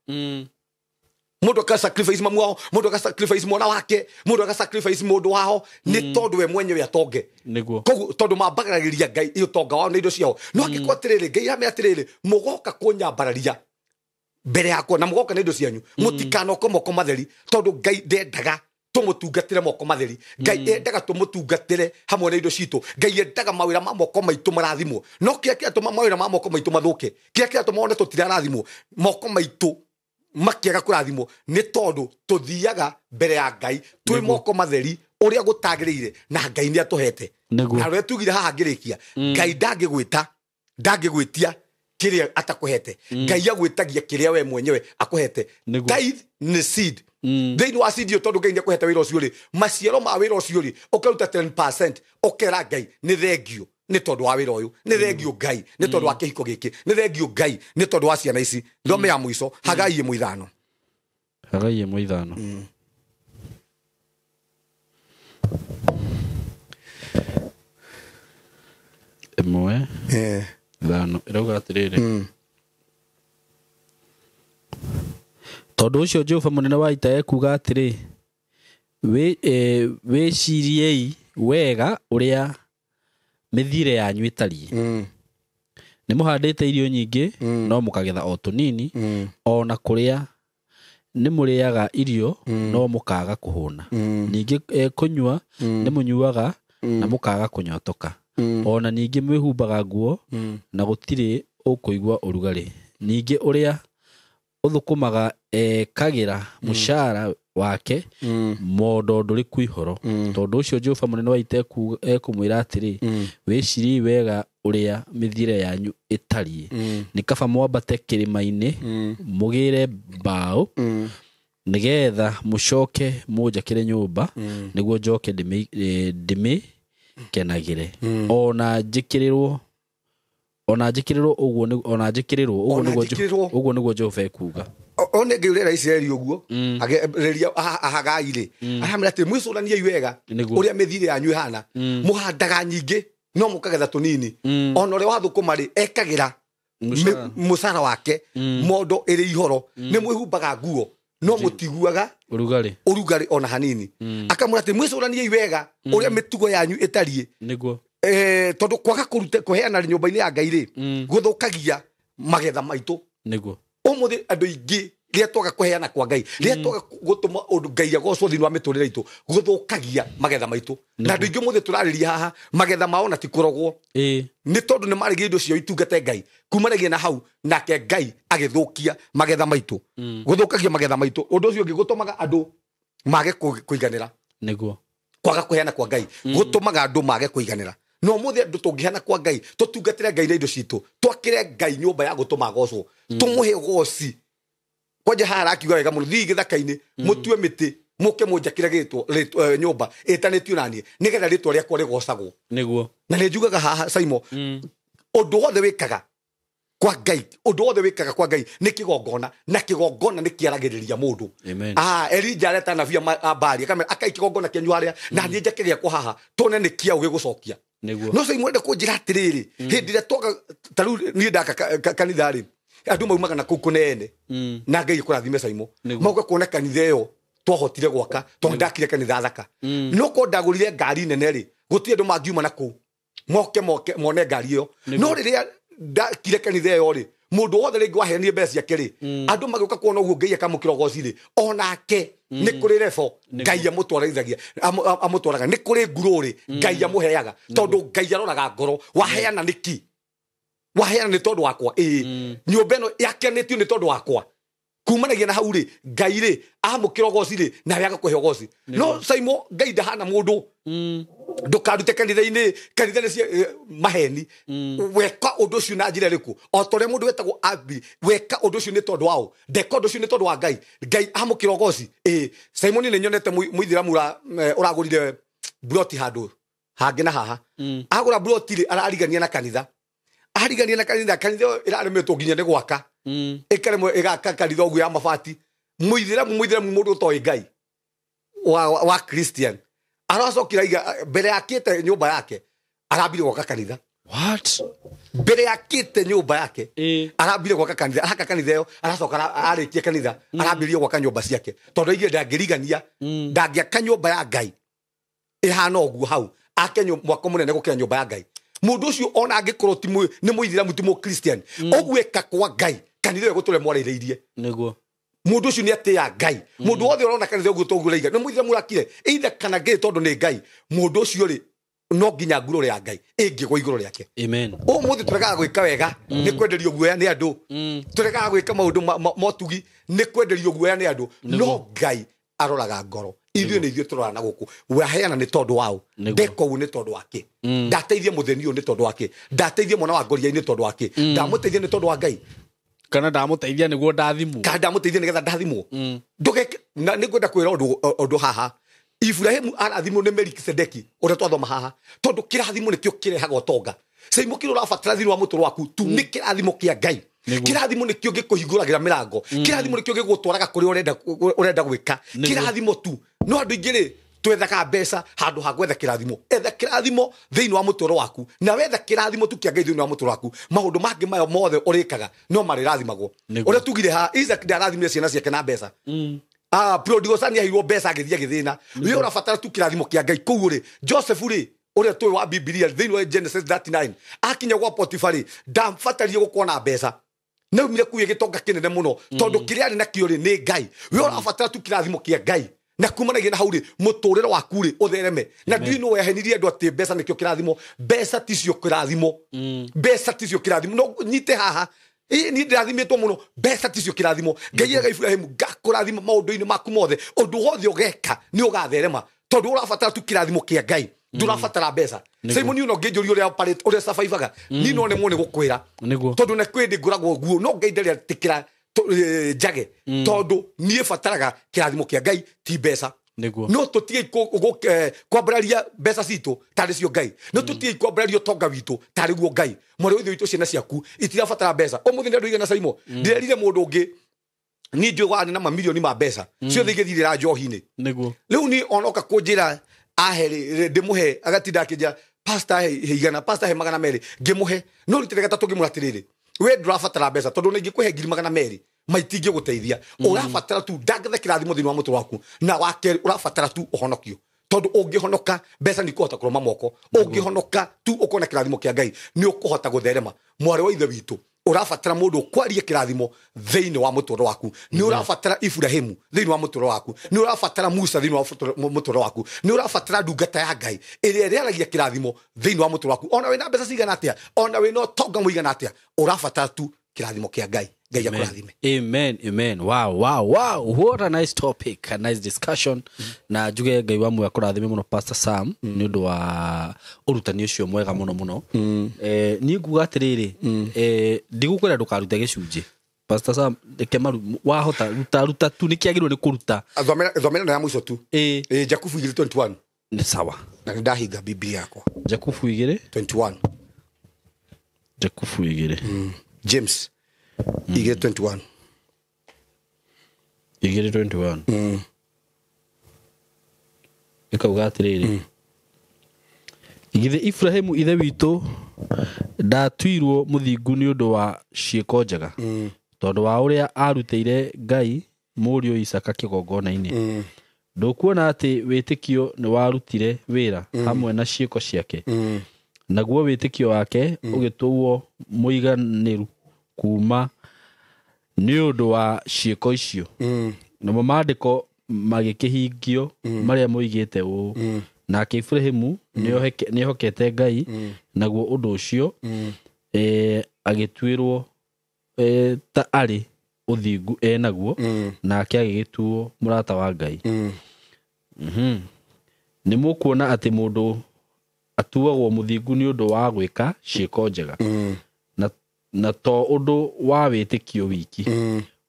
mundu aka sacrifice mamu wao mundu aka sacrifice mwana wake mundu aka sacrifice mundu wao ni tondu we mwenyewe atonge niguo kogu tondu mambagaragiria ngai iyo tonga wao na indo ciao no angikwa atiriri ngai ame atiriri mugoka kunyambararia mbere yakwa na mugoka na indo cianyu mutikano komoko matheri tondu ngai ndendaga tumutungatire moko matheri ngai endaga tumutungatire hamwe na indo citu ngai endaga mawira ma moko maitu marathimo no kia tuma mawira ma moko maitu mathuke kia tuma one tutirathimo moko maitu makiaga kurathimo ni tondu tuthiaga mbere ya ngai twi moko matheri uria gutagirire na ngai ni atuhete na rwe tugire haha ngirikia ngai ndangigwitia kiria atakuhete ngai agwitagia kiria we mwenyewe akuhete tithe ni seed thiini wa seed yo tondu ngai ni akuhete wira ucio ri maciaro ma wira ucio ri ukaruta 10% ukera ngai ni thengio ni tondu wa wira uyu ni thengio ngai ni tondu wa kihiko giki ni thengio ngai ni tondu wa ciana ici thome ya mwiso Hagai 1:5 Hagai 1:5 emwe thano irauga atiriri tondu ucio Jehova munene wa ita ekuga atiri wiciriei wega uria mithire yanyu itariĩ nĩ mũhandĩte irio nyingĩ no mũkagetha o tũnini ona kũrĩa nĩ mũrĩaga irio no mũkaga kũhũna ningĩ kũnyua nĩ mũnyuaga na mũkaga kũnyotoka ona ningĩ mwĩhumbaga nguo na gũtirĩ ũkũigua ũrugarĩ ningĩ ũrĩa ũthũkũmaga ekagĩra mũcara wake mondo ndũrĩ kwĩhoro tondu ucio Jehova munene wa ita ekumwĩra atĩrĩ wĩcirie wega ũrĩa mĩthire yanyu ĩtariĩ nĩ kaba mwambate kĩrĩma-inĩ mũgĩre mbaũ nĩgetha mũcoke mũnjakĩre nyũmba nĩguo njoke ndĩmĩkenagĩre ona njĩkĩrĩrwo ũguo nĩguo Jehova ekuga one ngai urera Israeli uguo agereria Hagai ri aramira ati mwicuranie wega uria mithire yanyu ihana muhandaga nyingi no mukagetha tunini ona uri wathukuma ri ekagira musara wake mondo iri ihoro ni mwihumbaga nguo no mutiguaga urugari ona hanini akamura ati mwicuranie wega uria mitugo yanyu itarie niguo tondu kwaga kuheana nyumba-ini ya ngai ri guthukagia magetha maitu niguo umuthi andu ingi ria twaga kuheana kwa ngai ria twaga gutuma undu ngai agocwo thini wa miturire itu guthukagia magetha maitu na andu ingi muthi turariria haha magetha mao na tikurogwo ni tondu ni marigi indo cio itungate ngai kumanagia na hau nake ngai agithukia magetha maitu guthukagia magetha maitu undu ucio ungi gutumaga andu mage kuiganira niguo kwaga kuheana kwa ngai gutumaga andu mage kuiganira no muthi andu tungihana kwa ngai tutungatire ngai na indo citu twakire ngai nyumba ya gutuma gocwo tumuhe goci kwaje hara akiuga wega muno thii githaka-ini mutue miti muke munjakire gitwo nyumba itanitio nanie nigetha ritwa riakwa rigocagwo niguo na ni njugaga haha Saimo undu wothe wikaga kwa ngai undu wothe wikaga kwa ngai ni kigongona na kigongona ni kiaragiriria mundu Elija areta nabii Baali akamera akai kigongona kianyu haria na ni njake giakwa haha tone ni kia ugigucokia no Saimo enda kunjira atiriri hindi ria twaga taru ni ndaka kanitha ri andu maumaga na kuu kunene na ngai kurathime Saimo mauga kuona kanitha iyo twahotire gwaka twandakire kanitha thaka no ko ndagurire ngari nene ri gutie andu mangiuma na kuu moke mone ngari iyo no riria ndakire kanitha iyo ri mundu wothe ringi wahenie mbeca ciake ri andu magioka kuona uguo ngai akamukira goci ri onake ni kuri refo ngai amutwarithagia amutwaraga ni kuri ngururi ngai amuheaga tondu ngai aroraga ngoro waheana niki waheana ni tondu wakwa nyumba ino yakenetio ni tondu wakwa kumanagia na hau ri ngai ri amukira ogoci ri na we agakuhe ogoci no saimo ngai ndahana mundu ndukarute kanitha-ini cia maheni weka undu ucio na njira riku o tore mundu wetagwo abi weka undu ucio ni tondu wao ndeka undu ucio ni tondu wa ngai amukira ogoci Simon ni nyonete muithiramu uragurire broti handu hangi na haha agura broti ri ararigania na kanitha kanitha iraremetwo nginya ni gwaka ikaremwo igaka kanitha ugu ya mabati muithiramu mundu utoi ngai wa Christian aracokira iga mbere yakite nyumba yake arambire gwaka kanitha what mbere yakite nyumba yake arambire gwaka kanitha haka kanitha yo aracoka arikie kanitha arambirie gwaka nyumba ciake tondu ige ndangirigania ndangiaka nyumba ya ngai ihana ugu hau akenyo mwako munene gukira nyumba ya ngai mundu ucio ona angikorwo ni muithiramu ti mu Christian ogweka kwa ngai kanitha yo gutule mwareireirie niguo mundu ucio ni atia ngai mundu wothe urona kanitha ugu toguraiga no muithiramu rakire either kana ngai tondu ni ngai mundu ucio ri no nginya nguro ya ngai ingigwa iguro riake amen muthi turekaga gwika wega ni kwenderio guoya ni andu turekaga gwika maundu motugi ni kwenderio guoya ni andu no ngai aroraga ngoro ithuĩ nĩ ithuĩ tũrora na gũkũ waheana nĩ tondũ wao ndeka ũũ nĩ tondũ wake ndateithia mũtheni ũyũ nĩ tondũ wake ndateithia mwana wa ngoria nĩ tondũ wake ndamũteithia nĩ tondũ wa ngai kana ndamũteithia nĩguo ndathimwo kana ndamũteithia nĩgetha ndathimwo ndũgeke nĩ ngwenda kwĩra ũndũ haha Ibrahimu arathimwo nĩ Melikisedeki ũrĩa twathoma haha tondũ kĩrathimo nĩkĩo kĩrehaga ũtonga Saimo kĩrĩa ũrabatara thĩinĩ wa mũtũũro waku tu nĩ kĩrathimo kĩa ngai kĩrathimo nĩkĩo gĩkũhingũragĩra mĩrango kĩrathimo nĩkĩo gĩgũtwaraga kũrĩa ũrenda gwĩka kĩrathimo tu no andũ aingĩ rĩ twethaga mbeca handũ ha gwetha kĩrathimo etha kĩrathimo thĩinĩ wa mũtũũro waku na wetha kĩrathimo tu kĩa ngai thĩinĩ wa mũtũũro waku maũndũ mangĩ mayo mothe ũrĩkaga no marĩrathimagwo ũrĩa tugire ha Isaac ndarathimire ciana ciake na mbeca prodigal son nĩaheirwo mbeca agĩthiĩ agĩthĩna we ũrabatara tu kĩrathimo kĩa ngai kũu rĩ Joseph rĩ ũrĩa tũĩ wa Biblia thĩinĩ wa Genesis 39 akinya gwa Potiphar rĩ ndambataririe gũkorwo na mbeca no mire kuye gĩtonga kĩnene mũno tondũ kĩrĩa arĩ nakĩo rĩ nĩ ngai we ũrabatara tu kĩrathimo kĩa ngai na kumanagia na hau rĩ mũtũũrĩre waku rĩ ũthereme na ndiũĩ no wehenirie andũ atĩ mbeca nĩkĩo kĩrathimo mbeca ticio kĩrathimo mbeca ticio kĩrathimo no nyite haha ni ndathimĩtwo mũno mbeca ticio kĩrathimo ngai ega Ibrahimu ngakũrathima maũndũ-inĩ maku mothe ũndũ wothe ũgeka nĩ ũgatherema tondũ ũrabatara tu kĩrathimo kĩa ngai ndũrabatara mbeca Simon no ngĩnjũria ũrĩa survivaga ni no nemwo nĩ gũkwĩra tondũ na kwĩndĩ ngoragwo guo no ngai ndarĩ atĩkĩra njage tondũ niĩ bataraga kĩrathimo kĩa ngai ti mbeca no tũtige kwambararia mbeca citũ tarĩ cio ngai no tũtige kwambararia ũtonga witũ tarĩ guo ngai mwarĩ wa ithe witũ ciana ciaku itirabatara mbeca ũmũthĩ nĩ andũ igana Simon ndĩrerire mũndũ ũngĩ ni ndiũĩ warĩ na mamirioni ma mbeca ciothe igĩthirĩra njohi-inĩ rĩu ni onoka kũnjĩra ahe ndĩmũhe agatinda akĩnja pastor he igana pastor he 200 ngĩmũhe no rĩtĩre gatatũ ngĩmũra atĩrĩrĩ we ndũrabatara mbeca tondũ nĩ ingĩkũhe 200 maitingĩ gũteithia ũrabatara tu ndangathe kĩrathimo thĩinĩ wa mũtũũro waku na wakerĩ ũrabatara tu ũhonokio tondũ ũngĩhonoka mbeca nĩ ikũhota kũrũma moko ũngĩhonoka tu ũkona kĩrathimo kĩa ngai nĩ ũkũhota gũtherema mwarĩ wa ithe witũ ũrabatara mũndũ ũkwaria kĩrathimo thĩinĩ wa mũtũũro waku nĩ ũrabatara Ibrahimu thĩinĩ wa mũtũũro waku nĩ ũrabatara Musa thĩinĩ wa mũtũũro waku nĩ ũrabatara ndungata ya ngai ĩrĩa ĩrĩaragia kĩrathimo thĩinĩ wa mũtũũro waku ona wĩna mbeca cigana atĩa ona wĩna ũtonga mũigana atĩa ũrabatara tu kĩrathimo kĩa ngai Amen. Wow. What a nice topic, a nice discussion. Na njuge ngai wa mwe akũrathime mũno Pastor Sam nĩ ũndũ wa ũrutani ũcio mwega mũno. Niĩ nguga atĩrĩrĩ ndigũkwĩra ndũkarute gĩcunjĩ. Pastor Sam kemaru wahota ruta tu nĩkĩagĩrĩirwo nĩ kũruta. Thomera na ya mũico tu. Jakubu 2:21. Nĩ sawa. Na ndahinga Biblia yakwa. Jakubu 2:21. Jakubu 2. James 2:21. 2:21. Ikauga atĩrĩrĩ igithe Ibrahimu ithe witũ ndatuirwo mũthingu nĩ ũndũ wa ciĩko njega tondũ wa ũrĩa arutĩire Ngai mũriũ Isaka kĩgongona-inĩ ndũkuona atĩ wĩtĩkio nĩ warutire wĩra hamwe na ciĩko ciake naguo wĩtĩkio wake ũgĩtũo mũiganĩru kuma nĩ ũndũ wa ciĩko icio namo maandĩko magĩkĩhingio marĩa moigĩte ũũ nake Ibrahimu nĩehokete Ngai naguo ũndũ ũcio agĩtuĩrwo ta arĩ uthingu enaguo nake agigituo murata wa Ngai ni mukuona ati mundu atuagwo muthingu ni undu wa gwika ciiko njega na to undu wa witikio wiki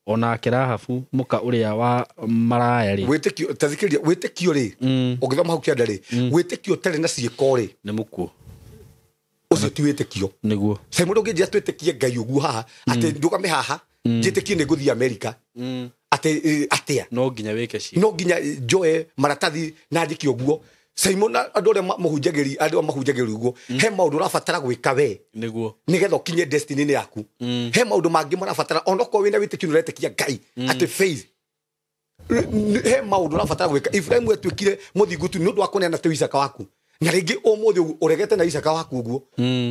ona Rahabu muka uria wa maraya ri witikio tathikiria witikio ri ugithoma hau kianda ri witikio tari na ciiko ri ni mukuo ucio ti witikio niguo sai mundu ngi twitikie Ngai uguo haha ati ndugame haha njitikie ni guthia America ati atia no nginya wike ci no nginya njoe maratathi na ndiki uguo Simon andu re mahunjagiri andu mahunjagiri uguo he maundu rafatara gwika we niguo nigetha ukinye destiny ni yaku he maundu mangi marafatara onoko wina witikio nuretikia Ngai ati faith he maundu rafatara gwika Ibrahim wetwikire muthingutu ni undu wa kuneana te Isaka waku na ringi umuthi uregete na Isaka waku uguo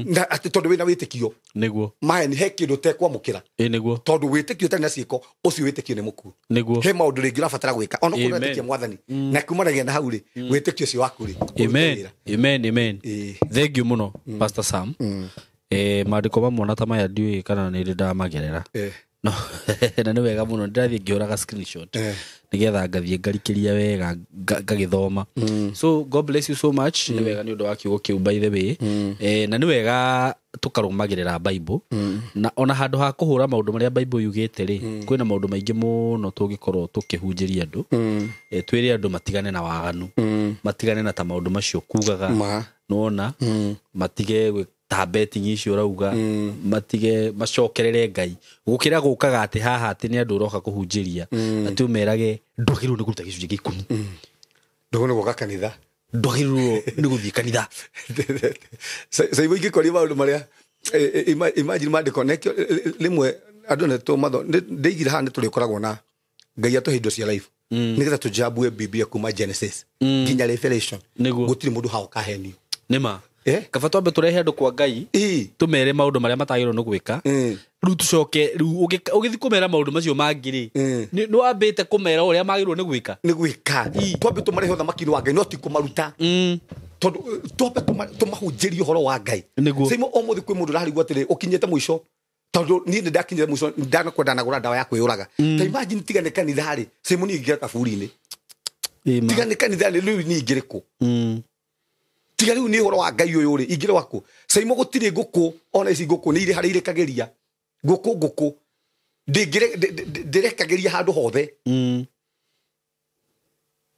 na ati tondu wina witikio niguo mae ni he kindu te kwamukira niguo tondu witikio tani na ciiko ucio witikio ni muku niguo he maundu ringi rafatara gwika onoko uretikia mwathani na kumanagia na hau ri witikio cio waku ri amen thank you muno Pastor Sam maandiko mamwe na tamaya ndiwe kana ni ndamagerera no na ni wega muno ndathie ngiuraga screenshot nigetha ngathie ngarikiria wega ngagithoma so God bless you so much ni wega ni undu wa kiugo kiu by the way na ni wega tukarumagirira Bible na ona handu ha kuhura maundu maria Bible yugite ri kwina maundu maingi muno tungikorwo tukihunjiria andu twire andu matigane na waganu matigane na ta maundu macio kugaga nona matige ta betting icio rauga matige macokerere Ngai gukira gukaga ati haha ati ni andu roka kuhunjiria ati umerage ndogiru ni kuruta gicunje gi 10 ndogono goka kanitha ndogiru ni guthii kanitha sai boige kori maundu maria imagine mande connect limwe andu ne to matho ndeigire ha ni tuli koragwo na Ngai atuhindo cia life nigetha tujabue Biblia kuma Genesis nginya Revelation gutiri mundu ha ukahenio nima kaba twambe turehe andu kwa Ngai tumere maundu maria matagirwo no gwika riu tucoke riu ugithi kumera maundu macio mangiri ni wambite kumera uria magirwo ni gwika twambe tumarehe uthamaki wa Ngai no ti kumaruta tondu twambe tumahunjirie uhoro wa Ngai simo omuthi kwi mundu raharigwo atiri ukinyete muico tondu ni ndakinyete muico ndana kwenda na gura dawa ya kwiyuraga ta imagine tigane kanitha ri simo ni ingira kaburi-ini tigane kanitha ri riu ni ingiriku tiga riu ni uhoro wa Ngai uyu ri ingire wako saimo gutire nguku ona ici nguku ni ire hari ire kageria nguku ndirekageria handu hothe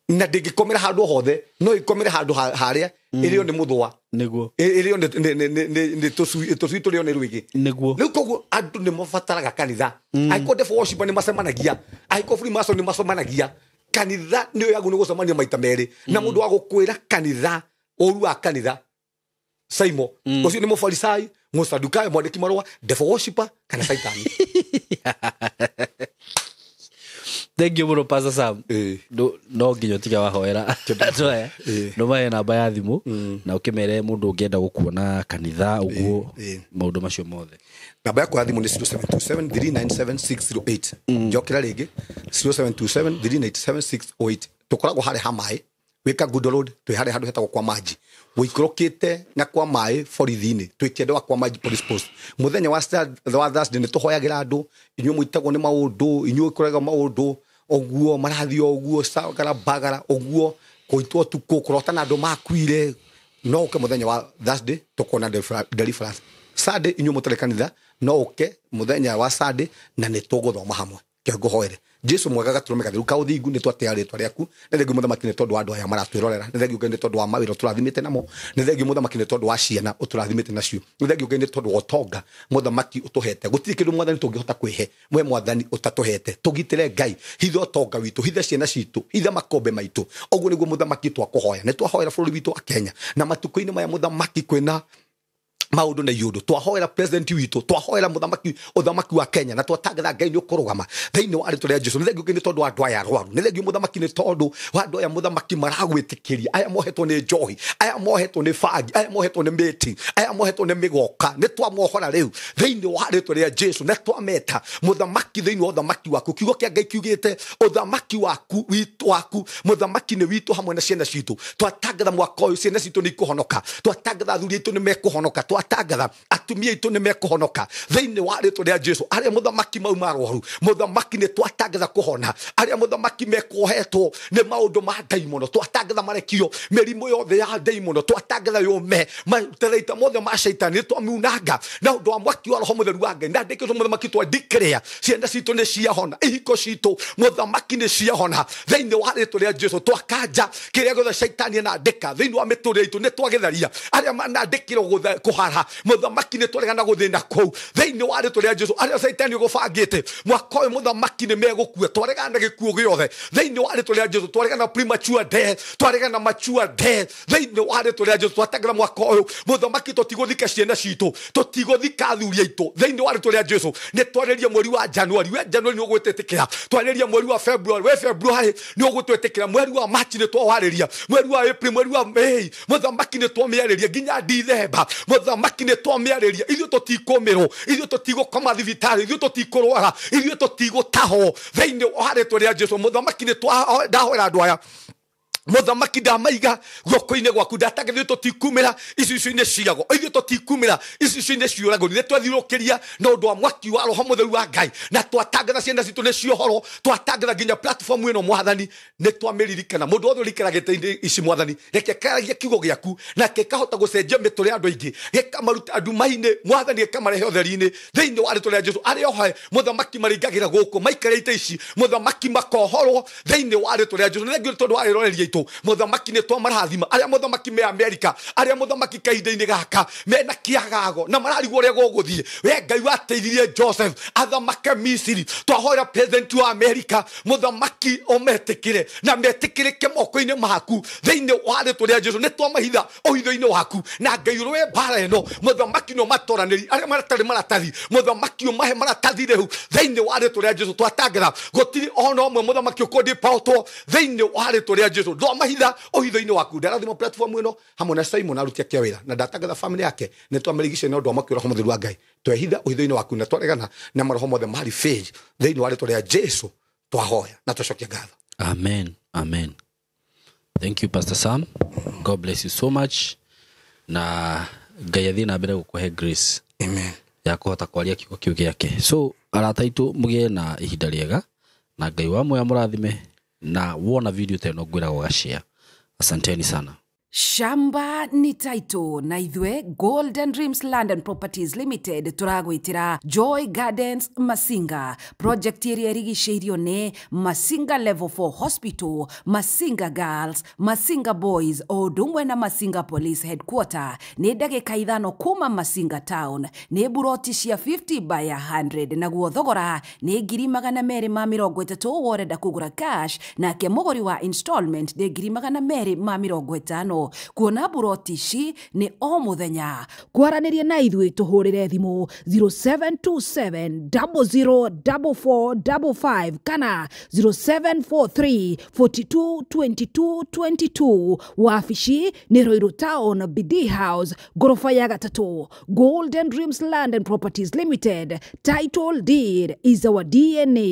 na ndingikomera handu hothe no ikomere handu haria irio ni muthwa niguo irio ni tucui turio ni rwigi niguo riu koguo andu ni mafataraga kanitha aiko de worship ni macemanagia aiko free mason ni macemanagia kanitha ni yagu ni gucemania maita meri na mundu wa gukwira kanitha oru wa kanitha Saimo ucio ni mufarisai musadukai mwandiki marwa devil worshiper kana saitani thank you bro Pastor Sam no nginyo tiga wahoera no mae namba ya thimu na ukimere mundu ungienda gukuona kanitha uguo maundu macio mothe namba yakwa ya thimu ni 0727397608 njokera ringi 0727397608 tukoragwo hari hamae wika good road twi hari handu hetagwo kwa maji wikurokite na kwa mai forithini twikende wa kwa maji police post muthenya wa Thursday ni tuhoyagira andu inyu mwitagwo ni maundu inyu kuraga maundu oguo marathio oguo sagara bagara oguo koitwo tuko kurota na andu makwire no ke muthenya wa Thursday tukona deliverance Sunday inyu mutalekanitha no ke muthenya wa Sunday na ni tuguthoma hamwe kiongo hoere Jesu mwega gaturume kathiru ka uthingu ni twateare twariaku ne thengi muthamaki ne tondu andu aya maratwirorera ne thengi ukende tondu wa mawiro turathimite namo ne thengi muthamaki ne tondu wa ciana uturathimite nacio ne thengi ukende tondu wa tonga muthamaki utuhete gutiri kindu mwathani tungihota kwihe mwe mwathani utatuhete tugitire Ngai hitho tonga witu hithe ciana citu hithe makombe maitu oguo niguo muthamaki twakuhoya ne twahoera bururi witu wa Kenya na matuko-ini maya muthamaki kwina maundu na yudu twahoera president witu twahoera uthamaki wa Kenya na twatangatha Ngai ni ukurugama thiini wa ritu ria Jesu ne thengi ukini tondu andu aya arwaru ne thengi muthamaki ni tondu wa andu aya muthamaki maragwitikiria aya mohetwo ni njohi aya mohetwo ni fagi aya mohetwo ni miti aya mohetwo ni migoka ne twamohora riu thiini wa ritu ria Jesu ne twameta muthamaki thiini wa uthamaki waku kiugo kia Ngai kiugite uthamaki waku witu waku muthamaki ni witu hamwe na ciana citu twatangatha mwaka uyu ciana citu ni ikuhonoka twatangatha thuri itu ni mekuhonoka twatangatha atumia itu nimekuhonoka thiini wa ritwa ria Jesu aria muthamaki mau marwaru muthamaki ni twatangatha kuhona aria muthamaki mekohetwo ni maundu ma daimono twatangatha marekio merimu yothe ya daimono twatangatha yome materaita mothe ma shaitani twamunanga na undu wa mwaki wa roho mutheru wa Ngai na ndikitwo muthamaki twa declare ciana citu ni ciahona ihiko citu muthamaki ni ciahona thiini wa ritwa ria Jesu twakanja kiria gothe shaitani na ndika thiini wa miturire itu ni twagitharia aria manandikirwo kuhara muthamaki ni twaregana guthina kou thiini wa ritwa ria Jesu aria shaitani gubangite mwaka uyu muthamaki ni megukua twaregana gikuo giothe thiini wa ritwa ria Jesu twaregana premature death twaregana mature death thiini wa ritwa ria Jesu twatagira mwaka uyu muthamaki tutiguthika ciana citu tutiguthika athuri aitu thiini wa ritwa ria Jesu ni twariria mweri wa January ni ugwetetikira twariria mweri wa February ni ugwetetikira mweri wa March ni twawariria mweri wa April mweri wa May muthamaki ni twamiariria nginya December muthamaki ni twamiariria ithu tutikumirwo ithu tutigukoma thibitari ithu tutikurwara ithu tutigutaho thiini wa ritwa ria Jesu muthamaki ni twahora andu aya muthamaki ndamaiga guoko-ini gwaku ndatagithio tutikumira icicio-ini ciago ithuĩ tutikumira icicio-ini ciũrago nĩ twathiũrũkĩria na ũndũ wa mwaki wa roho mũtheru wa Ngai na twatangatha ciana citũ nĩ ciohoro twatangatha nginya platform ĩno mwathani nĩ twamĩririkana mũndũ wothe ũrikara gĩtĩ-inĩ ici mwathani reke karagia kiugo gĩaku na kĩkahota gũcenjia mĩtũrĩre andũ aingĩ gĩkamaruta nduma-inĩ mwathani gĩkamarehe ũtheri-inĩ thĩinĩ wa rĩtwa rĩa Jesũ arĩa ohe mũthamaki maringagĩra gũkũ maikarĩte ici mũthamaki makohorwo thĩinĩ wa rĩtwa rĩa Jesũ nĩ thengio tondũ wa rĩroreria itũ muthamaki ni twamarathima aria muthamaki me America aria muthamaki kahinda-ini gaka mena kiagago na mararigwo uria guguthie we Ngai wateithirie Joseph athamake Misiri twahoera president wa America muthamaki ometikire na metikirike moko-ini maku thiini wa rĩtwa rĩa Jesũ ni twamahitha ũhitho-ini waku na Ngai rwe mbara ĩno muthamaki no matoranĩri aria maratari maratathi muthamaki umahe maratathi rĩu thiini wa rĩtwa rĩa Jesũ twatangatha gũtirĩ ona ũmwe muthamaki ũkũndĩpaũtwo thiini wa rĩtwa rĩa Jesũ mahitha ũhitho-ini waku ndarathima platform ĩno hamwe na Simon aruti ake wĩra na ndatangatha family yake nĩ twamĩrigice na ũndũ wa mwaki wa roho mũtheru wa Ngai twehitha ũhitho-ini waku na twaregana na maroho mothe mari faith thĩinĩ wa rĩtwa rĩa Jesũ twahoya na twacokia ngatho. Amen. Thank you Pastor Sam. God bless you so much na Ngai athie na mbere gũkũhe grace. Amen. Ya kũhota kwaria kiugo kĩu gĩake. So arata aitũ mũgĩe na ihinda rĩega na Ngai wa moya mũrathime na wona video teno gwira gashare. Asanteni sana. Shamba ni taito na ithwe Golden Dreams Land and Properties Limited turagwitira Joy Gardens Masinga project area rigiceirio ne Masinga Level 4 Hospital, Masinga Girls, Masinga Boys o dumwe na Masinga Police Headquarter ne ndagĩka ithano kuma Masinga Town ne buroti cia 50 by 100 na guo thogora ne 230 woreda kugura cash na ke mũgũri wa installment ne 250 kuona buroti ici ni o muthenya kwaranirie na ithuĩ tuhurire thimu 0727 004455 kana 0743 42 22 22 wafici ni Roiro Town BD House gorofa ya gatatu. Golden Dreams Land and Properties Limited, title deed is our DNA.